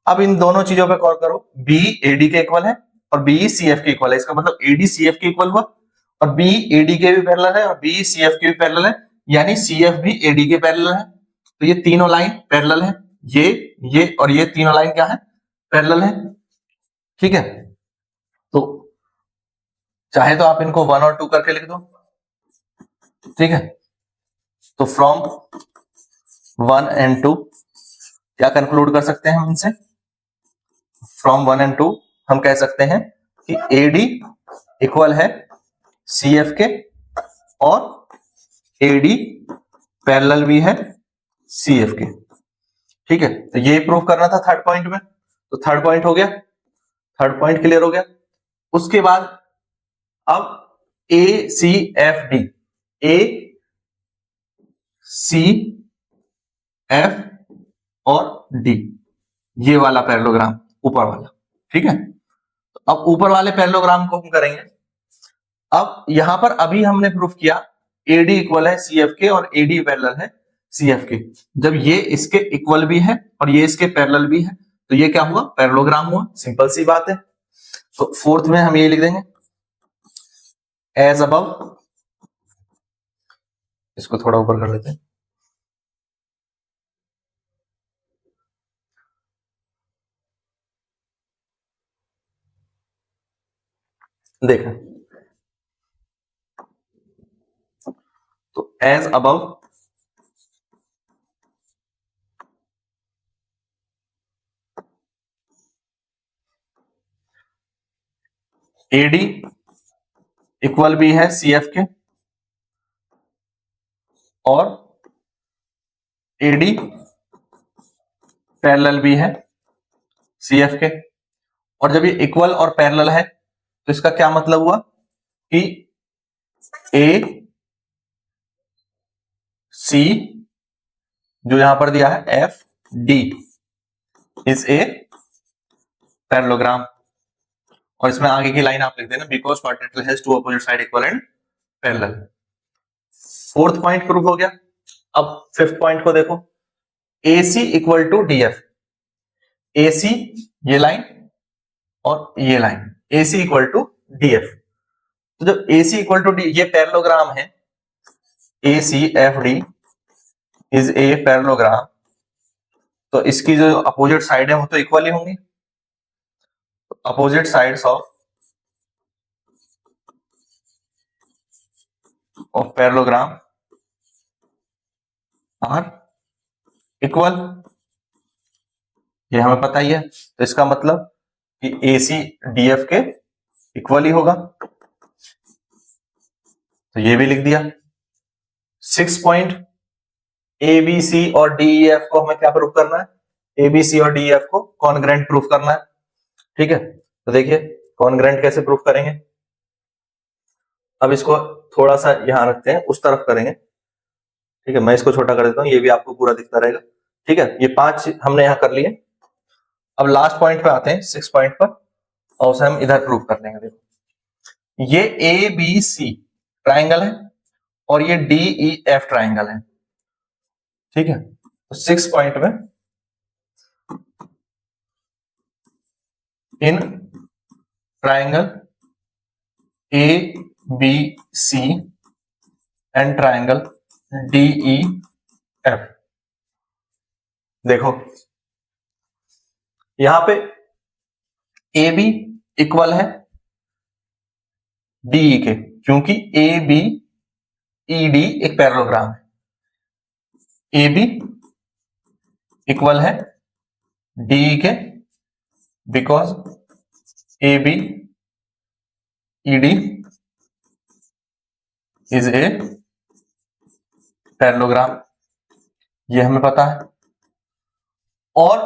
अब इन दोनों चीजों पे गौर करो, बी एडी के इक्वल है और बी सीएफ के इक्वल है। इसका मतलब एडी सीएफ के इक्वल हुआ और बी एडी के भी पैरेलल है और बी सीएफ के भी पैरेलल है, यानी सीएफ भी एडी के पैरेलल है। तो ये तीनों लाइन पैरेलल है, ये और ये तीनों लाइन क्या है, पैरेलल है। ठीक है, तो चाहे तो आप इनको 1 और 2 करके लिख दो। ठीक है, तो फ्रॉम 1 and 2 क्या कंक्लूड कर सकते हैं हम इनसे, फ्रॉम 1 and 2 हम कह सकते हैं कि एडी इक्वल है सीएफ के और एडी पैरेलल भी है सीएफ के। ठीक है, तो ये प्रूफ करना था थर्ड पॉइंट में। तो थर्ड पॉइंट हो गया, थर्ड पॉइंट क्लियर हो गया। उसके बाद अब ए सी एफ डी, ए सी एफ और डी, ये वाला पैरेललोग्राम ऊपर वाला। ठीक है, तो अब ऊपर वाले पैरेललोग्राम को हम करेंगे। अब यहां पर अभी हमने प्रूफ किया एडी इक्वल है सीएफ के और एडी पैरेलल है सीएफ के। जब ये इसके इक्वल भी है और ये इसके पैरेलल भी है तो ये क्या हुआ, पैरेललोग्राम हुआ। सिंपल सी बात है। तो फोर्थ में हम ये लिख देंगे एज अबव, इसको थोड़ा ऊपर कर लेते हैं। देखें, तो एज अबव एडी इक्वल भी है सीएफ के और एडी पैरेलल भी है सीएफ के। और जब ये इक्वल और पैरेलल है तो इसका क्या मतलब हुआ कि ए सी जो यहां पर दिया है F D is a parallelogram, और इसमें आगे की लाइन आप लिख देना because quadrilateral has two opposite side equal and parallel. Fourth point prove हो गया। अब फिफ्थ पॉइंट को देखो, AC equal to DF। AC ये लाइन और ये line, AC equal to DF। तो जब AC इक्वल टू डी, ये पैरेललोग्राम है, ACFD इज ए पैरेललोग्राम, तो इसकी जो अपोजिट साइड है वो तो इक्वल ही होंगी। Opposite sides of parallelogram are equal, ये हमें पता ही है। तो इसका मतलब कि AC DF के इक्वल ही होगा, तो ये भी लिख दिया। 6 पॉइंट, ABC और DEF को हमें क्या प्रूफ करना है, ABC और DEF को कॉन्ग्रेंट प्रूफ करना है। ठीक है, तो देखिए कॉन्ग्रेंट कैसे प्रूफ करेंगे। अब इसको थोड़ा सा यहां रखते हैं, उस तरफ करेंगे। ठीक है, मैं इसको छोटा कर देता हूं, ये भी आपको पूरा दिखता रहेगा। ठीक है, ये 5 हमने यहां कर लिए। अब लास्ट पॉइंट पे आते हैं, 6 पॉइंट पर, और उसे हम इधर प्रूफ कर लेंगे। देखो ये ABC ट्राइंगल है और ये DEF ट्राइंगल है। ठीक है, तो 6 पॉइंट में इन triangle ABC and triangle DEF, देखो यहां पे AB इक्वल है DE के, क्योंकि ABED एक पैरेललोग्राम है। AB इक्वल है DE के because ABED is a parallelogram, ये हमें पता है। और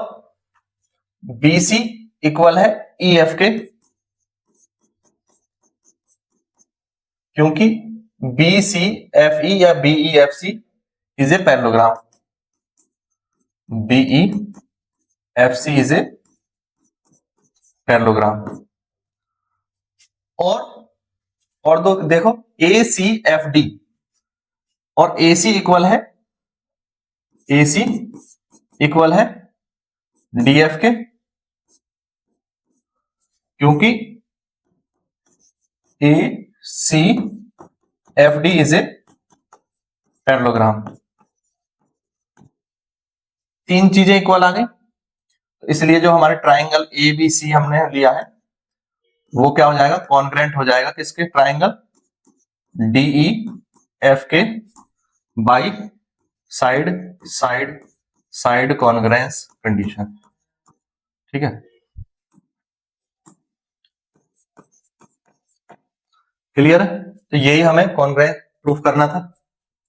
BC इक्वल है EF के, क्योंकि BCFE या BEFC is a parallelogram, BEFC is a parallelogram. और दो देखो ACFD और AC इक्वल है DF के, क्योंकि ACFD इज ए पैरेललोग्राम। 3 चीजें इक्वल आ गई, इसलिए जो हमारे ट्राइंगल ABC हमने लिया है वो क्या हो जाएगा, कॉन्ग्रेंट हो जाएगा किसके, ट्राइंगल DEF के बाई साइड कॉन्ग्रेंस कंडीशन। ठीक है, क्लियर है। तो यही हमें कॉन्ग्रेंस प्रूफ करना था।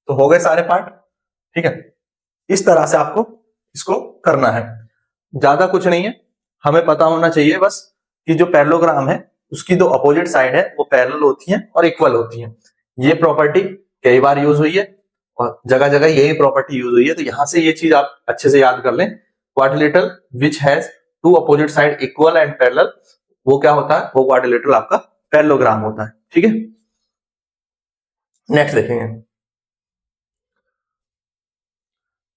तो हो गए सारे पार्ट। ठीक है, इस तरह से आपको इसको करना है, ज्यादा कुछ नहीं है। हमें पता होना चाहिए बस कि जो पैरेललोग्राम है उसकी जो अपोजिट साइड है वो पैरेलल होती है और इक्वल होती है। ये प्रॉपर्टी कई बार यूज हुई है और जगह जगह यही प्रॉपर्टी यूज हुई है। तो यहां से ये चीज आप अच्छे से याद कर लें, quadrilateral which has 2 opposite side equal and parallel, वो क्या होता है, वो क्वाड्रिलेटरल आपका पैरेललोग्राम होता है। ठीक है, नेक्स्ट देखेंगे।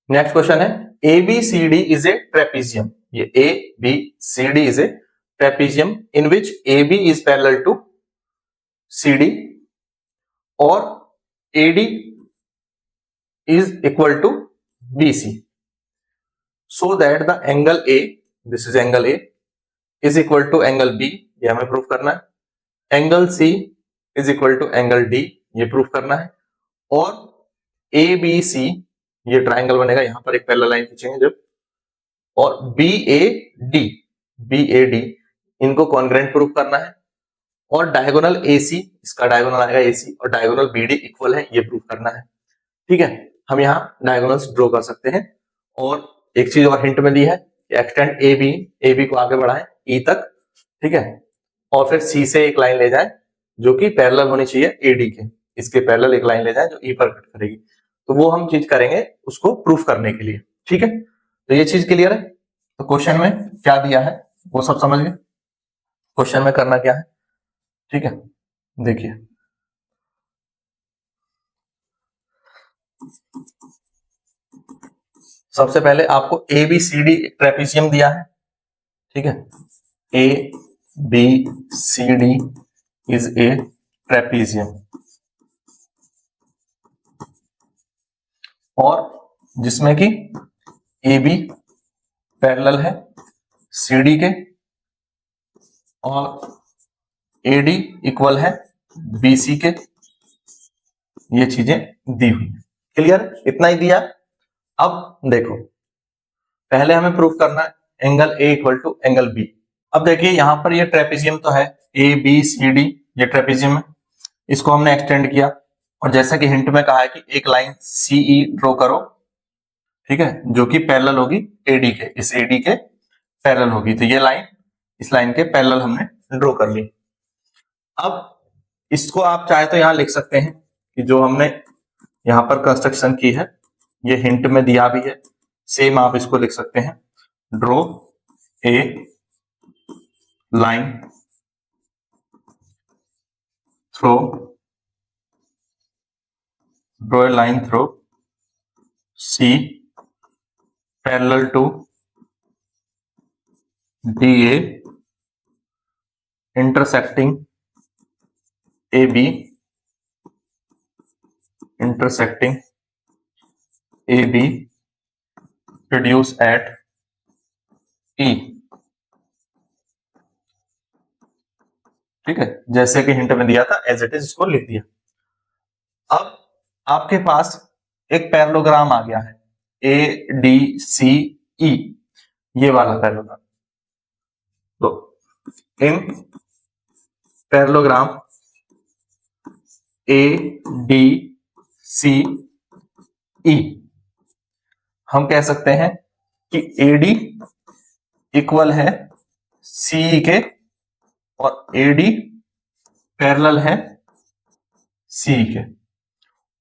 नेक्स्ट क्वेश्चन है ABCD इज ए ट्रेपीजियम। ये ABCD is a trapezium in which AB is parallel to CD और AD is equal to BC, so that the angle A, this is angle A, is equal to angle B, ये हमें proof करना है। Angle C is equal to angle D, ये proof करना है। और ABC ये ट्राइंगल बनेगा, यहां पर एक पैरेलल लाइन खींचेंगे जब, और BAD इनको कॉन्ग्रेंट प्रूफ करना है। और डायगोनल AC, इसका डायगोनल आएगा AC, और डायगोनल BD इक्वल है, ये प्रूफ करना है। ठीक है, हम यहाँ डायगोनल्स ड्रॉ कर सकते हैं। और एक चीज और हिंट में दी है कि एक्सटेंड AB को आगे बढ़ाएं E तक। ठीक है, और फिर C से एक लाइन ले जाएं जो कि पैरेलल होनी चाहिए AD के, इसके पैरेलल एक लाइन ले जाएं जो E पर कट करेगी। तो वो हम चीज करेंगे उसको प्रूफ करने के लिए। ठीक है, तो ये चीज क्लियर है। तो क्वेश्चन में क्या दिया है वो सब समझ गए, क्वेश्चन में करना क्या है। ठीक है, देखिए सबसे पहले आपको A B C D trapezium दिया है। ठीक है, A B C D is a trapezium, और जिसमें कि ए बी पैरेलल है सी डी के और ए डी इक्वल है बी सी के, ये चीजें दी हुई है। क्लियर, इतना ही दिया। अब देखो पहले हमें प्रूफ करना है angle A equal to angle B. अब देखिए यहां पर ये ट्रेपेजियम तो है ए बी सी डी, ये ट्रेपेजियम है, इसको हमने एक्सटेंड किया और जैसा कि हिंट में कहा है कि एक लाइन सीई ड्रॉ करो। ठीक है, जो कि पैरेलल होगी एडी के, इस एडी के पैरेलल होगी। तो ये लाइन इस लाइन के पैरेलल हमने ड्रॉ कर ली। अब इसको आप चाहे तो यहां लिख सकते हैं कि जो हमने यहां पर कंस्ट्रक्शन की है ये हिंट में दिया भी है, सेम आप इसको लिख सकते हैं, draw a line through draw a line through C parallel to D A intersecting A B intersecting AB produce at E। ठीक है, जैसे कि हिंट में दिया था एज इट इज इसको लिख दिया। अब आपके पास एक पैरेललोग्राम आ गया है ए डी सी ई, ये वाला पैरेललोग्राम। तो इन पैरेललोग्राम ए डी सी ई हम कह सकते हैं कि एडी इक्वल है सी के और एडी पैरेलल है सी के,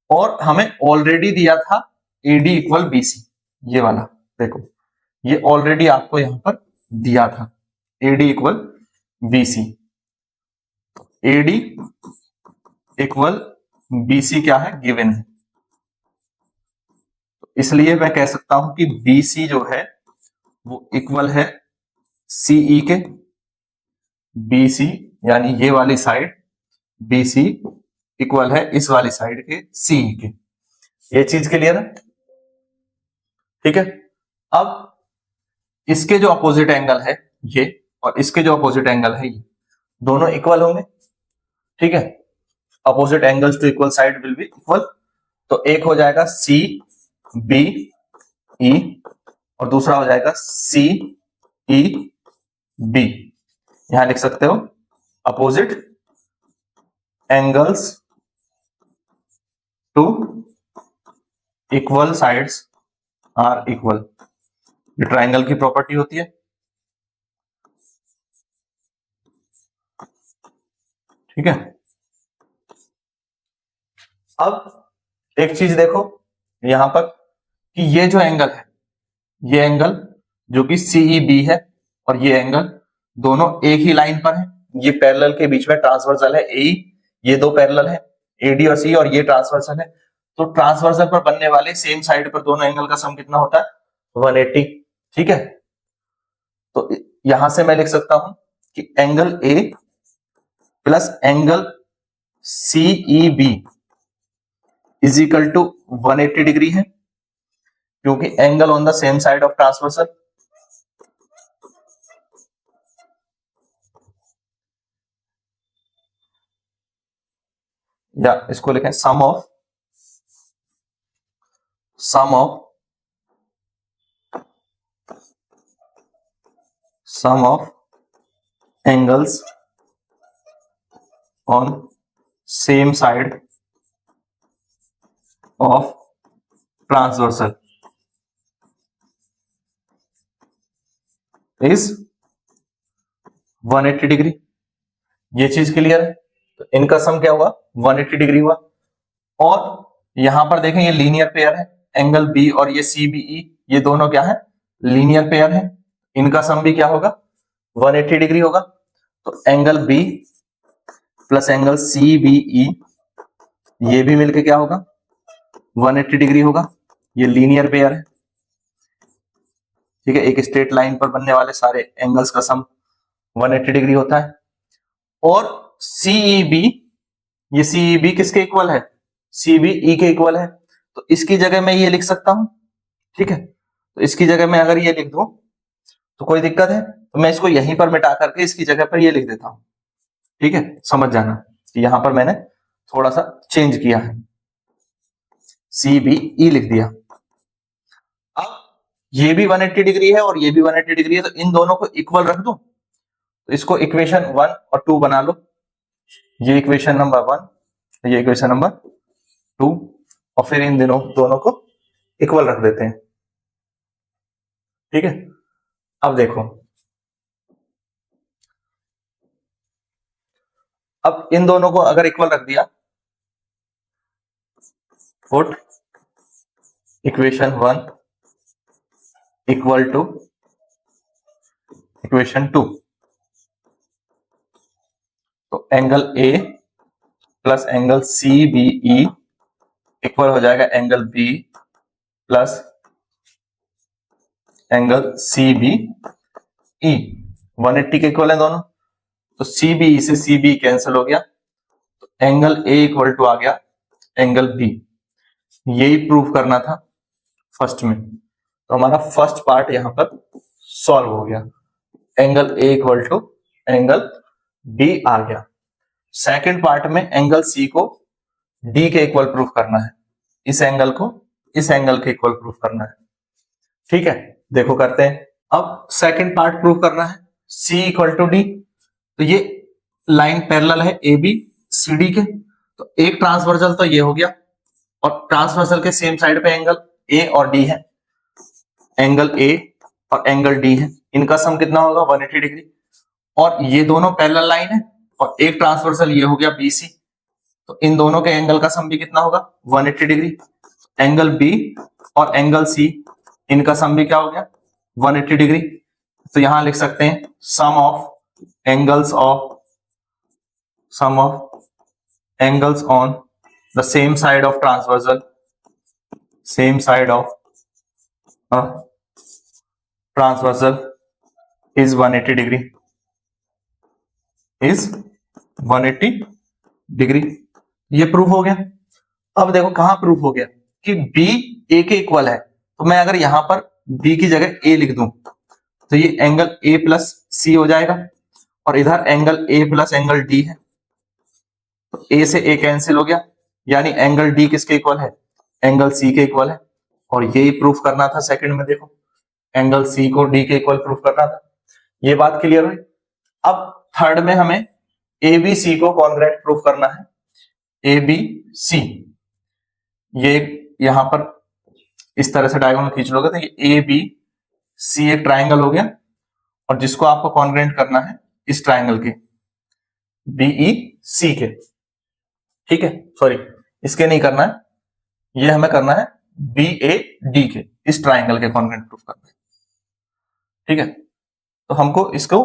और हमें ऑलरेडी दिया था एडी इक्वल बीसी, ये वाला देखो ये ऑलरेडी आपको यहां पर दिया था AD equal BC. AD equal BC क्या है, गिवन है, इसलिए मैं कह सकता हूं कि बीसी जो है वो इक्वल है सीई के, बीसी यानी ये वाली साइड बीसी इक्वल है इस वाली साइड के सीई के। ये चीज क्लियर है। ठीक है, अब इसके जो अपोजिट एंगल है ये और इसके जो अपोजिट एंगल है ये दोनों इक्वल होंगे। ठीक है, opposite angles to equal side will be equal. तो एक हो जाएगा सी बी ई और दूसरा हो जाएगा सी ई बी। यहां लिख सकते हो opposite angles to equal sides are equal. ये ट्राइंगल की प्रॉपर्टी होती है। ठीक है, अब एक चीज देखो यहां पर कि ये जो एंगल है ये एंगल जो कि सीईबी है और ये एंगल दोनों एक ही लाइन पर है, ये पैरेलल के बीच में ट्रांसवर्सल है ए, ये दो पैरेलल है एडी और सी और ये ट्रांसवर्सल है। तो ट्रांसवर्सल पर बनने वाले सेम साइड पर दोनों एंगल का सम कितना होता है 180। ठीक है, तो यहां से मैं लिख सकता हूं कि angle A plus angle CEB is equal to 180 degree है, क्योंकि angle on the same side of transversal. या इसको लिखें sum of angles on same side of transversal is 180 degree. ये चीज क्लियर है। तो इनका सम क्या हुआ 180 डिग्री हुआ। और यहां पर देखें ये लीनियर पेयर है, एंगल बी और ये CBE, ये दोनों क्या है, लीनियर पेयर है। इनका सम भी क्या होगा, 180 डिग्री होगा। तो angle B plus angle CBE ये भी मिलके क्या होगा, 180 डिग्री होगा। ये लीनियर पेयर है, ठीक है। एक स्ट्रेट लाइन पर बनने वाले सारे एंगल्स का सम 180 डिग्री होता है। और CEB, ये CEB किसके इक्वल है, CBE के इक्वल है। तो इसकी जगह मैं ये लिख सकता हूं, ठीक है। तो इसकी जगह मैं अगर ये लिख दूं तो कोई दिक्कत है, तो मैं इसको यहीं पर मिटा करके इसकी जगह पर ये लिख देता हूं, ठीक है। समझ जाना, यहां पर मैंने थोड़ा सा चेंज किया है, CBE लिख दिया। अब ये भी 180 डिग्री है और ये भी 180 डिग्री है, तो इन दोनों को इक्वल रख दूं। तो इसको इक्वेशन 1 और 2 बना लो। ये इक्वेशन नंबर 1, ये इक्वेशन नंबर 2, और फिर इन दोनों को इक्वल रख देते हैं, ठीक है। अब देखो, अब इन दोनों को अगर इक्वल रख दिया, put equation 1 equal to equation 2, तो angle A plus angle CBE equal हो जाएगा angle B plus angle CBE। 180 के इक्वल है दोनों, तो CBE से CBE कैंसिल हो गया, तो एंगल A इक्वल टू आ गया एंगल B। यही प्रूव करना था फर्स्ट में, तो हमारा फर्स्ट पार्ट यहां पर सॉल्व हो गया। Angle A equal to angle B आ गया। सेकंड पार्ट में एंगल C को D के इक्वल प्रूफ करना है, इस एंगल को इस एंगल के इक्वल प्रूफ करना है, ठीक है। देखो करते हैं। अब सेकंड पार्ट प्रूफ करना है, C इक्वल टू D। तो ये लाइन पैरेलल है AB CD के, तो एक ट्रांसवर्सल तो ये हो गया, और ट्रांसवर्सल के सेम साइड पे एंगल A और D है, एंगल A और एंगल D है, इनका सम कितना होगा, 180 डिग्री। और ये दोनों पैरेलल लाइन है, और एक ट्रांसवर्सल ये हो गया BC, तो इन दोनों के एंगल का सम भी कितना होगा, 180 डिग्री। एंगल B और एंगल C, इनका सम भी क्या हो गया, 180 डिग्री। तो यहां लिख सकते हैं sum of angles on the same side of transversal, same side of transversal is 180 degree, is 180 degree. ये प्रूफ हो गया। अब देखो कहां प्रूफ हो गया कि B A के इक्वल है, तो मैं अगर यहां पर B की जगह A लिख दूं तो ये एंगल A प्लस C हो जाएगा, और इधर angle A plus angle D है, तो A से A कैंसिल हो गया, यानी एंगल D किसके इक्वल है, एंगल C के इक्वल है। और यही प्रूफ करना था सेकंड में, देखो एंगल C को D के इक्वल प्रूफ करना था। ये बात क्लियर हुई। अब थर्ड में हमें ABC को कॉन्ग्रेट प्रूफ करना है, ABC। ये यहां पर इस तरह से डायगोनल खींच लोगे तो ये ABC एक ट्राइंगल हो गया, और जिसको आपको कॉन्ग्रेंट करना है इस ट्राइंगल के BEC के, ठीक है। सॉरी, इसके नहीं करना है, ये हमें करना है BAD के, इस ट्राइंगल के कॉन्ग्रेंट प्रूफ करना है, ठीक है। तो हमको इसको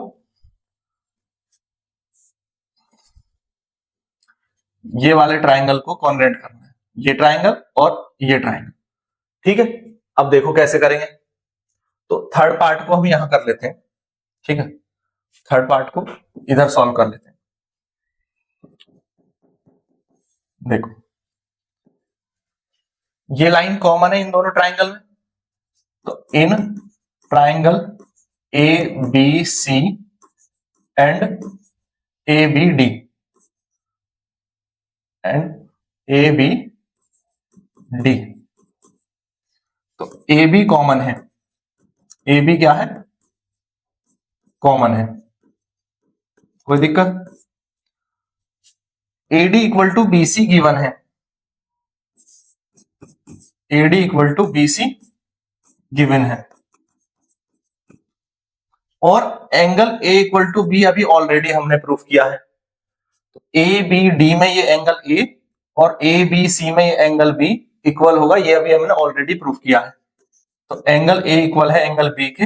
ये वाले ट्राइंगल को कॉन्ग्रेंट करना है, ये ट्राइंगल और ये ट्राइंगल, ठीक है। अब देखो कैसे करेंगे। तो थर्ड पार्ट को हम यहां कर लेते हैं, ठीक है। थर्ड पार्ट को इधर सॉल्व कर लेते हैं। देखो ये लाइन कॉमन है इन दोनों ट्राइंगल में, तो in triangle ABC and ABD तो AB कॉमन है, AB क्या है, कॉमन है, कोई दिक्कत। AD equal to BC given है, AD equal to BC given है, और angle A equal to B अभी ऑलरेडी हमने प्रूफ किया है। तो ABD में ये एंगल A और ए बी सी में एंगल बी इक्वल होगा, ये अभी हमने ऑलरेडी प्रूफ किया है। तो एंगल ए इक्वल है एंगल बी के,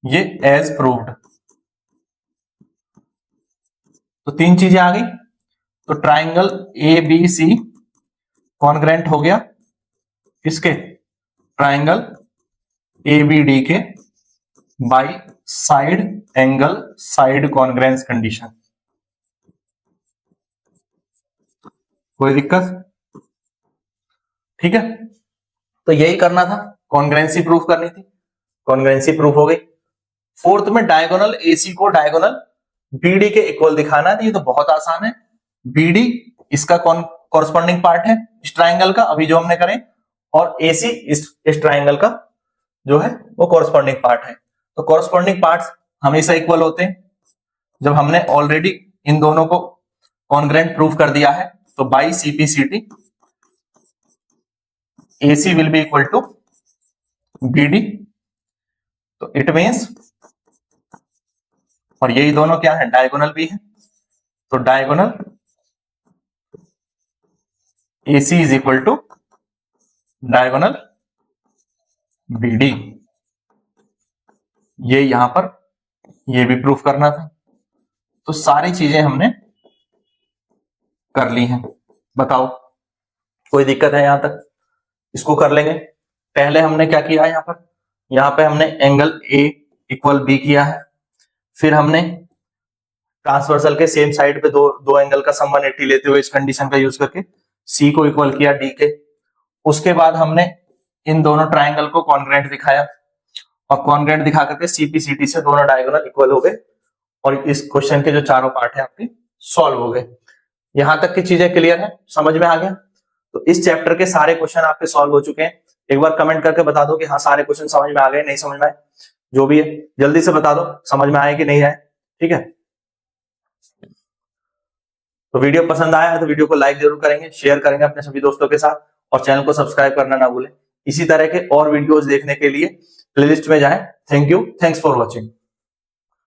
ये एज प्रूव्ड। तो तीन चीजें आ गई। तो triangle A B C congruent हो गया किसके, ट्राइंगल ए बी डी के by side angle side congruence condition. कोई दिक्कत? ठीक है, तो यही करना था, कॉन्ग्रेंसी प्रूफ करनी थी, कॉन्ग्रेंसी प्रूफ हो गई। फोर्थ में डायगोनल एसी को डायगोनल बीडी के इक्वल दिखाना है, तो ये तो बहुत आसान है। बीडी इसका कॉरस्पॉन्डिंग पार्ट है इस ट्राइंगल का, अभी जो हमने करें, और एसी इस ट्राइंगल का जो है वो कॉरस्पॉन्डिंग पार्ट है। तो कॉरस्पॉन्डिंग पार्ट्स हमेशा इक्वल होते हैं। जब हमने ऑलरेडी इन दोनों को कॉन्ग्रेंट प्रूफ कर दिया है, तो by CPCT AC will be equal to BD, तो इट मीन्स, और यही दोनों क्या है, डायगोनल भी है, तो diagonal AC is equal to diagonal BD। ये यहां पर ये भी प्रूफ करना था। तो सारी चीजें हमने कर ली हैं। बताओ कोई दिक्कत है यहां तक? इसको कर लेंगे। पहले हमने क्या किया है, यहाँ पे हमने एंगल A इक्वल B किया है, फिर हमने ट्रांसवर्सल के सेम साइड पे दो एंगल का सम 180 लेते हुए इस कंडीशन का यूज करके C को इक्वल किया D के। उसके बाद हमने इन दोनों ट्राइंगल को कॉन्ग्रेंट दिखाया, और कॉन्ग्रेंट दिखा करके CPCT से दोनों डायगोनल इक्वल हो गए, और इस क्वेश्चन के जो चारों पार्ट है आपके सॉल्व हो गए। यहां तक की चीजें क्लियर है, समझ में आ गया? तो इस चैप्टर के सारे क्वेश्चन आपके सॉल्व हो चुके हैं। एक बार कमेंट करके बता दो कि हाँ सारे क्वेश्चन समझ में आ गए, नहीं समझ में आए, जो भी है जल्दी से बता दो समझ में आए कि नहीं आए। ठीक है, तो वीडियो पसंद आया है तो वीडियो को लाइक जरूर करेंगे, शेयर करेंगे अपने सभी दोस्तों के साथ, और चैनल को सब्सक्राइब करना ना भूलें। इसी तरह के और वीडियोस देखने के लिए प्लेलिस्ट में जाएं। Thank you, thanks for watching.